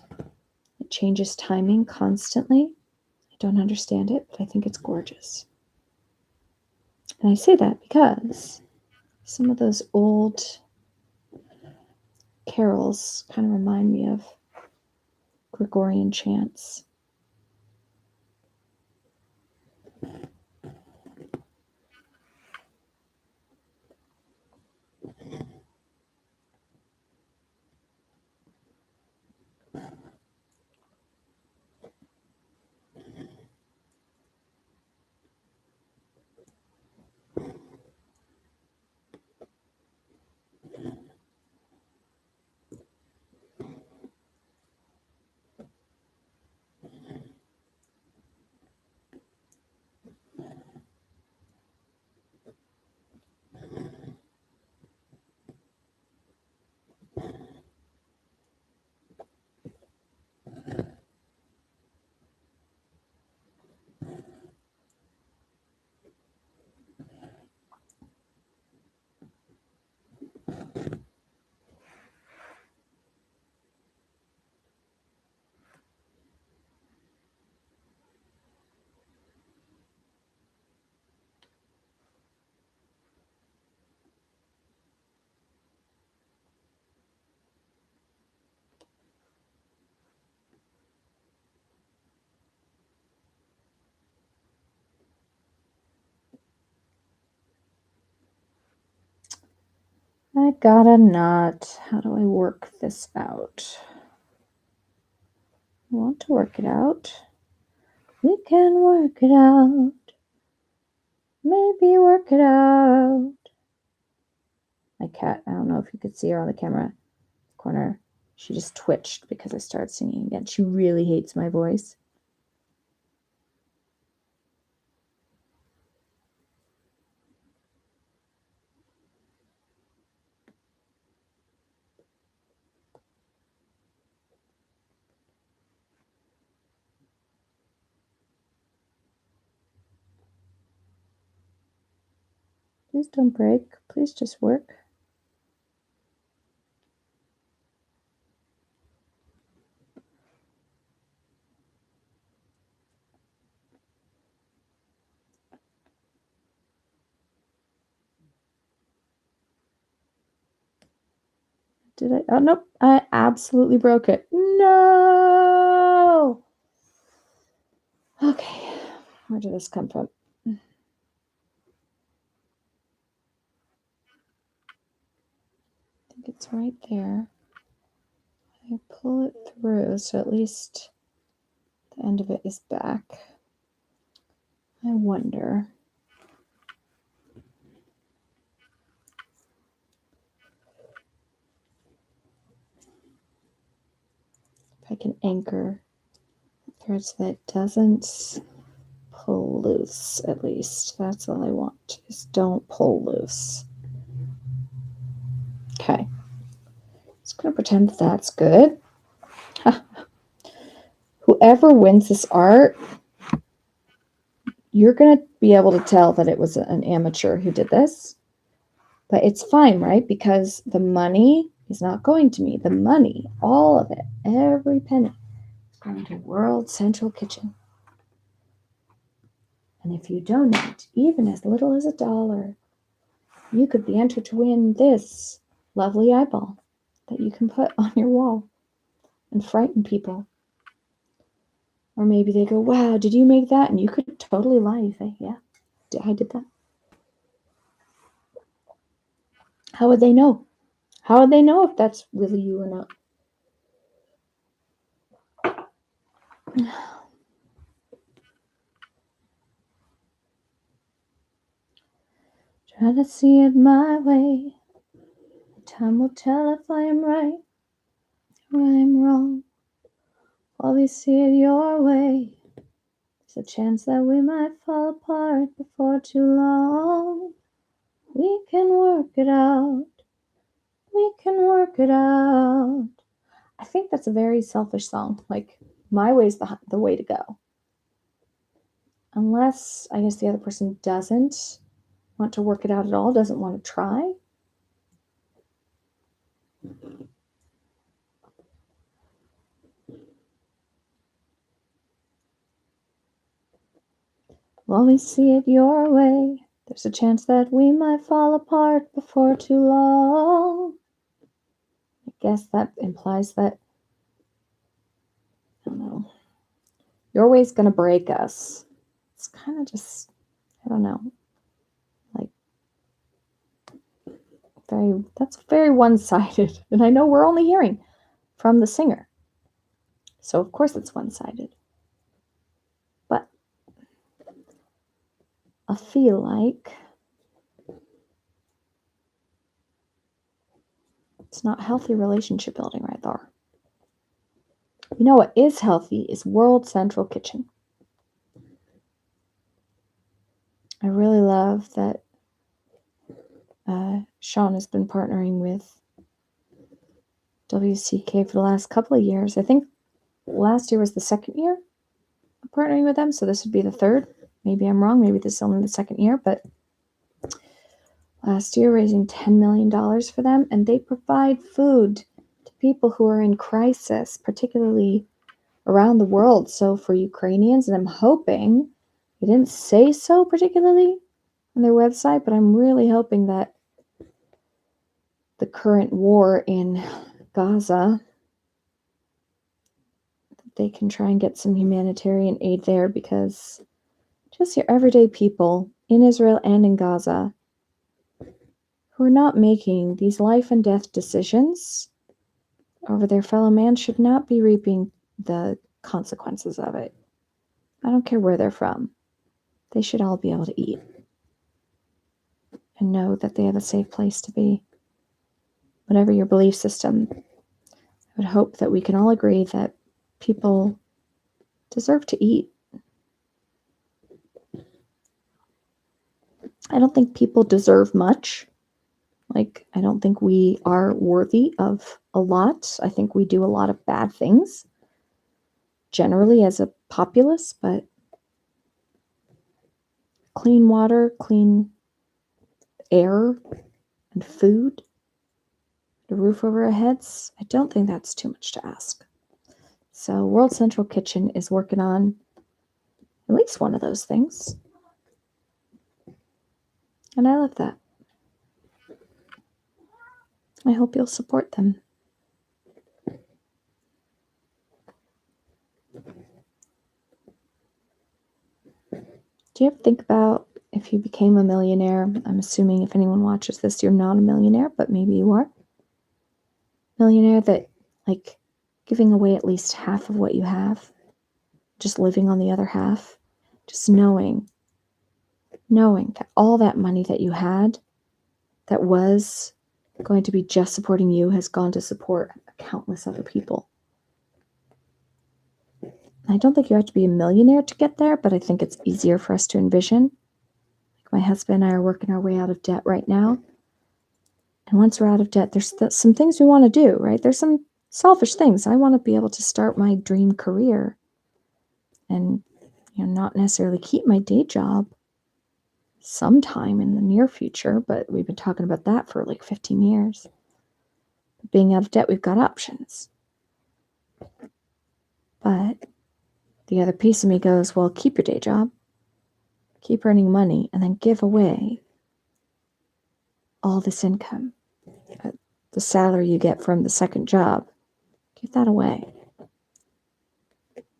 Speaker 3: It changes timing constantly. I don't understand it, but I think it's gorgeous. And I say that because some of those old carols kind of remind me of Gregorian chants. I got a knot. How do I work this out? want to work it out. We can work it out. Maybe work it out. My cat, I don't know if you could see her on the camera corner. She just twitched because I started singing again. She really hates my voice. Please don't break. Please just work. Did I? Oh, nope. I absolutely broke it. No! Okay. Where did this come from? I think it's right there. I pull it through, so at least the end of it is back. I wonder. If I can anchor the thread so that it doesn't pull loose, at least. That's all I want, is don't pull loose. Okay. Just going to pretend that's good. Whoever wins this art, you're going to be able to tell that it was an amateur who did this. But it's fine, right? Because the money is not going to me. The money, all of it, every penny, is going to World Central Kitchen. And if you donate even as little as $1, you could be entered to win this lovely eyeball that you can put on your wall and frighten people. Or maybe they go, wow, did you make that? And you could totally lie. You say, yeah, I did that. How would they know? How would they know if that's really you or not? Try to see it my way. Time will tell if I am right or I am wrong. While we see it your way, there's a chance that we might fall apart before too long. We can work it out. We can work it out. I think that's a very selfish song. Like, my way's the way to go. Unless, I guess, the other person doesn't want to work it out at all, doesn't want to try. While we see it your way, there's a chance that we might fall apart before too long. I guess that implies that, I don't know, your way's going to break us. It's kind of just, I don't know, like, that's very one-sided. And I know we're only hearing from the singer. So, of course, it's one-sided. But I feel like it's not healthy relationship building right there. You know what is healthy is World Central Kitchen. I really love that Sean has been partnering with WCK for the last couple of years. I think last year was the second year of partnering with them, so this would be the third. Maybe I'm wrong. Maybe this is only the second year, but last year raising $10 million for them, and they provide food to people who are in crisis, particularly around the world. So for Ukrainians, and I'm hoping, they didn't say so particularly on their website, but I'm really hoping that the current war in Gaza, they can try and get some humanitarian aid there, because just your everyday people in Israel and in Gaza who are not making these life and death decisions over their fellow man should not be reaping the consequences of it. I don't care where they're from. They should all be able to eat and know that they have a safe place to be. Whatever your belief system, I would hope that we can all agree that people deserve to eat. I don't think people deserve much. Like, I don't think we are worthy of a lot. I think we do a lot of bad things, generally as a populace, but clean water, clean air, and food, a roof over our heads, I don't think that's too much to ask. So World Central Kitchen is working on at least one of those things. And I love that. I hope you'll support them. Do you ever think about if you became a millionaire? I'm assuming if anyone watches this, you're not a millionaire, but maybe you are. Millionaire that, like, giving away at least half of what you have, just living on the other half, just knowing that all that money that you had that was going to be just supporting you has gone to support countless other people. I don't think you have to be a millionaire to get there, but I think it's easier for us to envision. Like, my husband and I are working our way out of debt right now. And once we're out of debt, there's some things we want to do, right? There's some selfish things. I want to be able to start my dream career and, not necessarily keep my day job sometime in the near future, but we've been talking about that for like 15 years. Being out of debt, we've got options. But the other piece of me goes, well, keep your day job, keep earning money, and then give away all this income. The salary you get from the second job, give that away.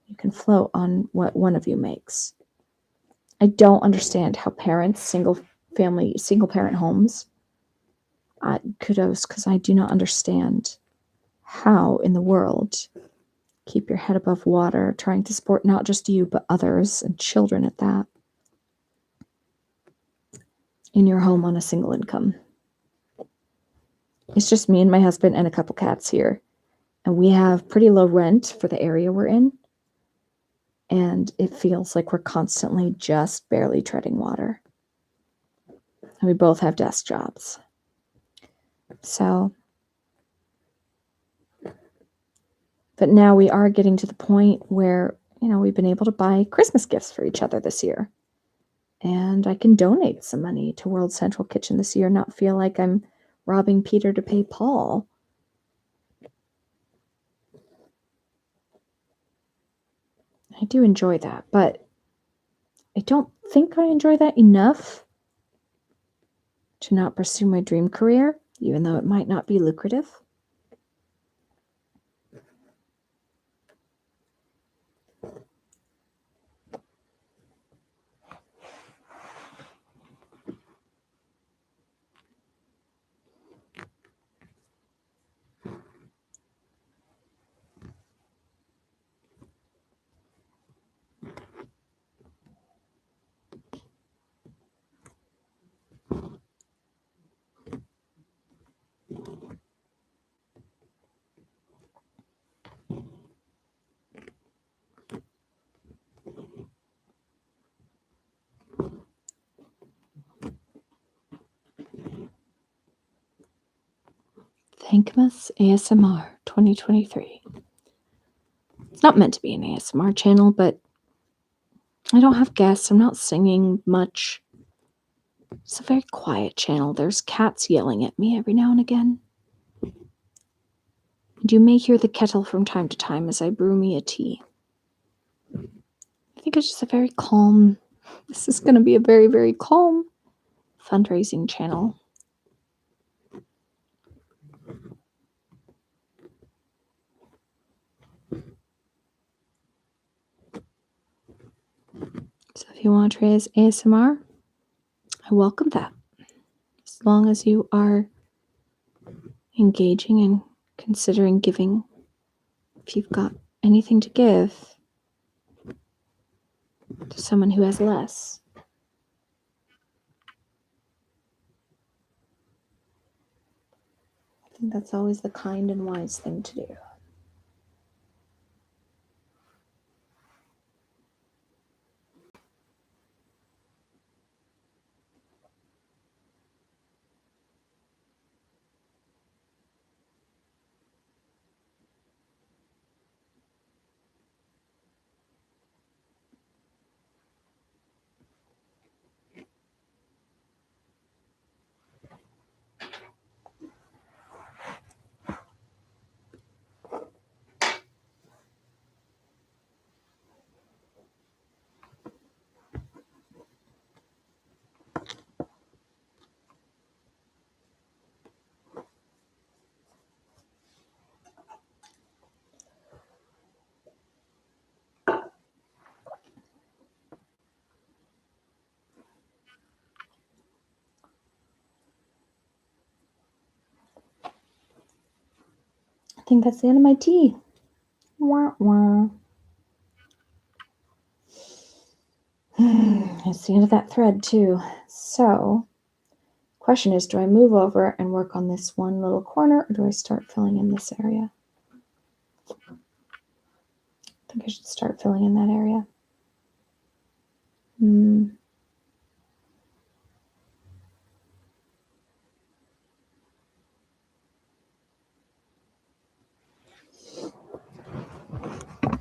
Speaker 3: You can float on what one of you makes. I don't understand how parents, single parent homes, kudos, because I do not understand how in the world keep your head above water, trying to support not just you, but others and children at that, in your home on a single income. It's just me and my husband and a couple cats here. And we have pretty low rent for the area we're in. And it feels like we're constantly just barely treading water. And we both have desk jobs. So, but now we are getting to the point where, we've been able to buy Christmas gifts for each other this year. And I can donate some money to World Central Kitchen this year, not feel like I'm robbing Peter to pay Paul. I do enjoy that, but I don't think I enjoy that enough to not pursue my dream career, even though it might not be lucrative. Thankmas ASMR 2023. It's not meant to be an ASMR channel, but I don't have guests. I'm not singing much. It's a very quiet channel. There's cats yelling at me every now and again. And you may hear the kettle from time to time as I brew me a tea. I think it's just a very calm, this is going to be a very, very calm fundraising channel. So if you want to raise ASMR, I welcome that. As long as you are engaging and considering giving. If you've got anything to give, to someone who has less. I think that's always the kind and wise thing to do. I think that's the end of my tea. Wah, wah. It's the end of that thread too. So, question is, do I move over and work on this one little corner, or do I start filling in this area? I think I should start filling in that area.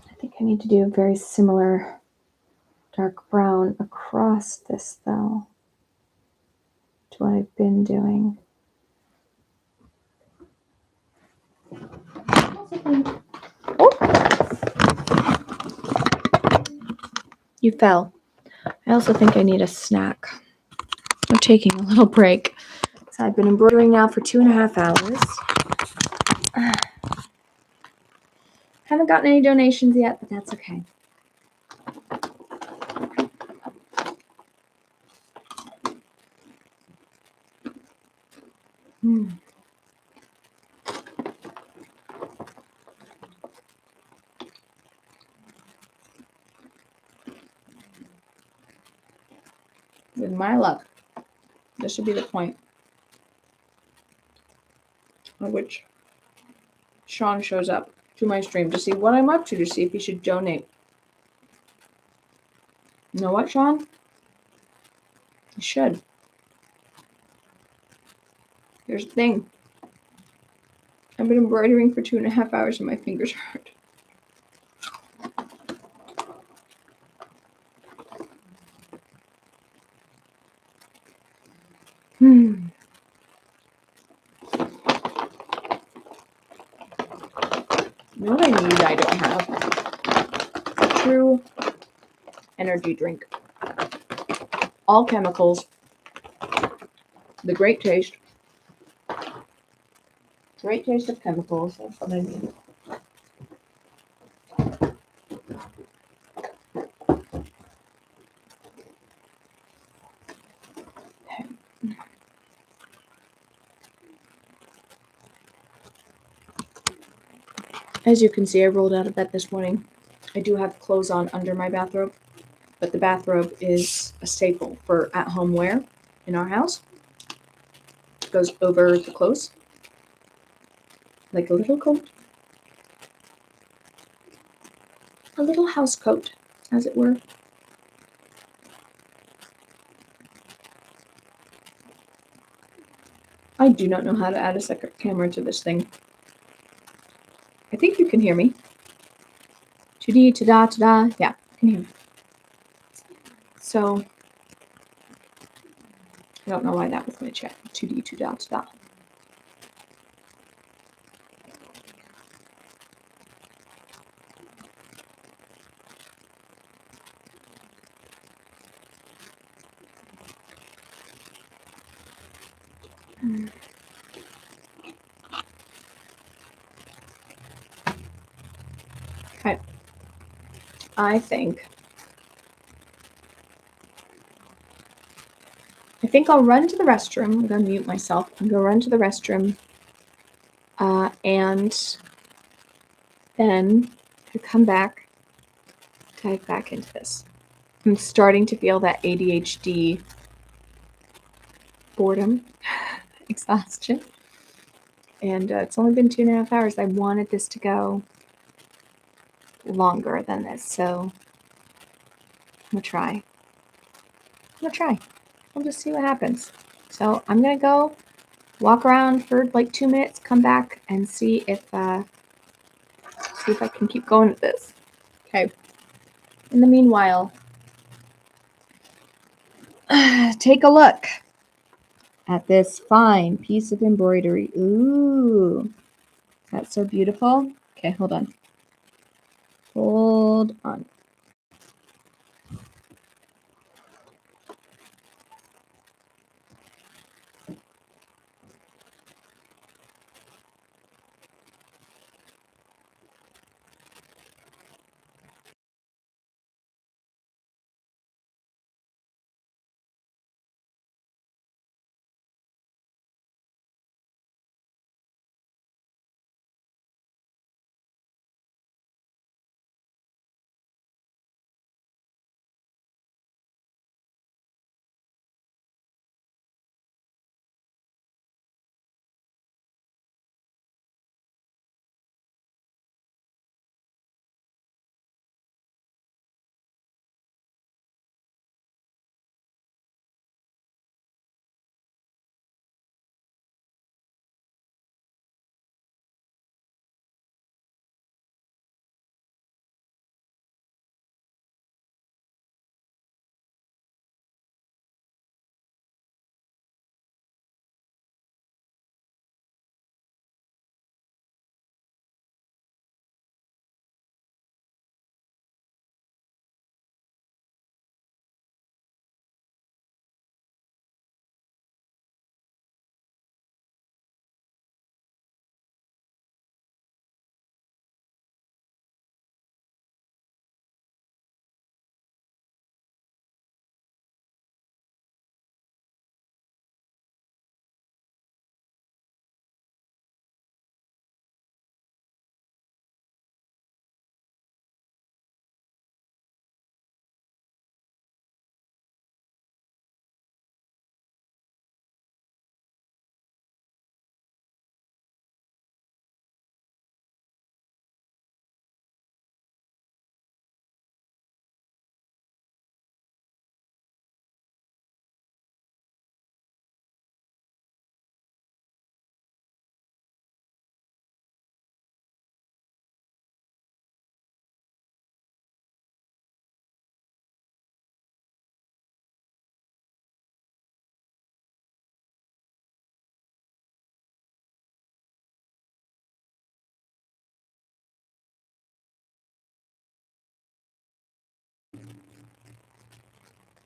Speaker 3: I think I need to do a very similar dark brown across this, though, to what I've been doing. Oh! You fell. I also think I need a snack. I'm taking a little break. So I've been embroidering now for 2.5 hours. Haven't gotten any donations yet, but that's okay. With my luck, this would be the point at which Sean shows up to my stream to see what I'm up to see if he should donate. You know what, Sean? You should. Here's the thing. I've been embroidering for 2.5 hours and my fingers hurt. You know what I need I don't have? A true energy drink. All chemicals. The great taste. Great taste of chemicals. That's what I need. As you can see, I rolled out of bed this morning. I do have clothes on under my bathrobe, but the bathrobe is a staple for at-home wear in our house. It goes over the clothes, like a little coat. A little house coat, as it were. I do not know how to add a second camera to this thing. I think you can hear me. 2D, ta-da, ta-da. Yeah, you can hear me. So, I don't know why that was my chat. 2D, ta-da, ta-da. Okay. I think I'll run to the restroom. I'm going to mute myself. I'm going to run to the restroom. And then to come back, dive back into this. I'm starting to feel that ADHD boredom, exhaustion. And it's only been 2.5 hours. I wanted this to go longer than this, so I'm gonna try. We'll just see what happens. So I'm gonna go walk around for like 2 minutes, come back and see if I can keep going with this. Okay. In the meanwhile, take a look at this fine piece of embroidery. Ooh, that's so beautiful. Okay, hold on. Hold on.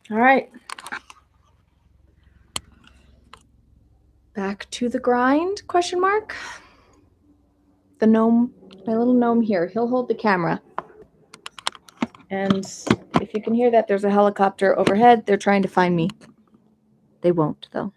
Speaker 3: All right. Back to the grind, question mark. The gnome, my little gnome here, he'll hold the camera. And if you can hear that, there's a helicopter overhead. They're trying to find me. They won't, though.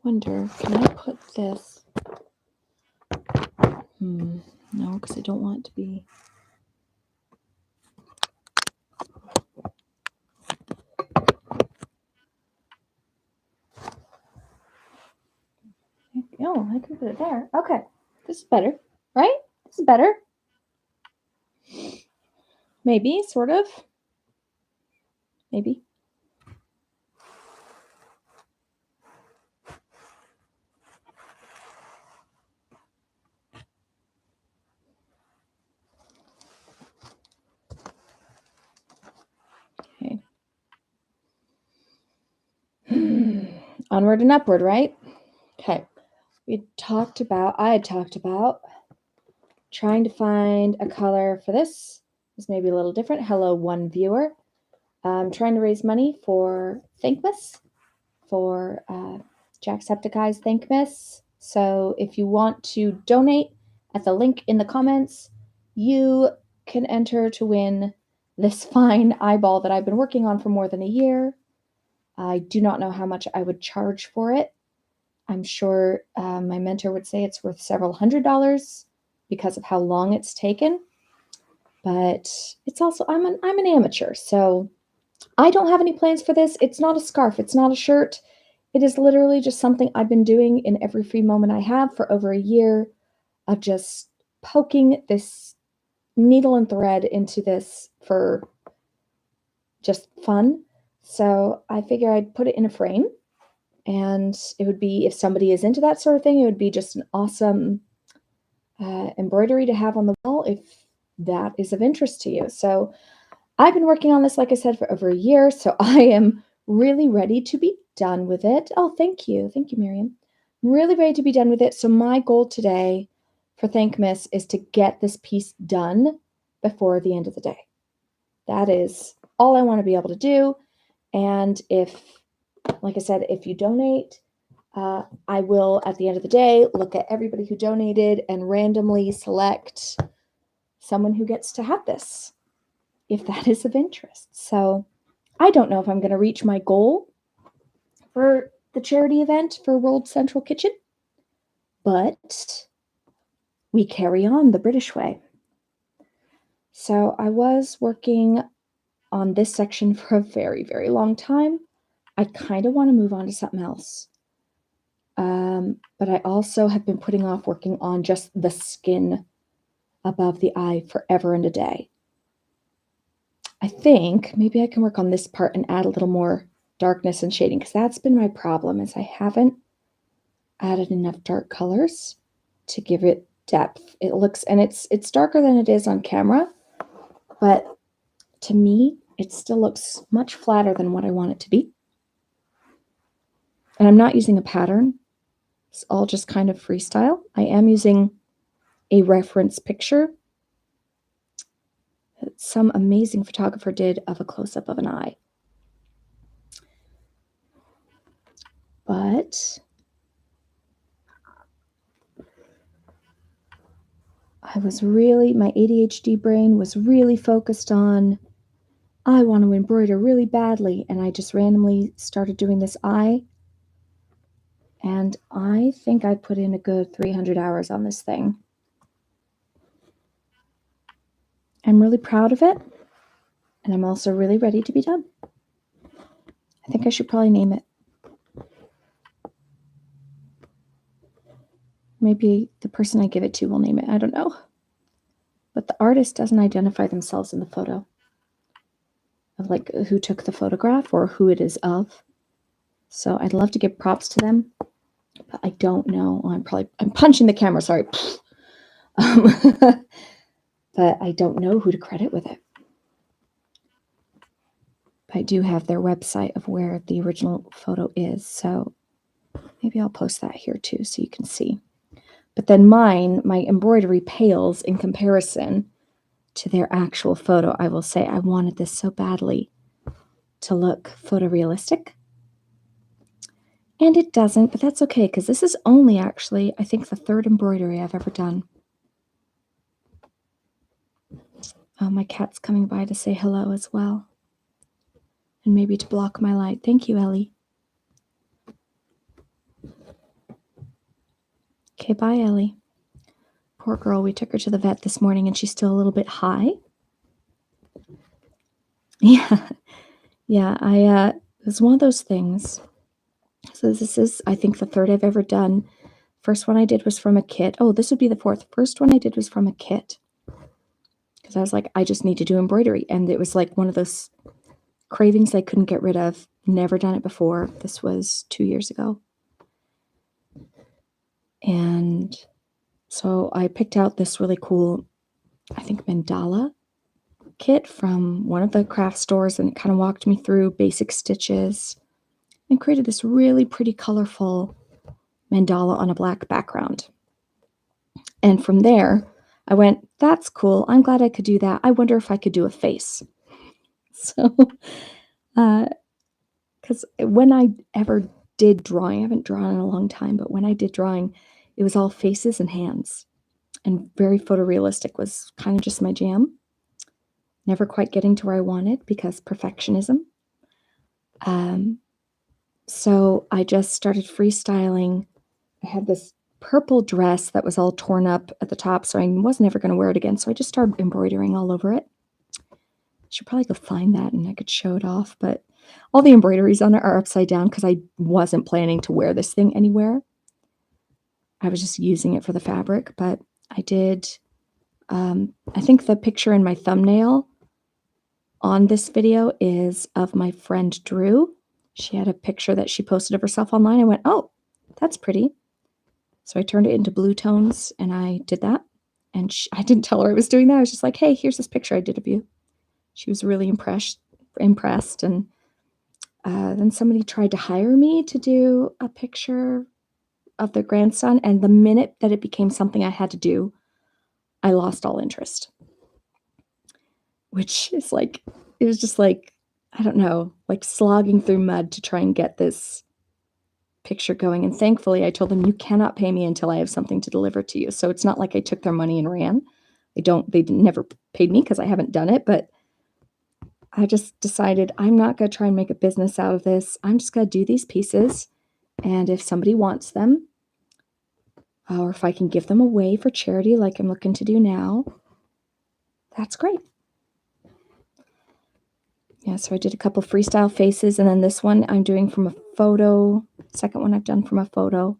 Speaker 3: Wonder, can I put this? No, because I don't want it to be. Oh, I can put it there. Okay, this is better, right? This is better. Maybe, sort of. Maybe. Okay. Onward and upward, right? Okay. I had talked about trying to find a color for this. This may be a little different. Hello, one viewer. I'm trying to raise money for Thankmas, for Jacksepticeye's Thankmas. So if you want to donate at the link in the comments, you can enter to win this fine eyeball that I've been working on for more than a year. I do not know how much I would charge for it. I'm sure my mentor would say it's worth several $100s because of how long it's taken. But it's also, I'm an amateur, so I don't have any plans for this. It's not a scarf. It's not a shirt. It is literally just something I've been doing in every free moment I have for over a year of just poking this needle and thread into this for just fun. So I figure I'd put it in a frame, and it would be, if somebody is into that sort of thing, it would be just an awesome embroidery to have on the wall if that is of interest to you. So I've been working on this, like I said, for over a year, so I am really ready to be done with it. Oh, thank you. Thank you, Miriam. I'm really ready to be done with it. So my goal today for Thankmas is to get this piece done before the end of the day. That is all I want to be able to do. And if, like I said, if you donate, I will, at the end of the day, look at everybody who donated and randomly select someone who gets to have this, if that is of interest. So I don't know if I'm going to reach my goal for the charity event for World Central Kitchen, but we carry on the British way. So I was working on this section for a very, very long time. I kind of want to move on to something else. But I also have been putting off working on just the skin above the eye forever and a day. I think maybe I can work on this part and add a little more darkness and shading, because that's been my problem, is I haven't added enough dark colors to give it depth. It looks, and it's darker than it is on camera, but to me, it still looks much flatter than what I want it to be. And I'm not using a pattern. It's all just kind of freestyle. I am using a reference picture that some amazing photographer did of a close-up of an eye. But my ADHD brain was really focused on, I want to embroider really badly, and I just randomly started doing this eye. And I think I put in a good 300 hours on this thing. I'm really proud of it, and I'm also really ready to be done. I think I should probably name it. Maybe the person I give it to will name it. I don't know. But the artist doesn't identify themselves in the photo of like who took the photograph or who it is of. So I'd love to give props to them, but I don't know. I'm punching the camera, sorry. But I don't know who to credit with it. But I do have their website of where the original photo is, so maybe I'll post that here too so you can see. But then my embroidery pales in comparison to their actual photo. I will say I wanted this so badly to look photorealistic. And it doesn't, but that's okay, because this is only actually, I think, the third embroidery I've ever done. Oh, my cat's coming by to say hello as well. And maybe to block my light. Thank you, Ellie. Okay, bye, Ellie. Poor girl, we took her to the vet this morning and she's still a little bit high. Yeah, it was one of those things. So this is, I think, the third I've ever done. First one I did was from a kit. Oh, this would be the fourth. First one I did was from a kit. Because I was like, I just need to do embroidery. And it was like one of those cravings I couldn't get rid of. Never done it before. This was 2 years ago. And so I picked out this really cool, I think, mandala kit from one of the craft stores, and it kind of walked me through basic stitches and created this really pretty colorful mandala on a black background. And from there, I went, that's cool. I'm glad I could do that. I wonder if I could do a face. So, because when I ever did drawing, I haven't drawn in a long time, but when I did drawing, it was all faces and hands. And very photorealistic was kind of just my jam. never quite getting to where I wanted because perfectionism. So I just started freestyling. I had this purple dress that was all torn up at the top, so I wasn't ever going to wear it again. So I just started embroidering all over it. I should probably go find that and I could show it off, but all the embroideries on it are upside down because I wasn't planning to wear this thing anywhere. I was just using it for the fabric, but I did, I think the picture in my thumbnail on this video is of my friend Drew. She had a picture that she posted of herself online. I went, oh, that's pretty. So I turned it into blue tones and I did that. And I didn't tell her I was doing that. I was just like, hey, here's this picture I did of you. She was really impressed. And then somebody tried to hire me to do a picture of their grandson. And the minute that it became something I had to do, I lost all interest. Which is like, it was just like, I don't know, like slogging through mud to try and get this picture going. And thankfully, I told them, you cannot pay me until I have something to deliver to you. So it's not like I took their money and ran. They never paid me because I haven't done it. But I just decided I'm not going to try and make a business out of this. I'm just going to do these pieces. And if somebody wants them, or if I can give them away for charity like I'm looking to do now, that's great. Yeah, so I did a couple freestyle faces, and then this one I'm doing from a photo. Second one I've done from a photo.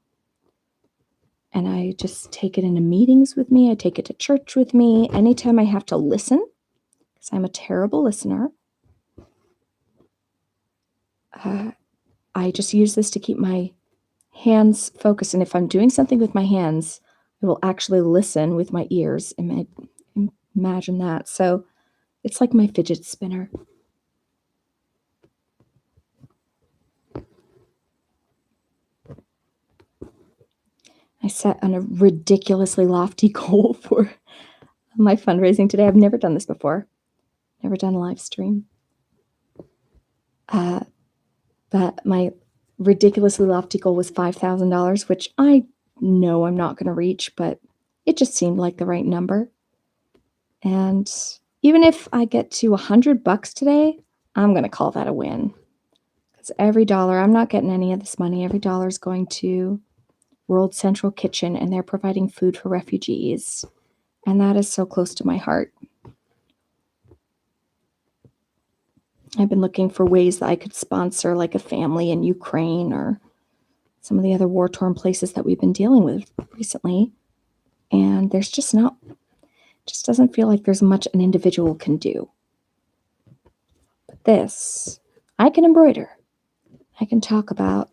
Speaker 3: And I just take it into meetings with me. I take it to church with me. Anytime I have to listen, because I'm a terrible listener, I just use this to keep my hands focused. And if I'm doing something with my hands, I will actually listen with my ears. Imagine that. So it's like my fidget spinner. I set on a ridiculously lofty goal for my fundraising today. I've never done this before. Never done a live stream. But my ridiculously lofty goal was $5,000, which I know I'm not going to reach, but it just seemed like the right number. And even if I get to $100 today, I'm going to call that a win. Because every dollar, I'm not getting any of this money. Every dollar is going to World Central Kitchen, and they're providing food for refugees. And that is so close to my heart. I've been looking for ways that I could sponsor like a family in Ukraine or some of the other war-torn places that we've been dealing with recently. And there's just doesn't feel like there's much an individual can do. But this, I can embroider. I can talk about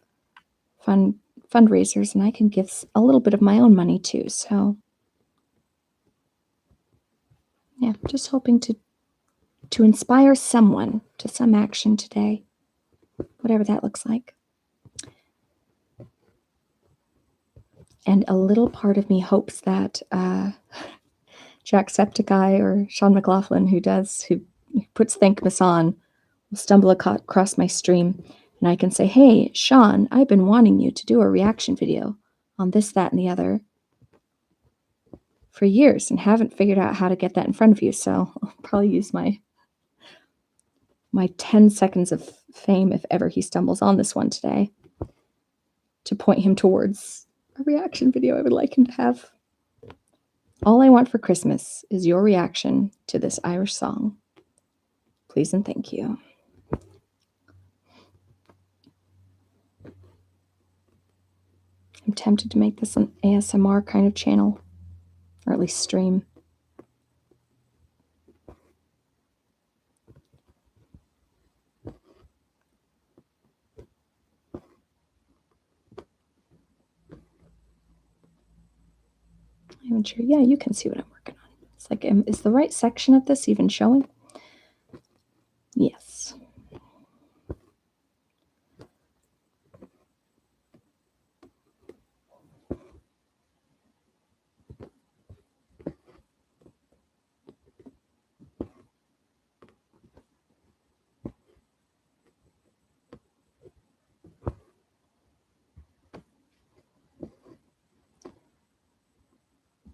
Speaker 3: fundraisers, and I can give a little bit of my own money too. So yeah, just hoping to inspire someone to some action today, whatever that looks like. And a little part of me hopes that Jacksepticeye or Sean McLaughlin, who puts Thankmas on, will stumble across my stream, and I can say, hey, Sean, I've been wanting you to do a reaction video on this, that, and the other for years and haven't figured out how to get that in front of you. So I'll probably use my 10 seconds of fame, if ever he stumbles on this one today, to point him towards a reaction video I would like him to have. All I want for Christmas is your reaction to this Irish song. Please and thank you. I'm tempted to make this an ASMR kind of channel, or at least stream. I'm even sure. Yeah, you can see what I'm working on. It's like, is the right section of this even showing? Yes.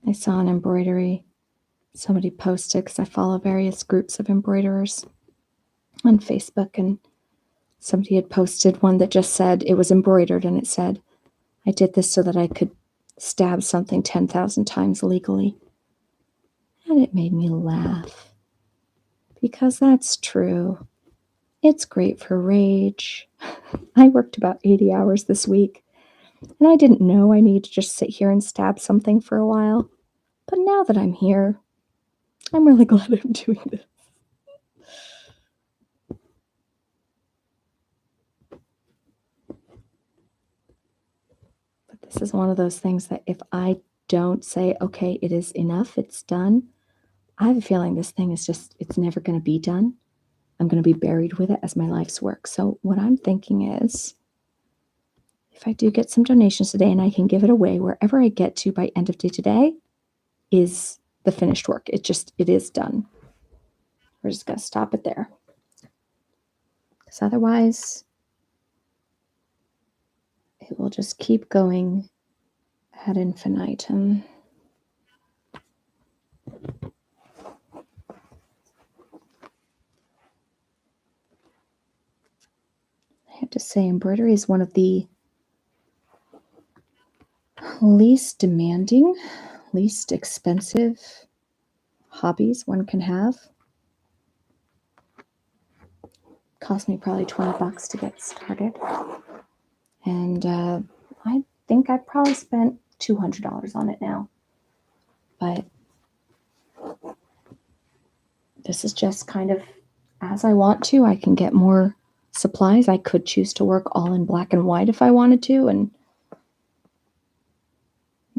Speaker 3: I saw an embroidery somebody posted, because I follow various groups of embroiderers on Facebook, and somebody had posted one that just said it was embroidered, and it said, I did this so that I could stab something 10,000 times legally. And it made me laugh. Because that's true. It's great for rage. I worked about 80 hours this week, and I didn't know I needed to just sit here and stab something for a while. But now that I'm here, I'm really glad I'm doing this. But this is one of those things that if I don't say, okay, it is enough, it's done, I have a feeling this thing is just, it's never going to be done. I'm going to be buried with it as my life's work. So what I'm thinking is, if I do get some donations today and I can give it away, wherever I get to by end of day today is the finished work. It is done. We're just going to stop it there. Because otherwise, it will just keep going ad infinitum. I have to say, embroidery is one of the least demanding, least expensive hobbies one can have. Cost me probably $20 to get started. And I think I probably spent $200 on it now. But this is just kind of as I want to. I can get more supplies. I could choose to work all in black and white if I wanted to and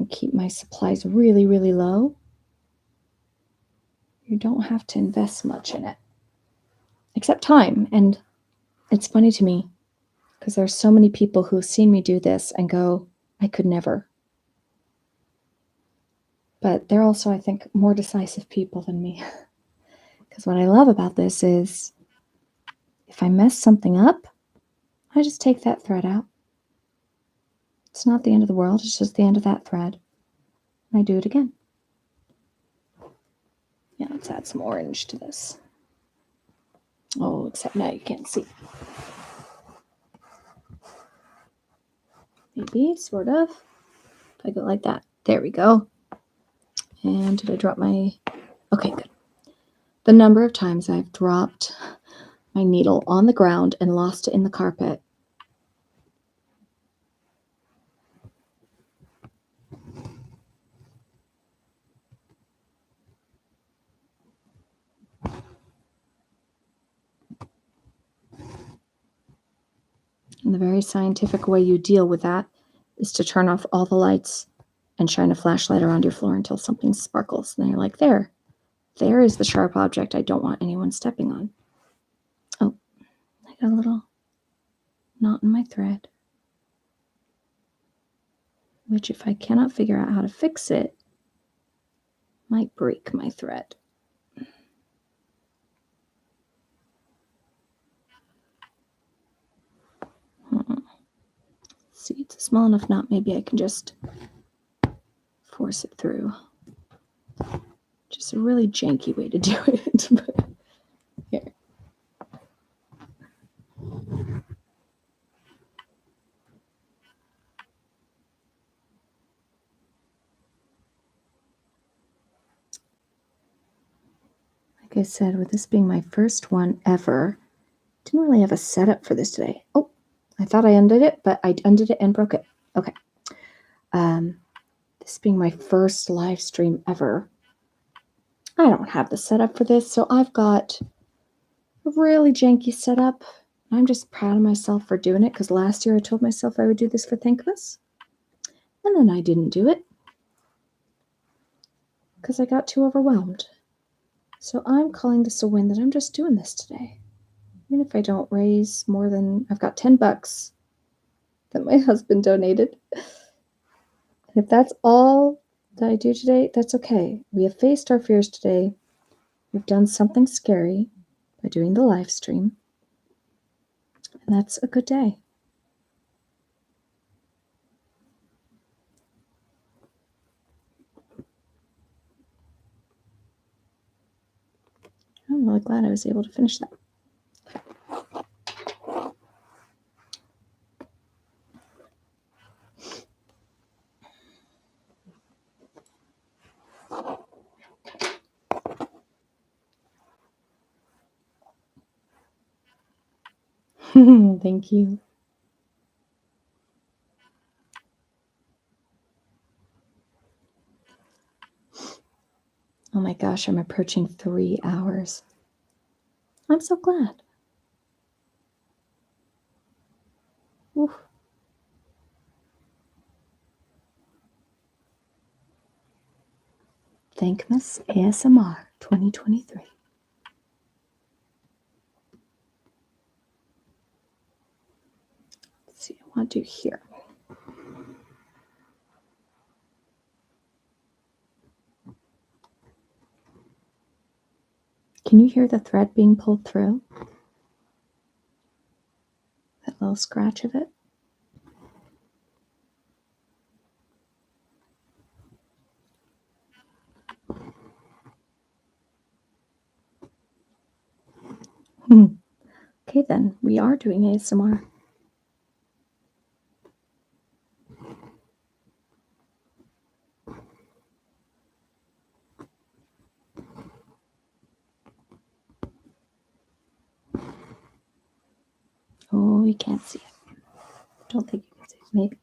Speaker 3: keep my supplies really, really low. You don't have to invest much in it, except time. And it's funny to me because there's so many people who have seen me do this and go, I could never. But they're also, I think, more decisive people than me. Because what I love about this is if I mess something up, I just take that thread out. It's not the end of the world. It's just the end of that thread. And I do it again. Yeah, let's add some orange to this. Oh, except now you can't see. Maybe, sort of. If I go like that. There we go. And did I drop my... Okay, good. The number of times I've dropped my needle on the ground and lost it in the carpet. And the very scientific way you deal with that is to turn off all the lights and shine a flashlight around your floor until something sparkles. And then you're like, there is the sharp object I don't want anyone stepping on. Oh, I got a little knot in my thread, which if I cannot figure out how to fix it, might break my thread. See, it's a small enough knot, maybe I can just force it through. Just a really janky way to do it, but here. Like I said, with this being my first one ever, didn't really have a setup for this today. Oh, I thought I undid it, but I undid it and broke it. Okay. This being my first live stream ever, I don't have the setup for this, so I've got a really janky setup. I'm just proud of myself for doing it because last year I told myself I would do this for Thankmas, and then I didn't do it because I got too overwhelmed. So I'm calling this a win that I'm just doing this today. Even if I don't raise more than, I've got $10 that my husband donated. And if that's all that I do today, that's okay. We have faced our fears today. We've done something scary by doing the live stream. And that's a good day. I'm really glad I was able to finish that. Thank you. Oh my gosh, I'm approaching 3 hours. I'm so glad. Oof. Thankmas ASMR 2023. Let's see, I want to do here. Can you hear the thread being pulled through? That little scratch of it? Okay, then we are doing ASMR. Oh, you can't see it. Don't think you can see it. Maybe.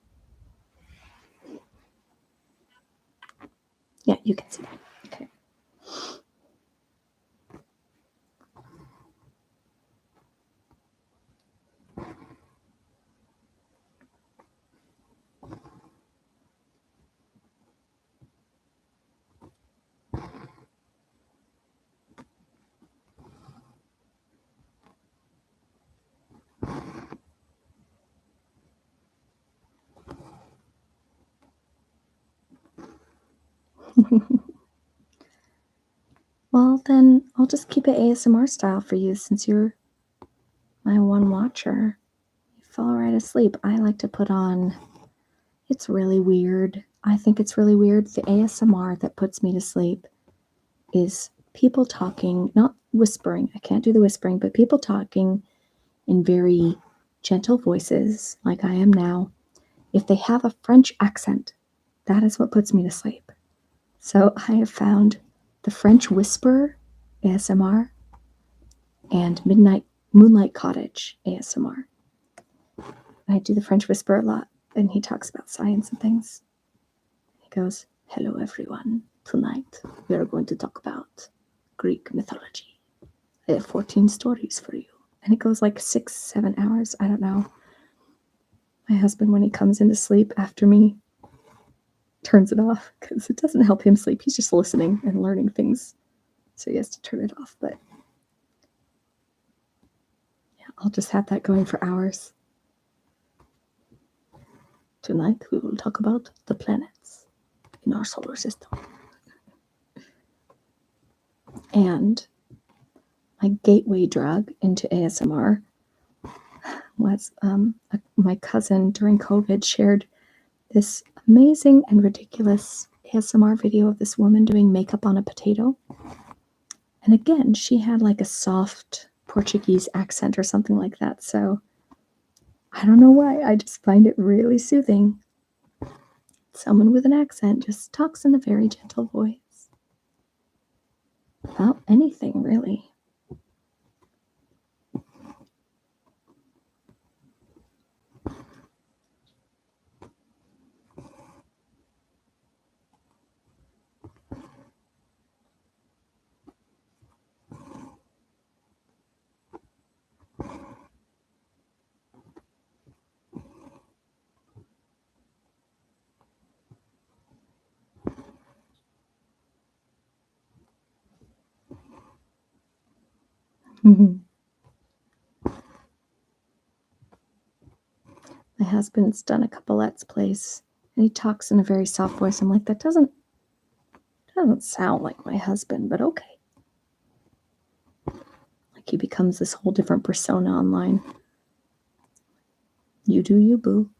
Speaker 3: Yeah, you can see it. Okay. Well, then I'll just keep it ASMR style for you since you're my one watcher. You fall right asleep. I like to put on, it's really weird. I think it's really weird. The ASMR that puts me to sleep is people talking, not whispering. I can't do the whispering, but people talking in very gentle voices, like I am now. If they have a French accent, that is what puts me to sleep. So I have found the French Whisper ASMR and Moonlight Cottage ASMR. I do the French Whisper a lot, and he talks about science and things. He goes, "Hello everyone, tonight we are going to talk about Greek mythology. I have 14 stories for you." And it goes like 6-7 hours, I don't know. My husband, when he comes into sleep after me, turns it off because it doesn't help him sleep. He's just listening and learning things, so he has to turn it off. But yeah, I'll just have that going for hours. Tonight we will talk about the planets in our solar system. And my gateway drug into ASMR was my cousin during COVID shared this amazing and ridiculous ASMR video of this woman doing makeup on a potato. And again, she had like a soft Portuguese accent or something like that. So I don't know why. I just find it really soothing. Someone with an accent just talks in a very gentle voice about anything, really. My husband's done a couple Let's Plays, and he talks in a very soft voice. I'm like, that doesn't sound like my husband, but okay. Like he becomes this whole different persona online. You do you, boo.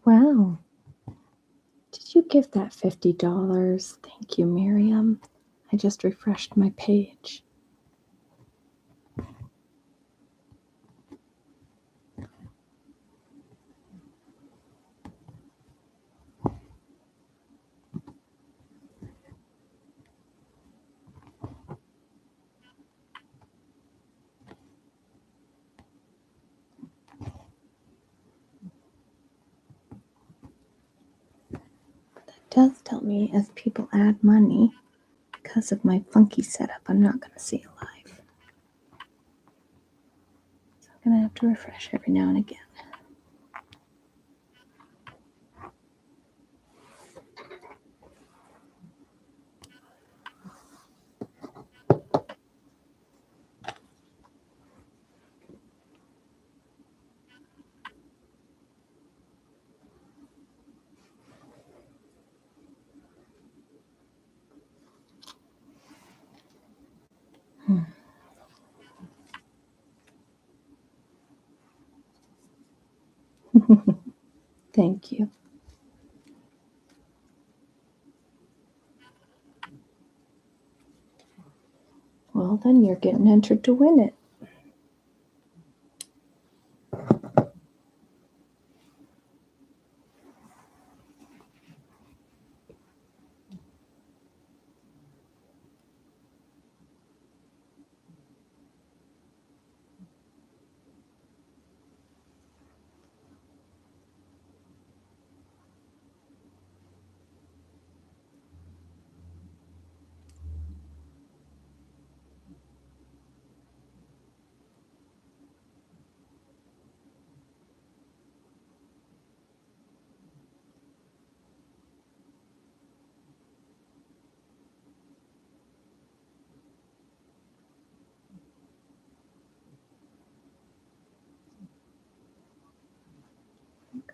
Speaker 3: Wow. Did you give that $50? Thank you, Miriam. I just refreshed my page. Does tell me as people add money because of my funky setup, I'm not going to see it live. So I'm going to have to refresh every now and again. Thank you. Well, then you're getting entered to win it.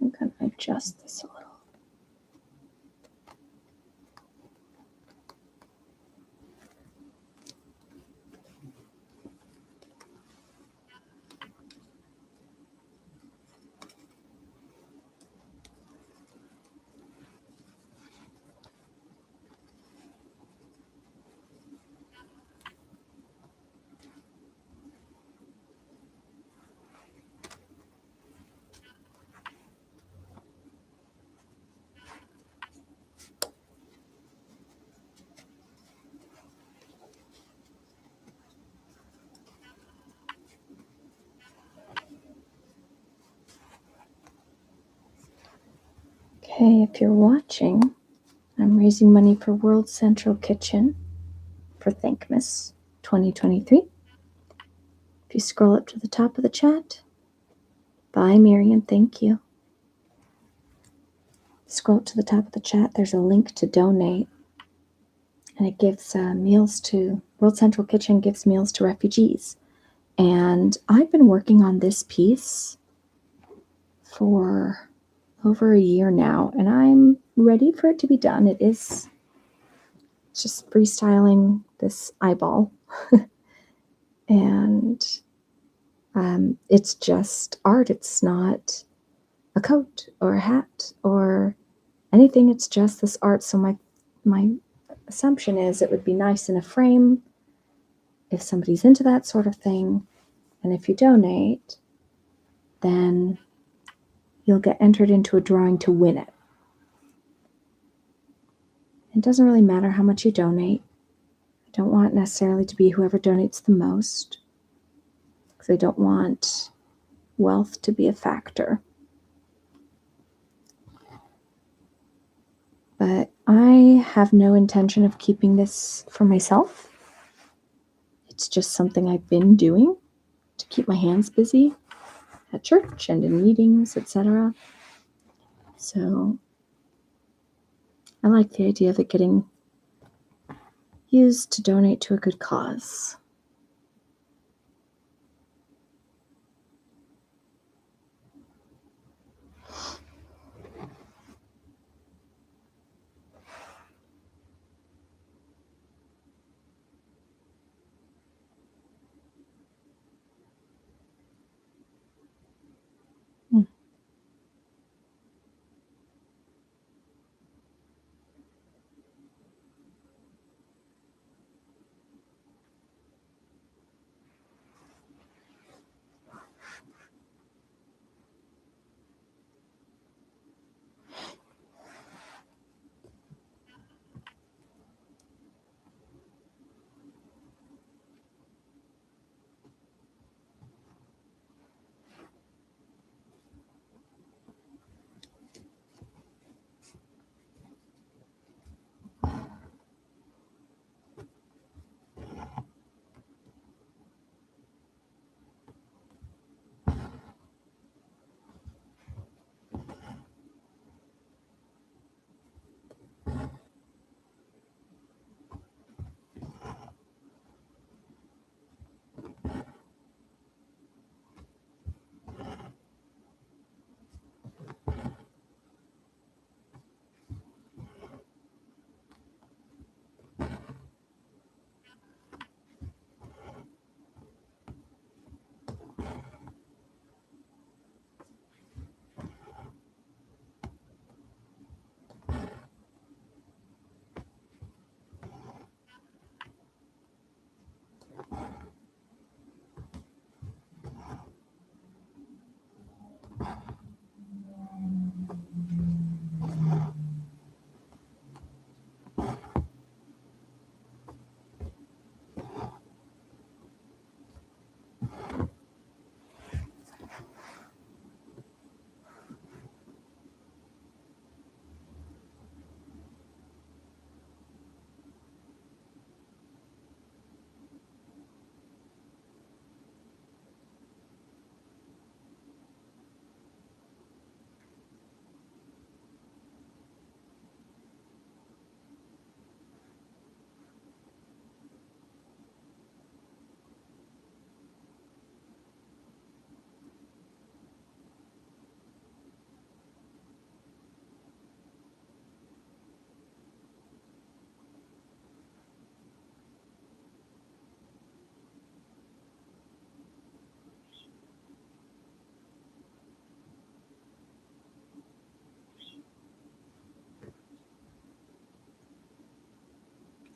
Speaker 3: I'm going to adjust this a little. Okay, if you're watching, I'm raising money for World Central Kitchen for Thankmas 2023. If you scroll up to the top of the chat, bye, Miriam, thank you. Scroll up to the top of the chat, there's a link to donate, and it gives meals to, World Central Kitchen gives meals to refugees. And I've been working on this piece for over a year now, and I'm ready for it to be done. It is just freestyling this eyeball. And it's just art. It's not a coat or a hat or anything. It's just this art. So my assumption is it would be nice in a frame if somebody's into that sort of thing. And if you donate, then you'll get entered into a drawing to win it. It doesn't really matter how much you donate. I don't want necessarily to be whoever donates the most, because I don't want wealth to be a factor. But I have no intention of keeping this for myself. It's just something I've been doing to keep my hands busy at church and in meetings, etc. So I like the idea of it getting used to donate to a good cause.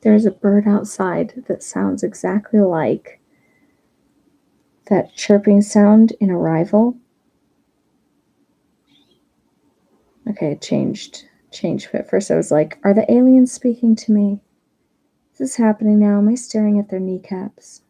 Speaker 3: There's a bird outside that sounds exactly like that chirping sound in Arrival. Okay, it changed. At first I was like, are the aliens speaking to me? Is this happening now? Am I staring at their kneecaps?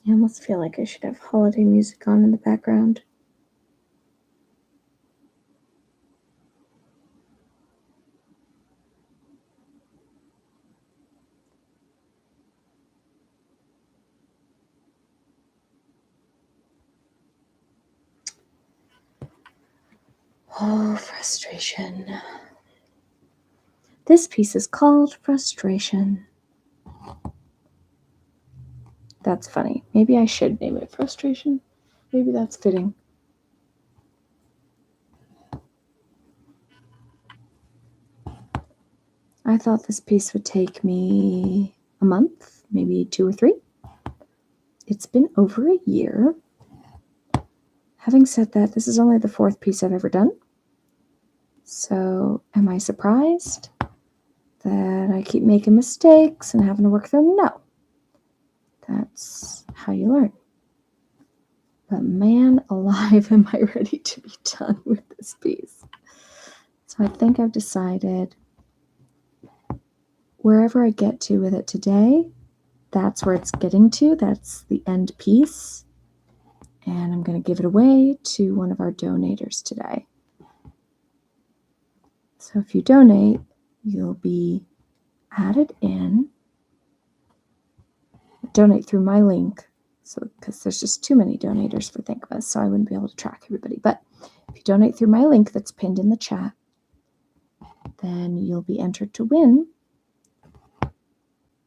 Speaker 3: I almost feel like I should have holiday music on in the background. Oh, frustration. This piece is called Frustration. That's funny. Maybe I should name it Frustration. Maybe that's fitting. I thought this piece would take me a month, maybe 2 or 3. It's been over a year. Having said that, this is only the 4th piece I've ever done. So, am I surprised that I keep making mistakes and having to work through them? No. That's how you learn. But man alive, am I ready to be done with this piece. So I think I've decided wherever I get to with it today, that's where it's getting to. That's the end piece. And I'm going to give it away to one of our donators today. So if you donate, you'll be added in. Donate through my link. So, because there's just too many donators for Thankmas, so I wouldn't be able to track everybody. But if you donate through my link that's pinned in the chat, then you'll be entered to win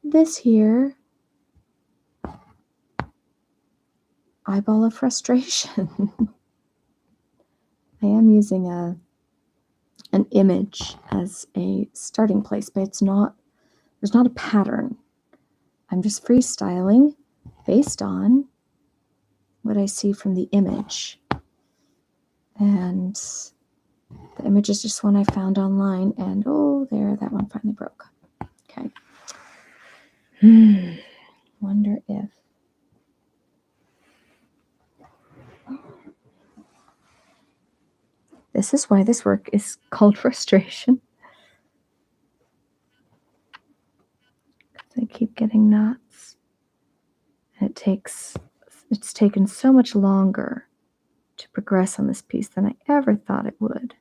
Speaker 3: this here eyeball of frustration. I am using an image as a starting place, but there's not a pattern. I'm just freestyling based on what I see from the image. And the image is just one I found online, and oh, there, that one finally broke. Okay. Wonder if. This is why this work is called frustration. I keep getting knots. And it's taken so much longer to progress on this piece than I ever thought it would.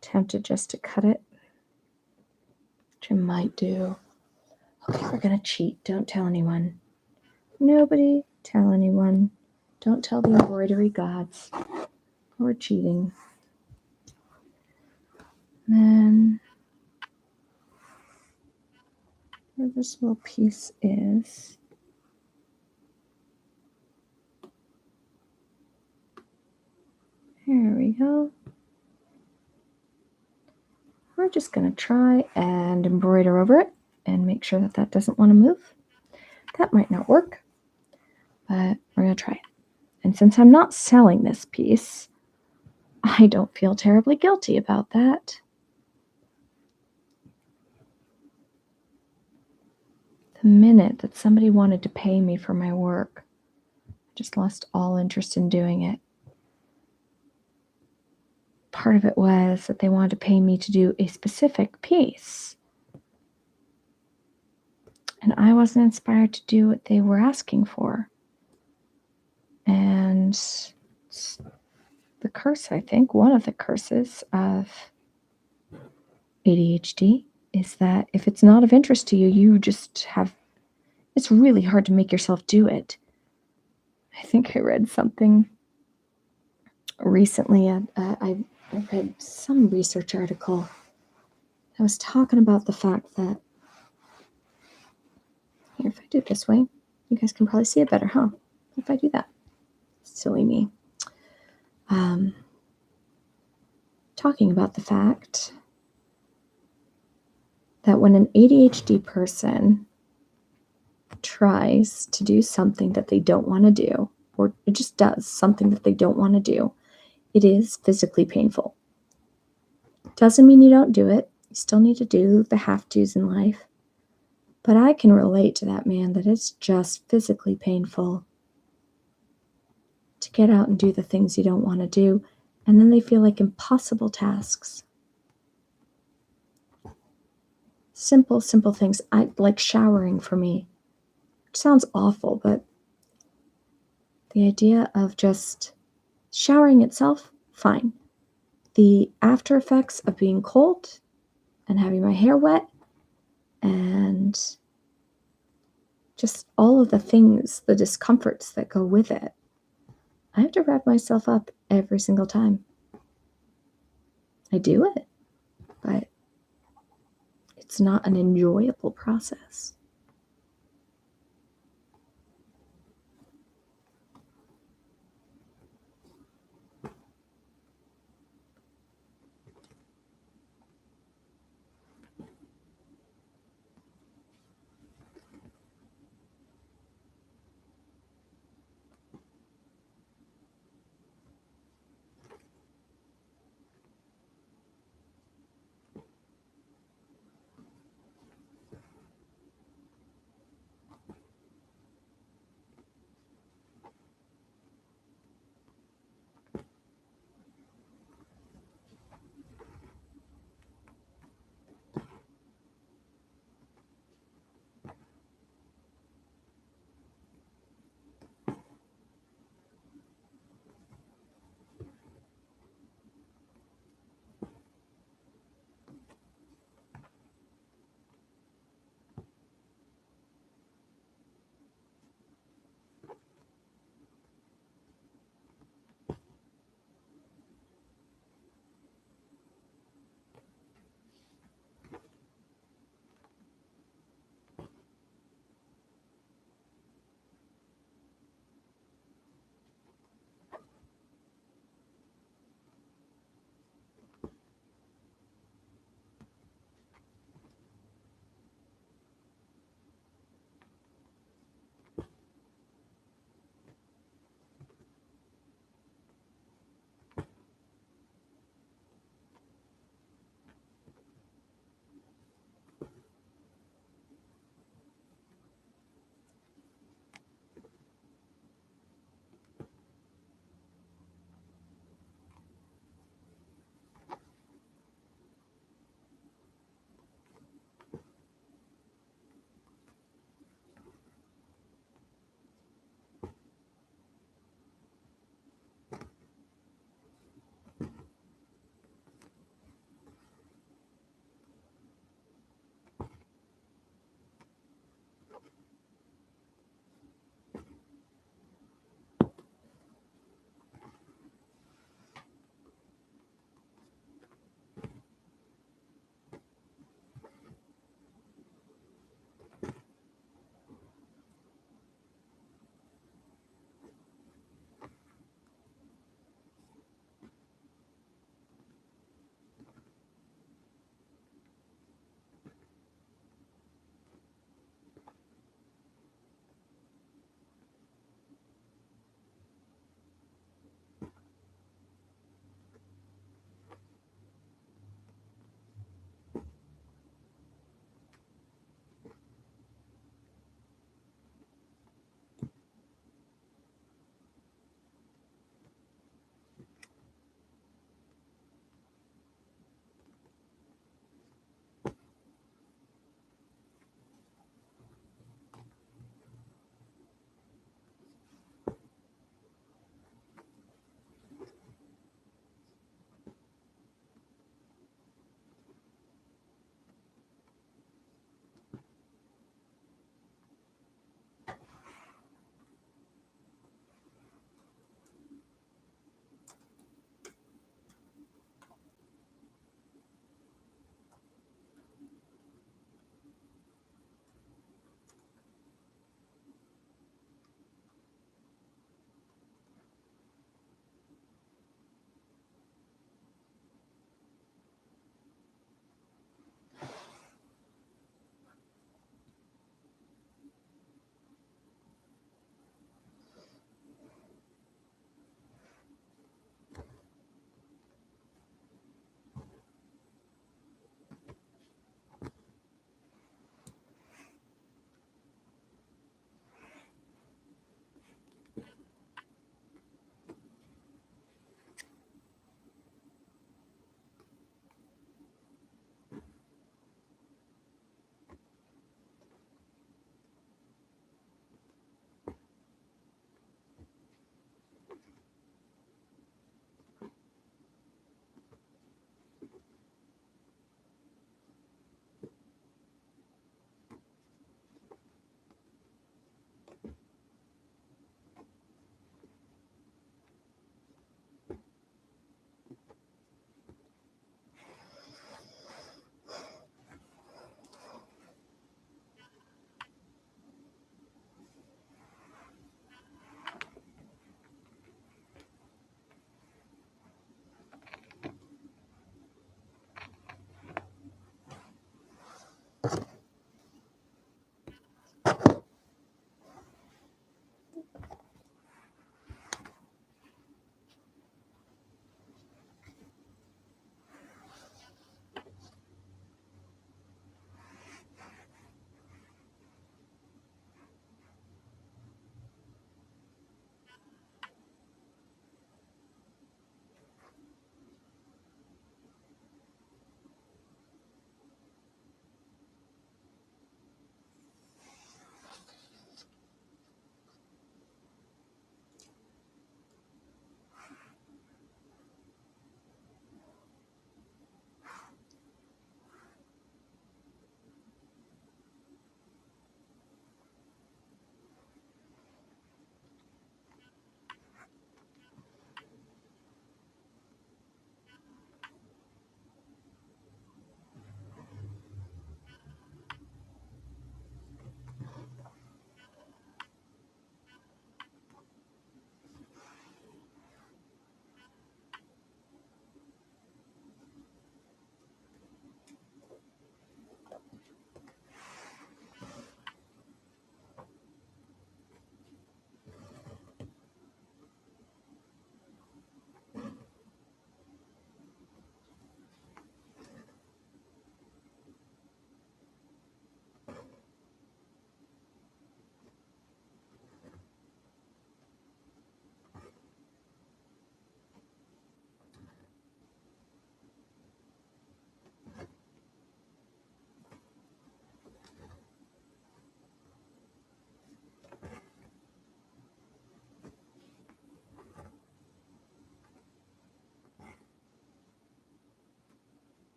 Speaker 3: Tempted just to cut it, which I might do. Okay, we're gonna cheat. Don't tell anyone. Nobody tell anyone. Don't tell the embroidery gods. We're cheating. And then where this little piece is. There we go. We're just going to try and embroider over it. and make sure that that doesn't want to move. That might not work, but we're going to try it. And since I'm not selling this piece, I don't feel terribly guilty about that. The minute that somebody wanted to pay me for my work, I just lost all interest in doing it. Part of it was that they wanted to pay me to do a specific piece. And I wasn't inspired to do what they were asking for. And the curse, I think, one of the curses of ADHD is that if it's not of interest to you, you just have, it's really hard to make yourself do it. I think I read something recently. I read some research article that was talking about the fact that, here, if I do it this way, you guys can probably see it better, huh? If I do that. Silly me. Talking about the fact that when an ADHD person tries to do something that they don't want to do, or it just does something that they don't want to do, it is physically painful. Doesn't mean you don't do it. You still need to do the have-tos in life. But I can relate to that man that it's just physically painful to get out and do the things you don't want to do, and then they feel like impossible tasks. Simple things. I like showering for me. It sounds awful, but the idea of just showering itself, fine. The after effects of being cold and having my hair wet and just all of the things, the discomforts that go with it. I have to wrap myself up every single time. I do it, but it's not an enjoyable process.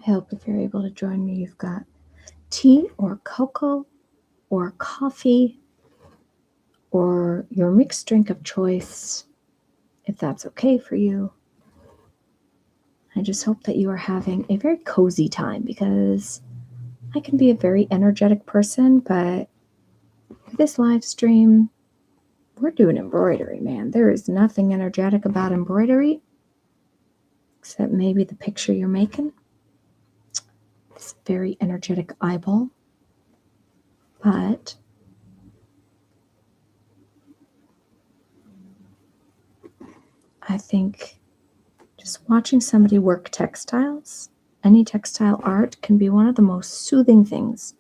Speaker 3: I hope if you're able to join me, you've got tea or cocoa or coffee or your mixed drink of choice, if that's okay for you. I just hope that you are having a very cozy time, because I can be a very energetic person, but for this live stream, we're doing embroidery, man. There is nothing energetic about embroidery except maybe the picture you're making. This very energetic eyeball. But I think just watching somebody work textiles, any textile art, can be one of the most soothing things.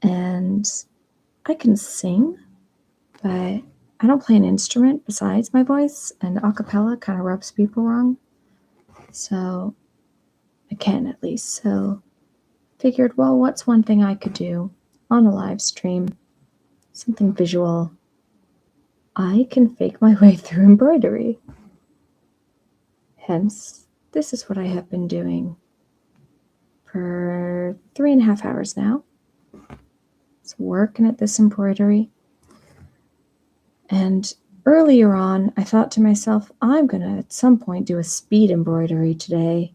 Speaker 3: And I can sing, but I don't play an instrument besides my voice, and a cappella kind of rubs people wrong. So I can, at least. So figured, well, what's one thing I could do on a live stream? Something visual. I can fake my way through embroidery. Hence, this is what I have been doing for 3.5 hours now. It's working at this embroidery. And earlier on, I thought to myself, I'm going to at some point do a speed embroidery today.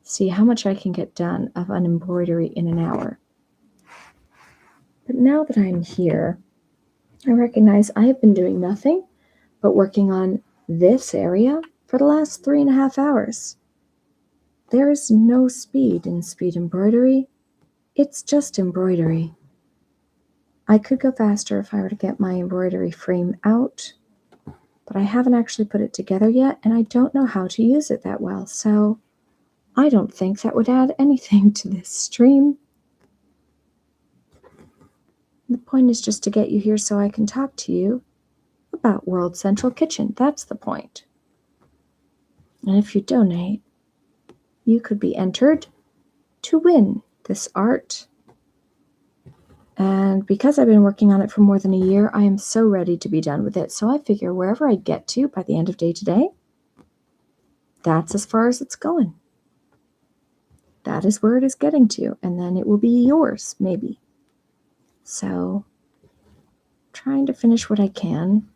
Speaker 3: See how much I can get done of an embroidery in an hour. But now that I'm here, I recognize I have been doing nothing but working on this area for the last 3.5 hours. There is no speed in speed embroidery. It's just embroidery. I could go faster if I were to get my embroidery frame out, but I haven't actually put it together yet, and I don't know how to use it that well, so I don't think that would add anything to this stream. The point is just to get you here so I can talk to you about World Central Kitchen. That's the point. And if you donate, you could be entered to win this art. And because I've been working on it for more than a year, I am so ready to be done with it. So I figure wherever I get to by the end of day today, that's as far as it's going. That is where it is getting to. And then it will be yours, maybe. So trying to finish what I can.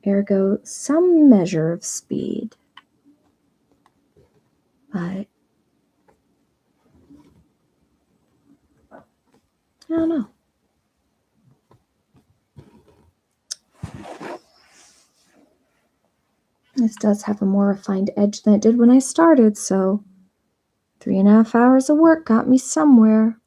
Speaker 3: Ergo, some measure of speed. But I don't know. This does have a more refined edge than it did when I started, so 3.5 hours of work got me somewhere.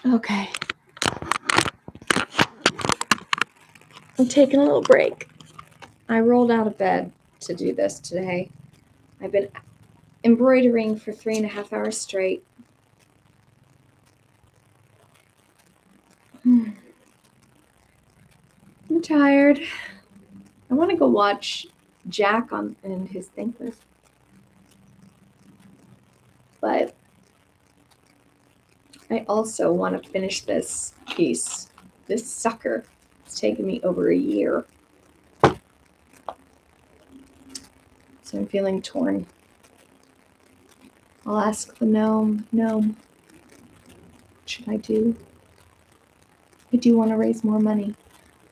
Speaker 3: Okay. I'm taking a little break. I rolled out of bed to do this today. I've been embroidering for 3.5 hours straight. I'm tired. I want to go watch Jack in his Thankmas. But I also want to finish this piece. This sucker. It's taken me over a year. So I'm feeling torn. I'll ask the gnome. Gnome, what should I do? I do want to raise more money.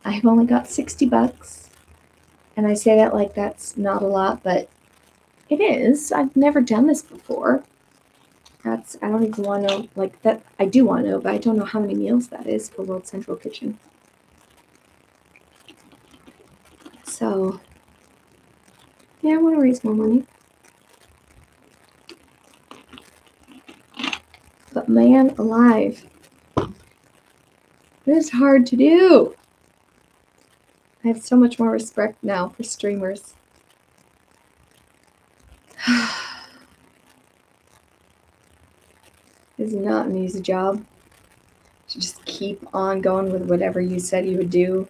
Speaker 3: I've only got $60. And I say that like that's not a lot, but it is. I've never done this before. I don't even want to know, like that. I do want to know, but I don't know how many meals that is for World Central Kitchen. So, yeah, I want to raise more money. But man alive, it is hard to do. I have so much more respect now for streamers. It's not an easy job to just keep on going with whatever you said you would do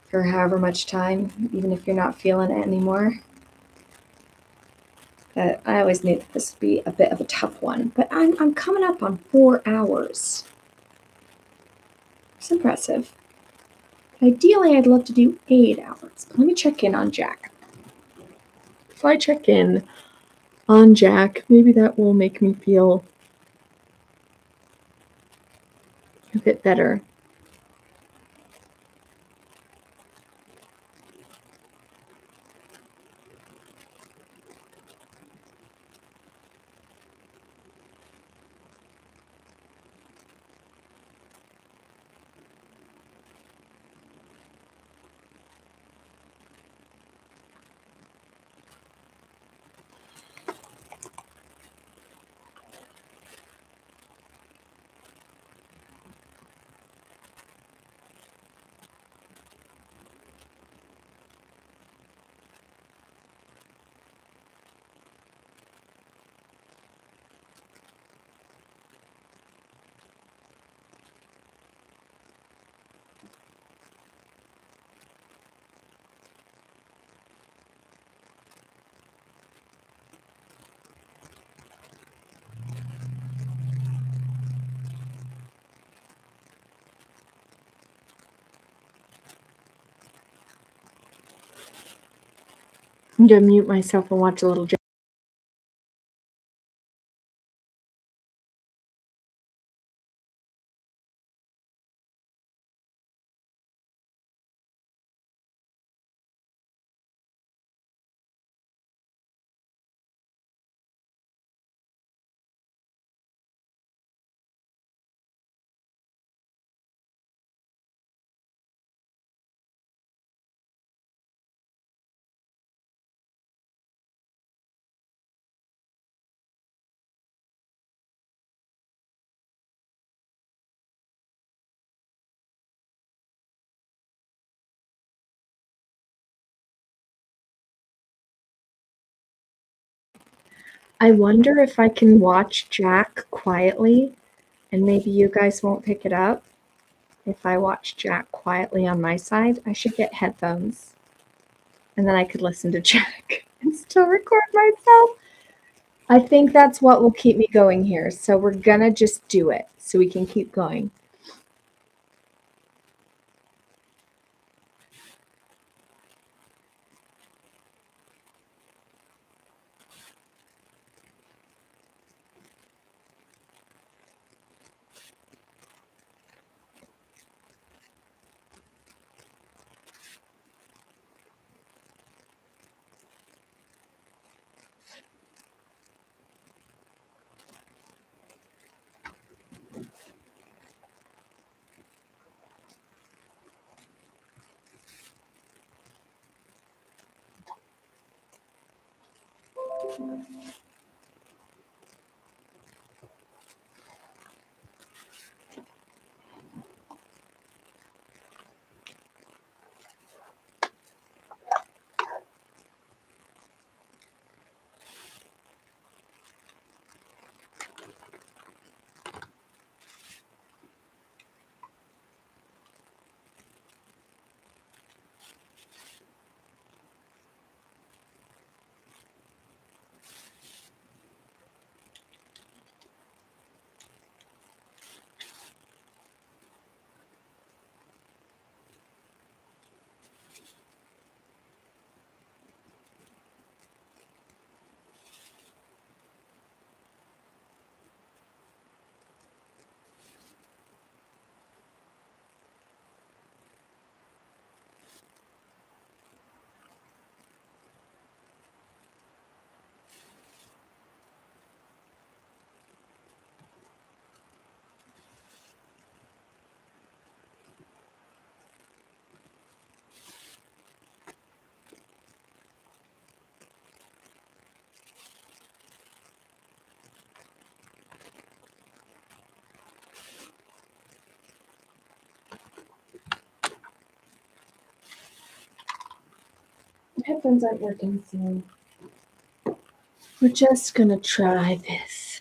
Speaker 3: for however much time, even if you're not feeling it anymore. But I always knew that this would be a bit of a tough one. But I'm coming up on 4 hours. It's impressive. Ideally, I'd love to do 8 hours. But let me check in on Jack. If I check in on Jack, maybe that will make me feel a bit better. I'm going to mute myself and watch a little Jack. I wonder if I can watch Jack quietly and maybe you guys won't pick it up. If I watch Jack quietly on my side, I should get headphones. And then I could listen to Jack and still record myself. I think that's what will keep me going here. So we're gonna just do it so we can keep going. headphones aren't working, so we're just gonna try this.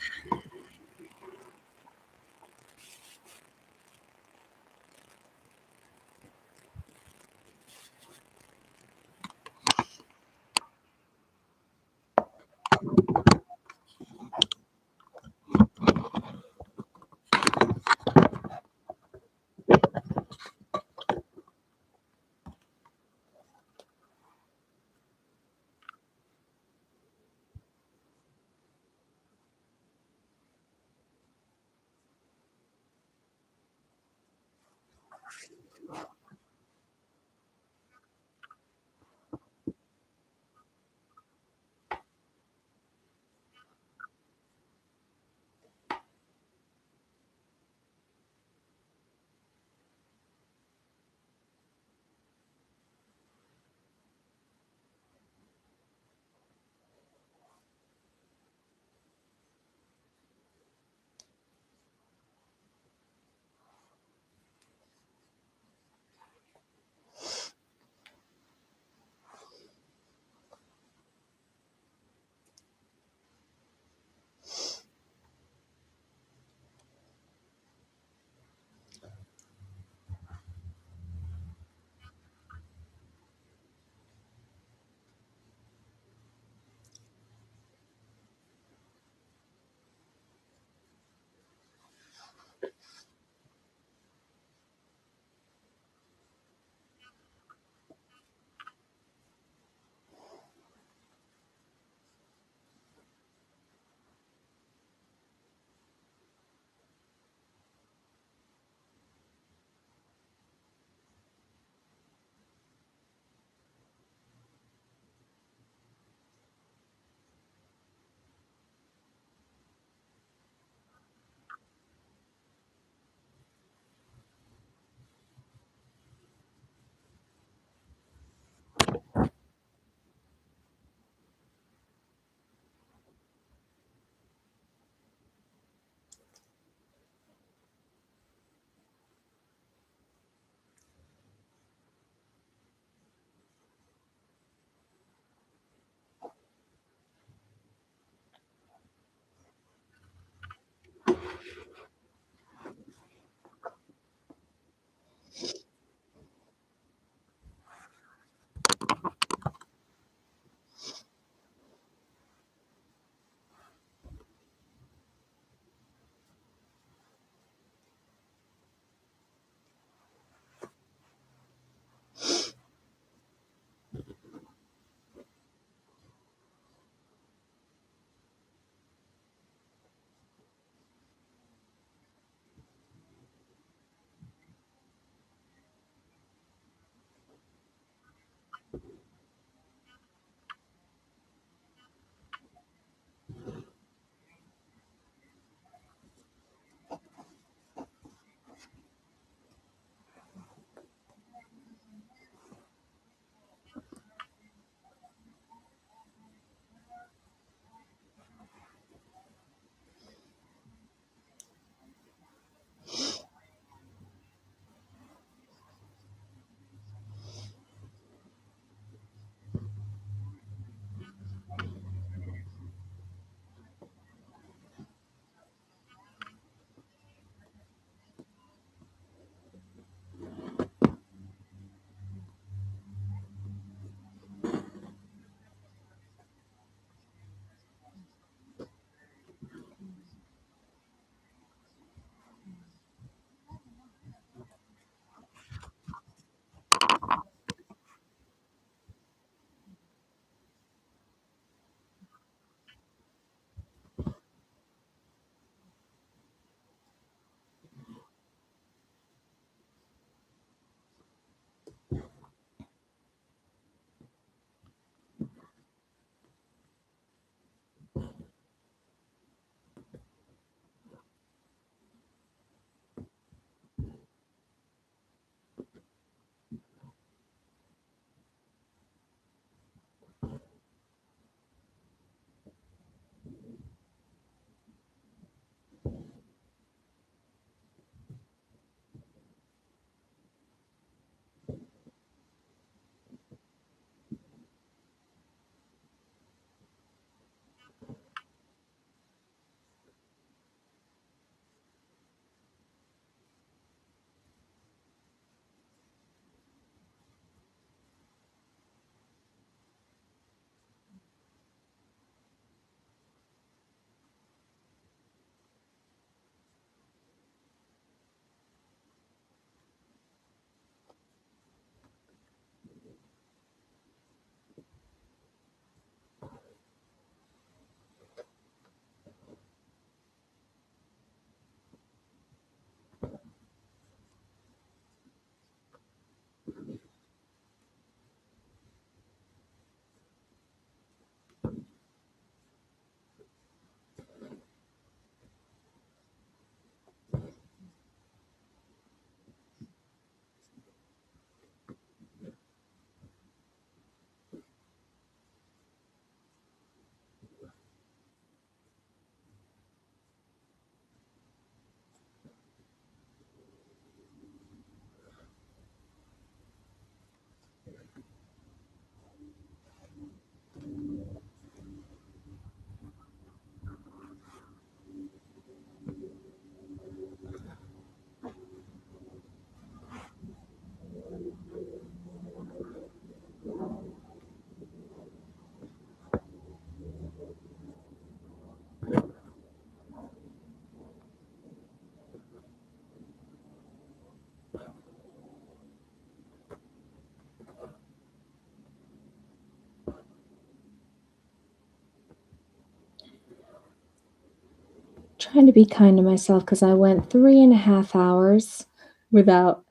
Speaker 3: trying to be kind to myself because I went 3.5 hours without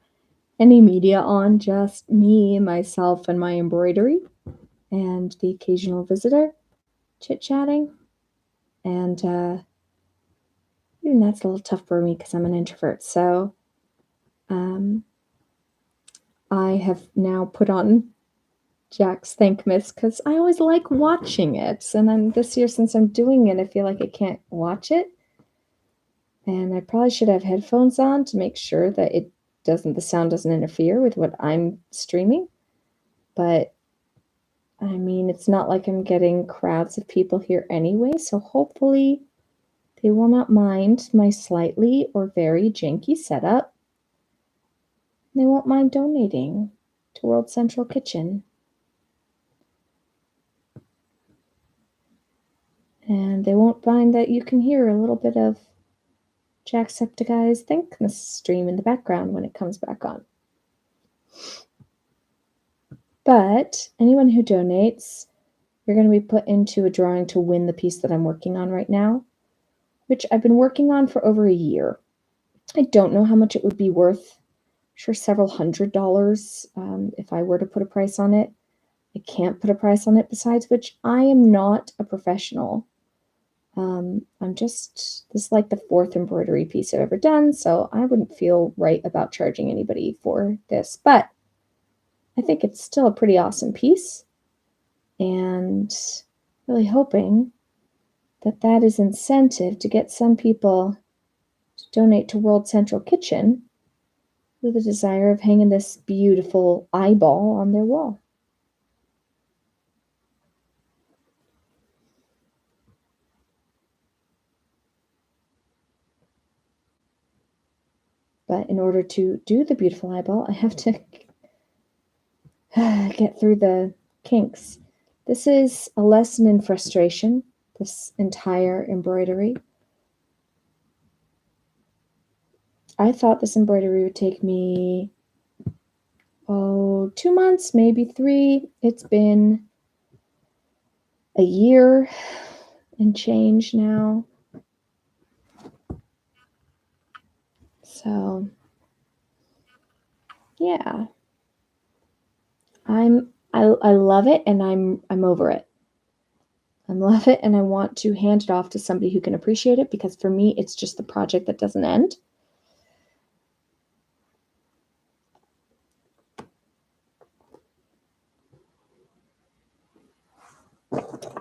Speaker 3: any media on, just me, myself, and my embroidery, and the occasional visitor chit-chatting. And even that's a little tough for me because I'm an introvert. So I have now put on Jack's Thankmas because I always like watching it. And then this year, since I'm doing it, I feel like I can't watch it. And I probably should have headphones on to make sure that the sound doesn't interfere with what I'm streaming. But I mean, it's not like I'm getting crowds of people here anyway, so hopefully they will not mind my slightly or very janky setup. They won't mind donating to World Central Kitchen. And they won't mind that you can hear a little bit of Jacksepticeye's Thankmas stream in the background when it comes back on. But anyone who donates, you're going to be put into a drawing to win the piece that I'm working on right now, which I've been working on for over a year. I don't know how much it would be worth. I'm sure several $100s if I were to put a price on it. I can't put a price on it, besides which I am not a professional. This is like the 4th embroidery piece I've ever done, so I wouldn't feel right about charging anybody for this, but I think it's still a pretty awesome piece, and really hoping that that is incentive to get some people to donate to World Central Kitchen with a desire of hanging this beautiful eyeball on their wall. But in order to do the beautiful eyeball, I have to get through the kinks. This is a lesson in frustration, this entire embroidery. I thought this embroidery would take me 2 months, maybe 3. It's been a year and change now. So yeah, I love it, and I'm over it. I love it, and I want to hand it off to somebody who can appreciate it, because for me, it's just the project that doesn't end.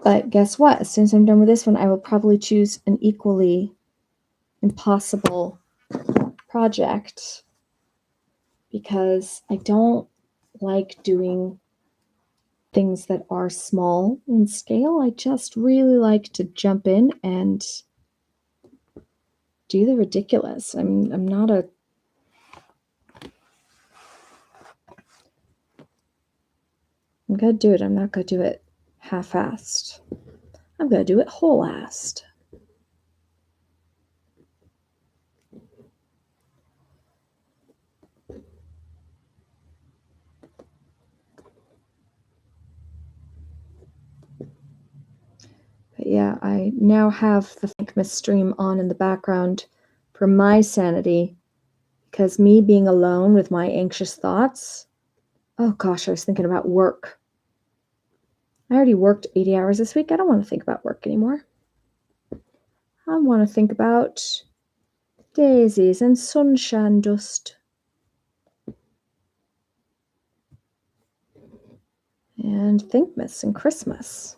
Speaker 3: But guess what? As soon as I'm done with this one, I will probably choose an equally impossible project, because I don't like doing things that are small in scale. I just really like to jump in and do the ridiculous. I'm not a I'm gonna do it. I'm not gonna do it half-assed. I'm gonna do it whole-assed. But yeah, I now have the Thankmas stream on in the background for my sanity, because me being alone with my anxious thoughts, oh gosh, I was thinking about work. I already worked 80 hours this week. I don't want to think about work anymore. I want to think about daisies and sunshine dust. And Thankmas and Christmas.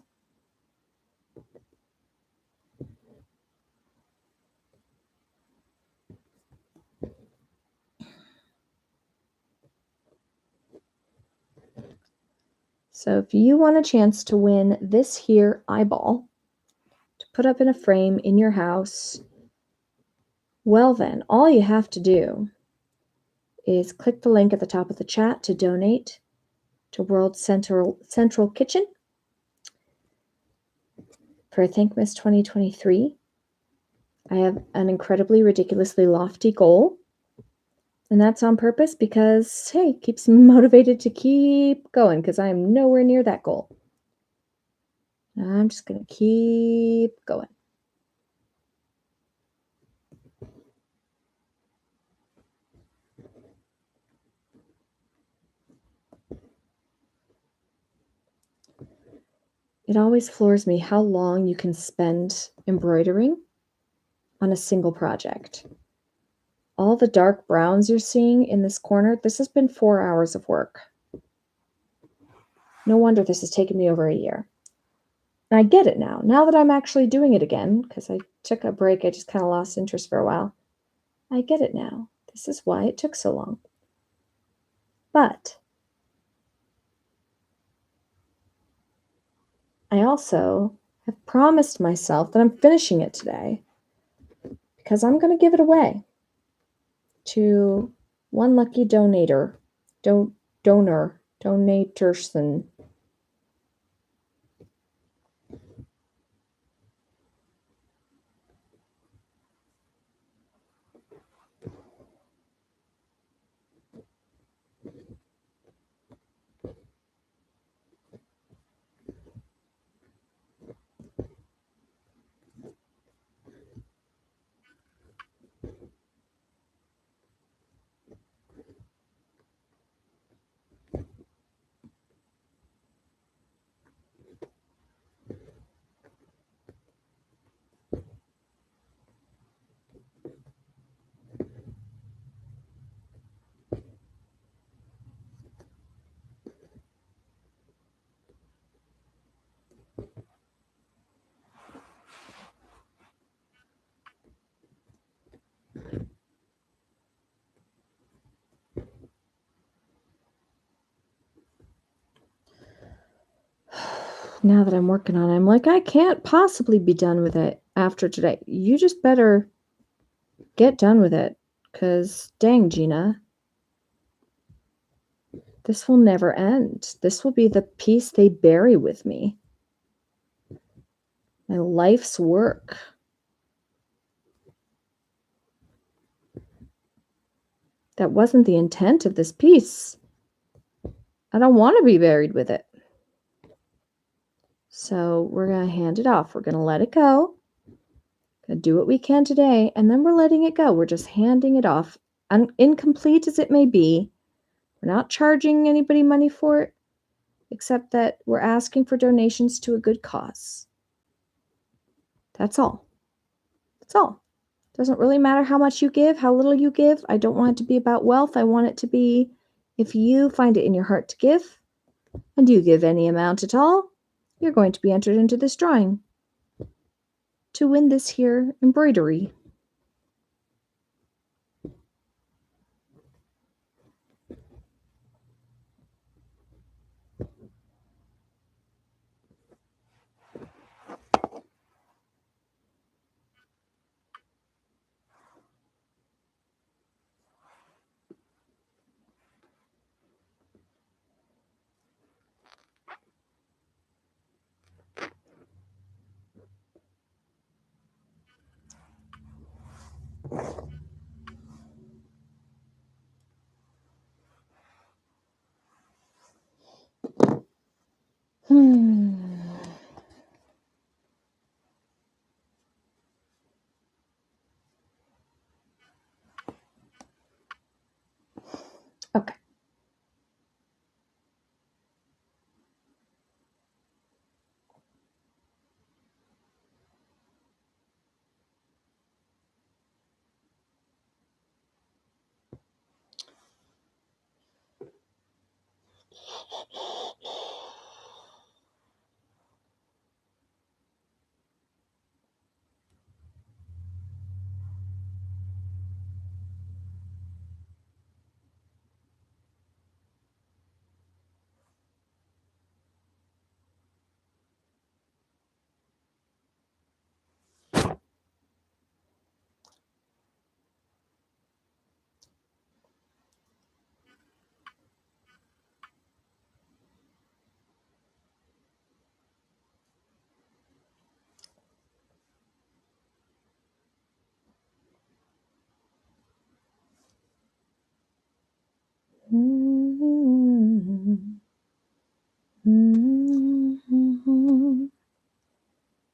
Speaker 3: So if you want a chance to win this here eyeball to put up in a frame in your house, well then, all you have to do is click the link at the top of the chat to donate to World Central Kitchen for Thankmas 2023. I have an incredibly, ridiculously lofty goal, and that's on purpose because, hey, it keeps me motivated to keep going, because I am nowhere near that goal. I'm just going to keep going. It always floors me how long you can spend embroidering on a single project. All the dark browns you're seeing in this corner, this has been 4 hours of work. No wonder this has taken me over a year. And I get it now. Now that I'm actually doing it again, because I took a break, I just kind of lost interest for a while. I get it now. This is why it took so long. But I also have promised myself that I'm finishing it today because I'm going to give it away to one lucky donor, donatorson. Now that I'm working on it, I'm like, I can't possibly be done with it after today. You just better get done with it, because dang, Gina, this will never end. This will be the piece they bury with me. My life's work. That wasn't the intent of this piece. I don't want to be buried with it. So we're going to hand it off. We're going to let it go. Gonna do what we can today, and then we're letting it go. We're just handing it off. Incomplete as it may be, we're not charging anybody money for it, except that we're asking for donations to a good cause. That's all. That's all. Doesn't really matter how much you give, how little you give. I don't want it to be about wealth. I want it to be, if you find it in your heart to give, and you give any amount at all, you're going to be entered into this drawing to win this here embroidery. Okay.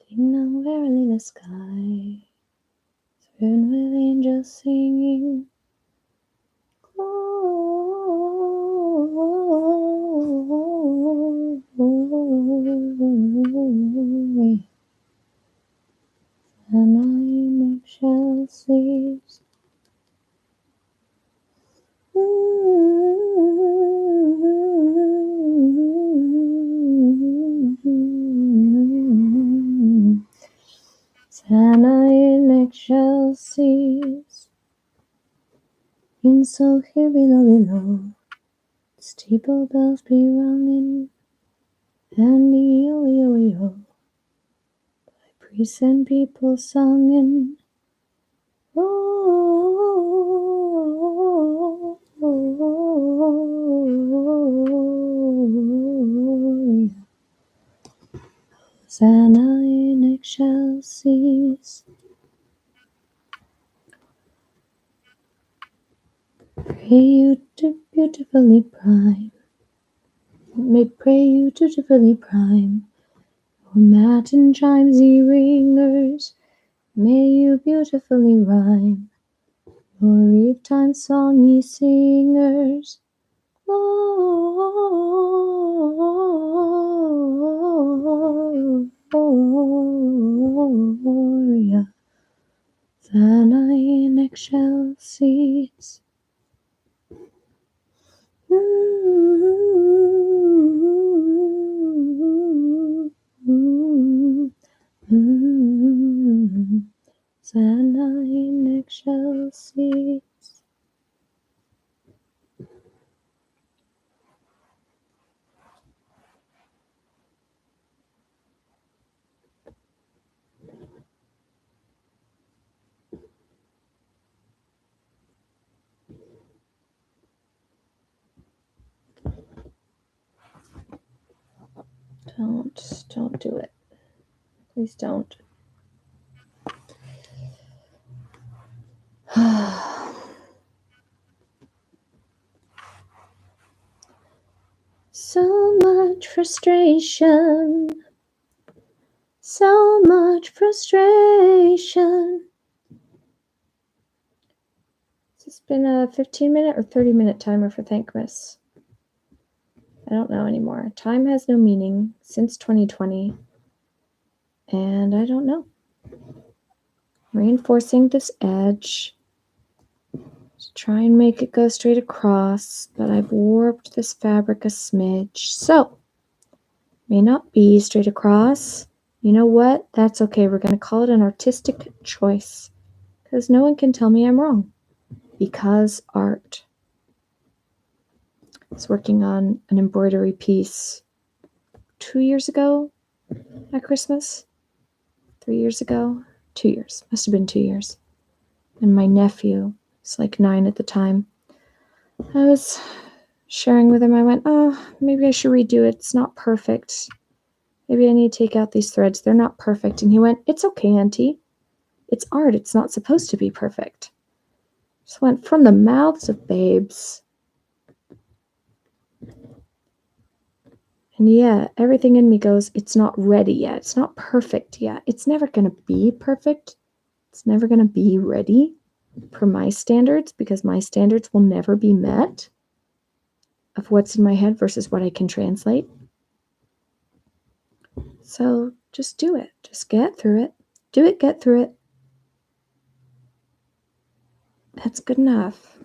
Speaker 3: Ding dong, verily the sky is filled with angels singing. Santa in excelsis, in so here below, steeple bells be runging, and yo, by priests and people sunging. Hosanna in excelsis. Pray you to beautifully prime. May pray you dutifully prime. O matin chimes ye ringers, may you beautifully rhyme. Your eve time song ye singers. Gloria. Hosanna in excelsis. Hosanna in excelsis. Don't do it. Please don't. So much frustration. So much frustration. Has this been a 15-minute or 30-minute timer for Thankmas? I don't know anymore. Time has no meaning since 2020. And I don't know. Reinforcing this edge to try and make it go straight across, but I've warped this fabric a smidge. So, may not be straight across. You know what? That's okay. We're going to call it an artistic choice because no one can tell me I'm wrong. Because art. I was working on an embroidery piece 2 years ago at Christmas. 3 years ago. 2 years. Must have been 2 years. And my nephew was like 9 at the time. I was sharing with him. I went, maybe I should redo it. It's not perfect. Maybe I need to take out these threads. They're not perfect. And he went, it's okay, Auntie. It's art. It's not supposed to be perfect. Just went from the mouths of babes. And yeah, everything in me goes, it's not ready yet. It's not perfect yet. It's never going to be perfect. It's never going to be ready per my standards because my standards will never be met of what's in my head versus what I can translate. So just do it. Just get through it. Do it, get through it. That's good enough.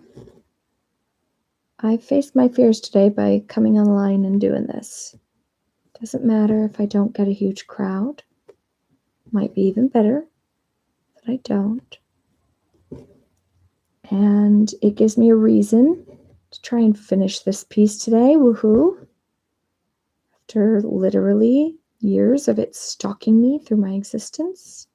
Speaker 3: I faced my fears today by coming online and doing this. Doesn't matter if I don't get a huge crowd. Might be even better, but I don't. And it gives me a reason to try and finish this piece today. Woohoo! After literally years of it stalking me through my existence.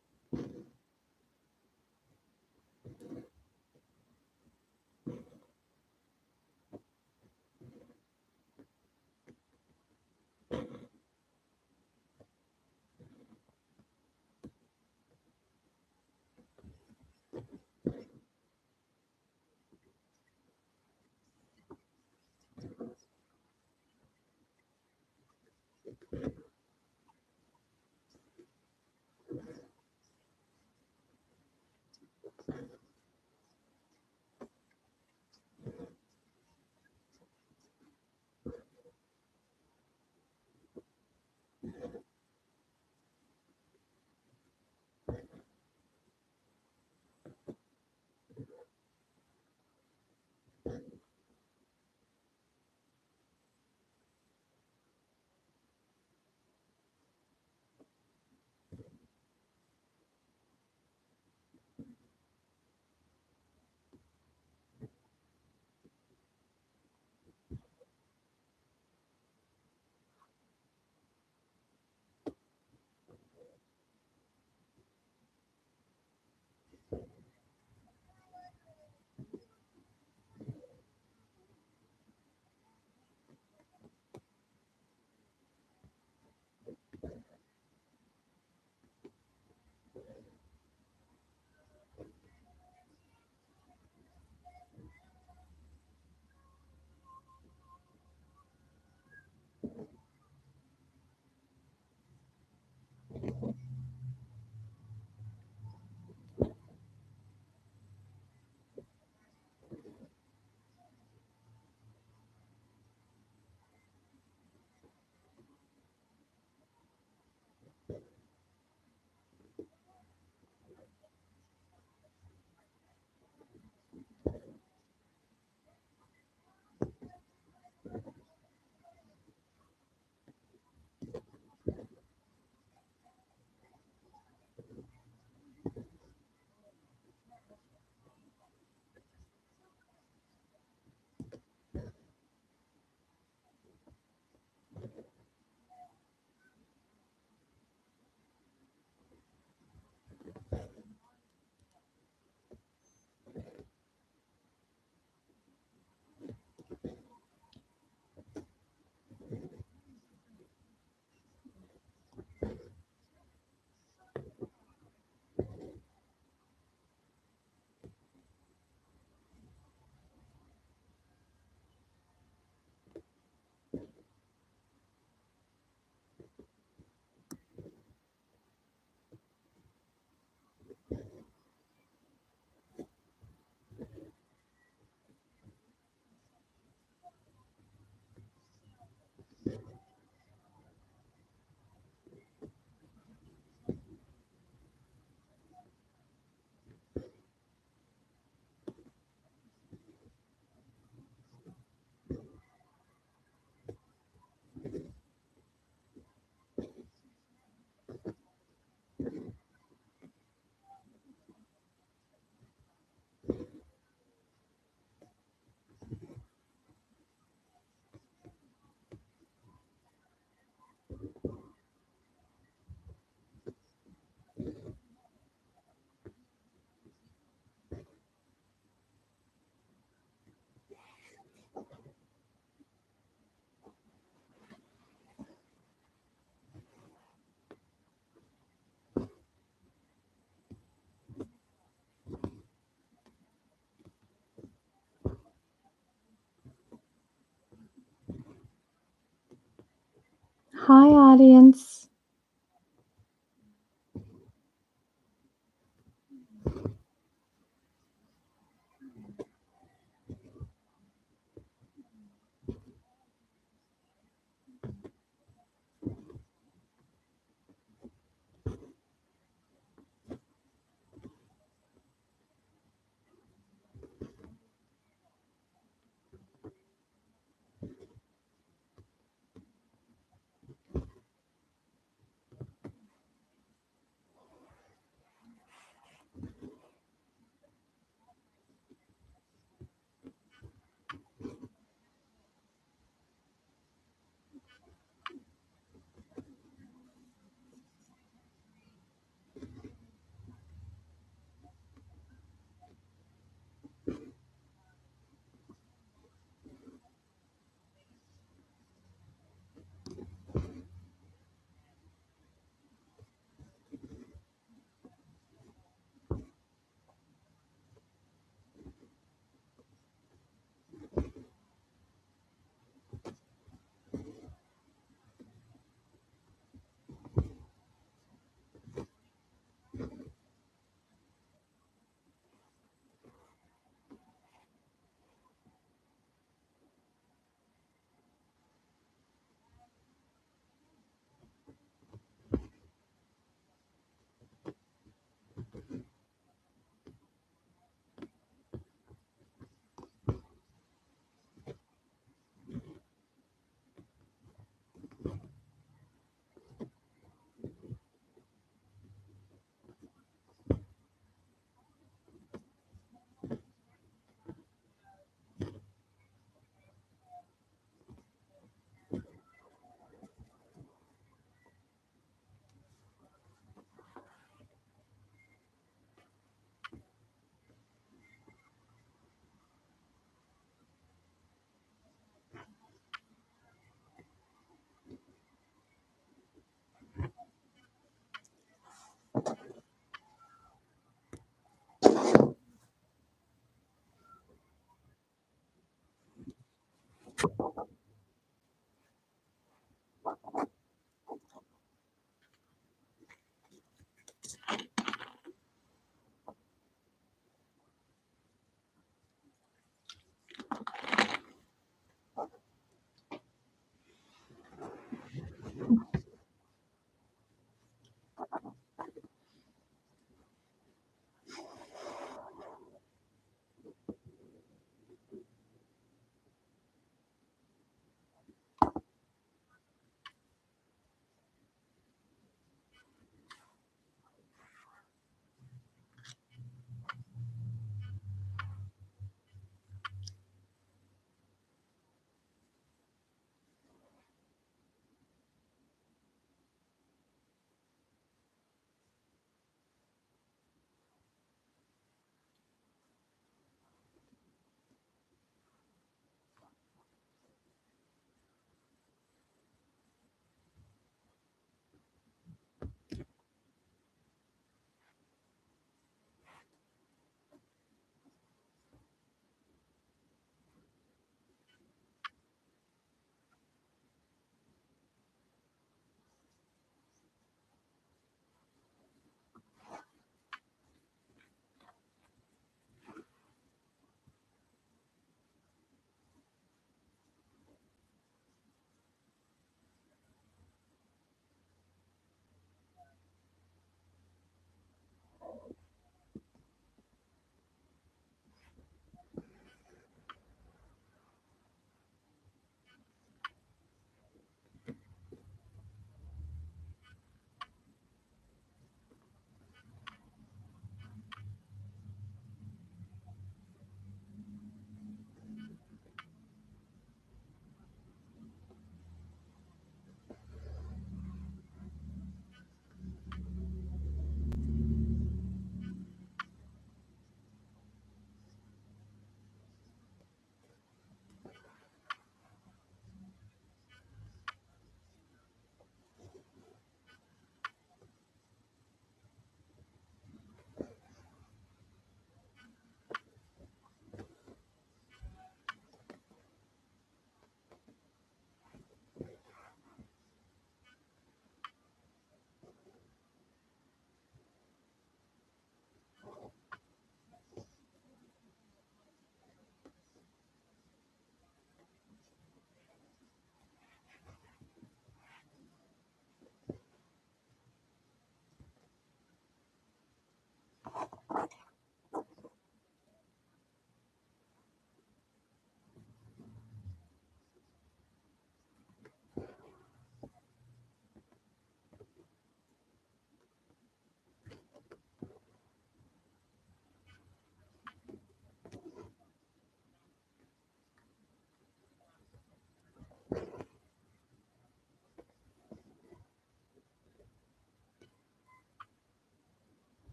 Speaker 1: audience.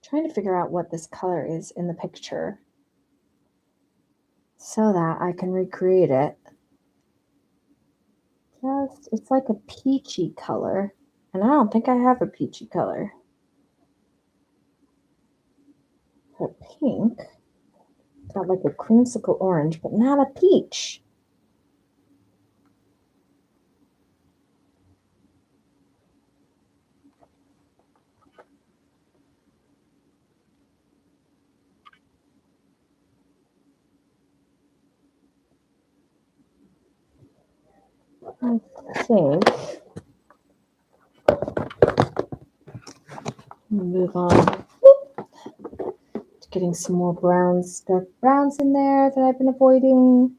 Speaker 3: trying to figure out what this color is in the picture so that I can recreate it. It's like a peachy color, and I don't think I have a peachy color. A pink, got like a creamsicle orange, but not a peach. I think we'll move on to getting some more browns, dark browns in there that I've been avoiding.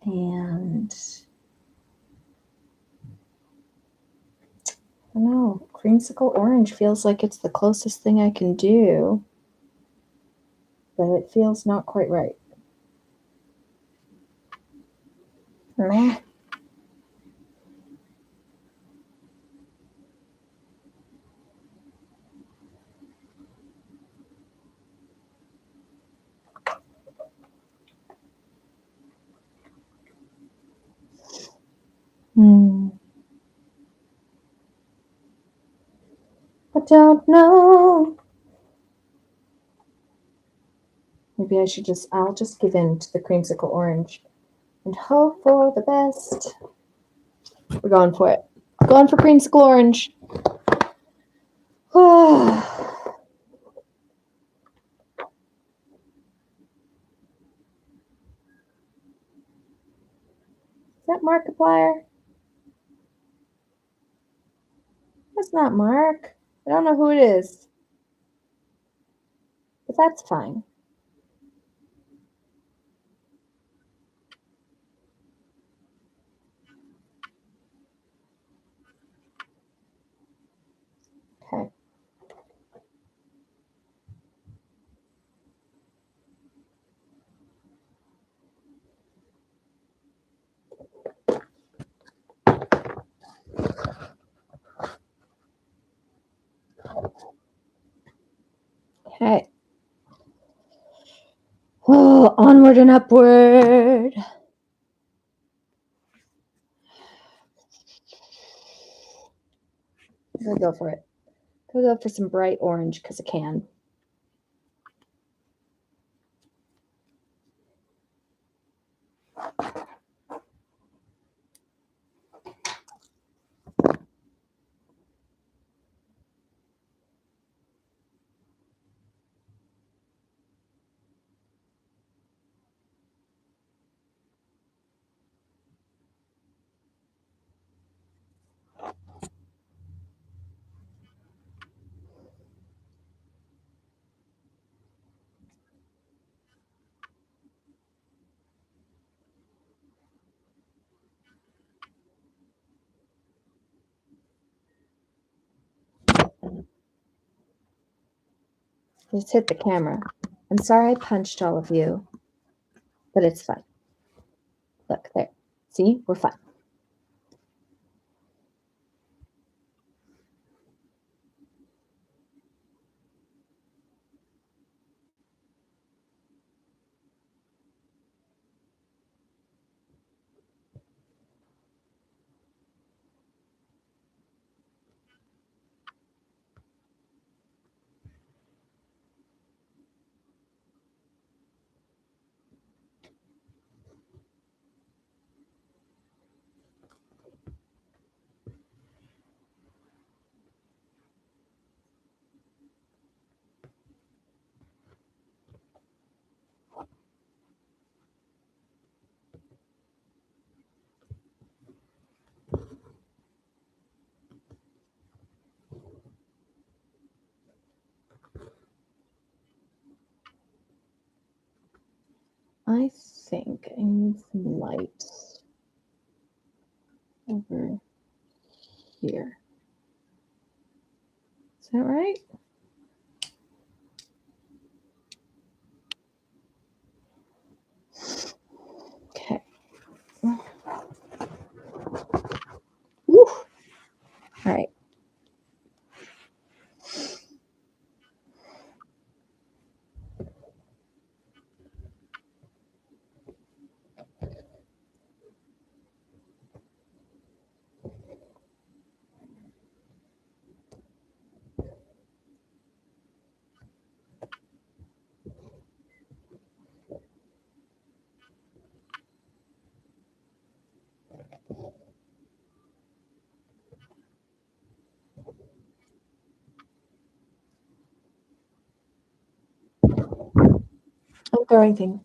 Speaker 3: And I don't know, creamsicle orange feels like it's the closest thing I can do, but it feels not quite right. Meh. I don't know. Maybe I'll just give in to the creamsicle orange and hope for the best. We're going for it. Going for creamsicle orange. Is that Markiplier? That's not Mark. I don't know who it is. But that's fine. Okay. Okay. Oh, onward and upward. I'm gonna go for it. I'm gonna go for some bright orange because I can. Just hit the camera. I'm sorry I punched all of you, but it's fine. Look, there. See? We're fine. I think I need some light over here. Is that right? Okay. Woo. All right.
Speaker 1: throwing things.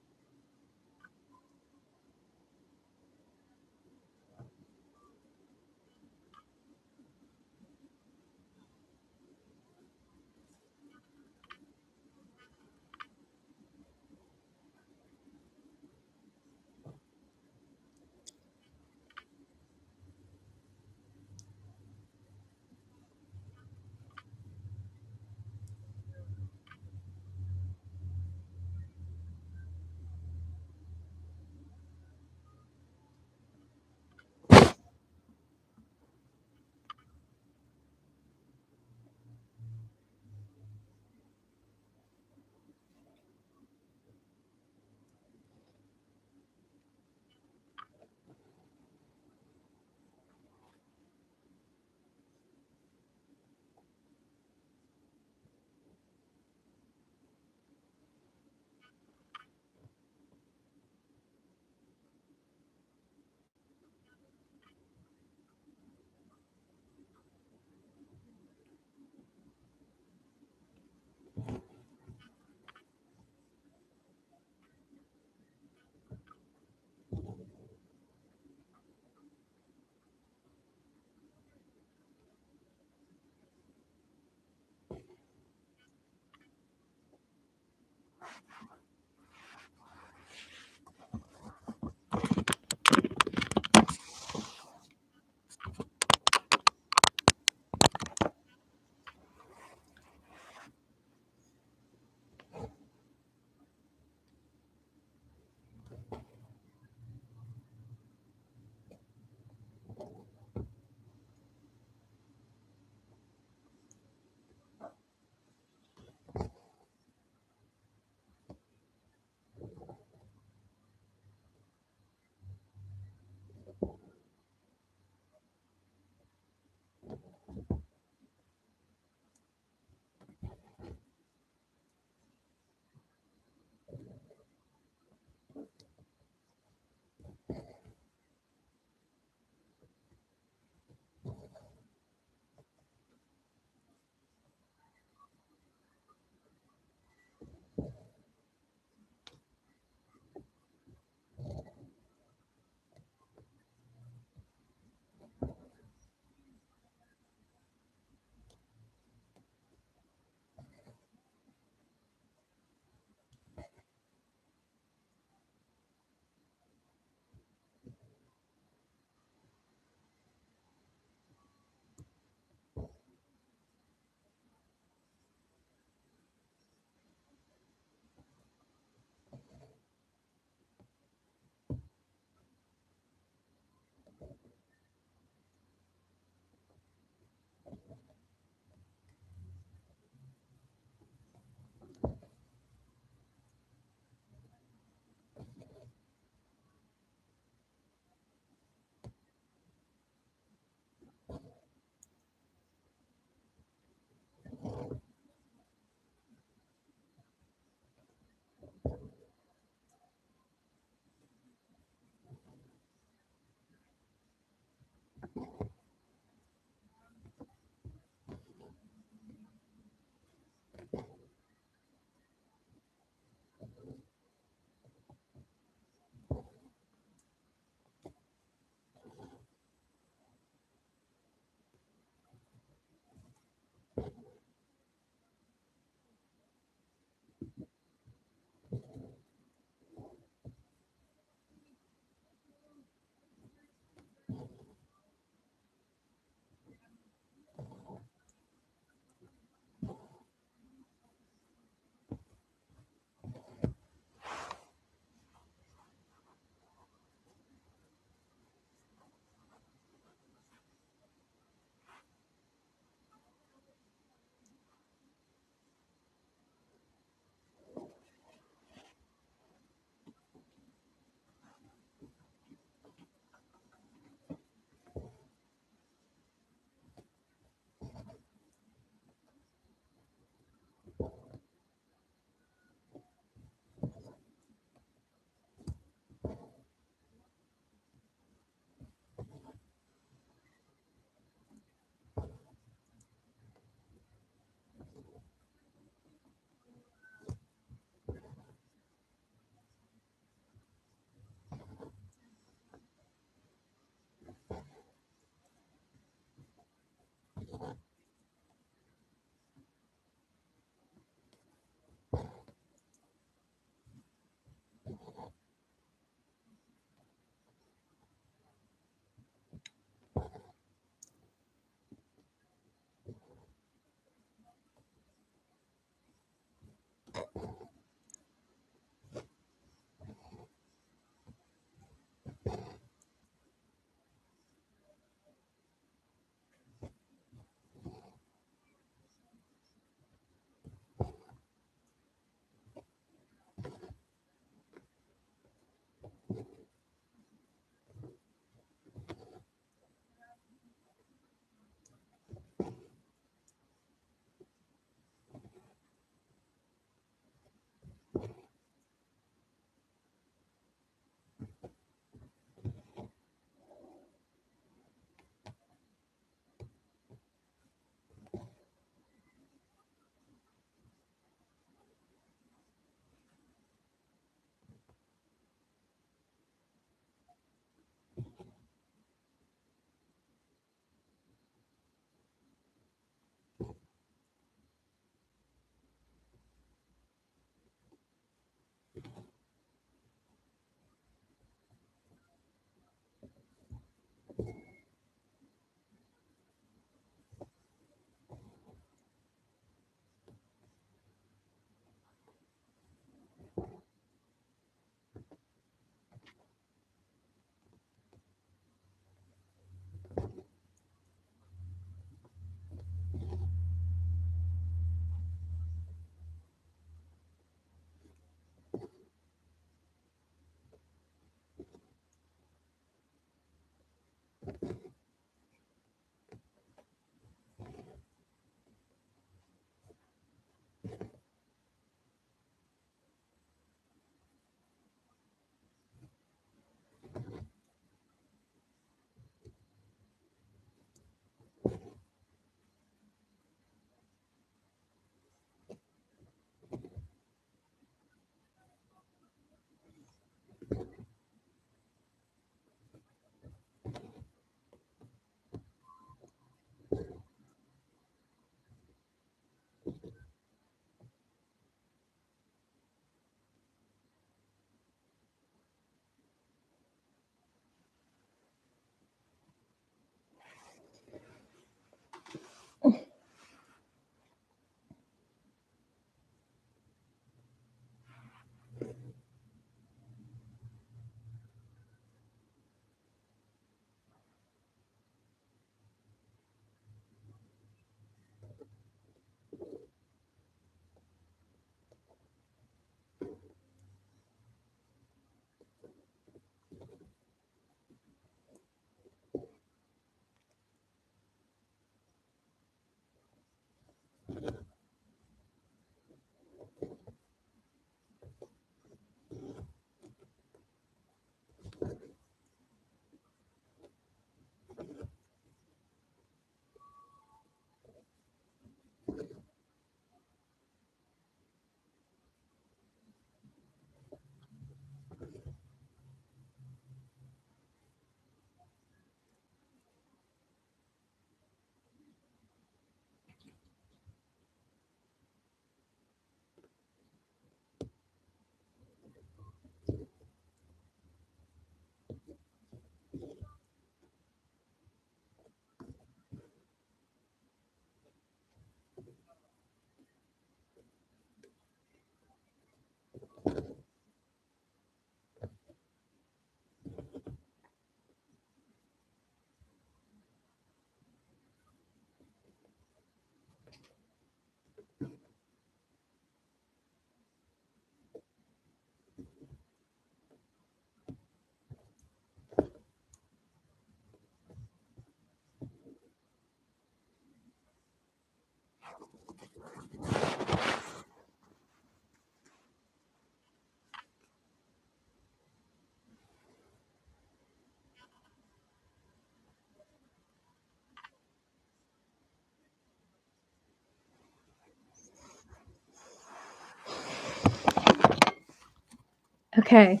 Speaker 1: Okay.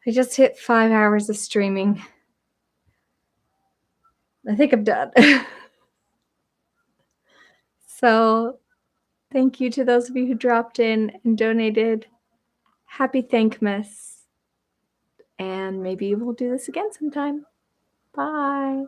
Speaker 1: I just hit 5 hours of streaming. I think I'm done. So thank you to those of you who dropped in and donated. Happy Thankmas. And maybe we'll do this again sometime. Bye.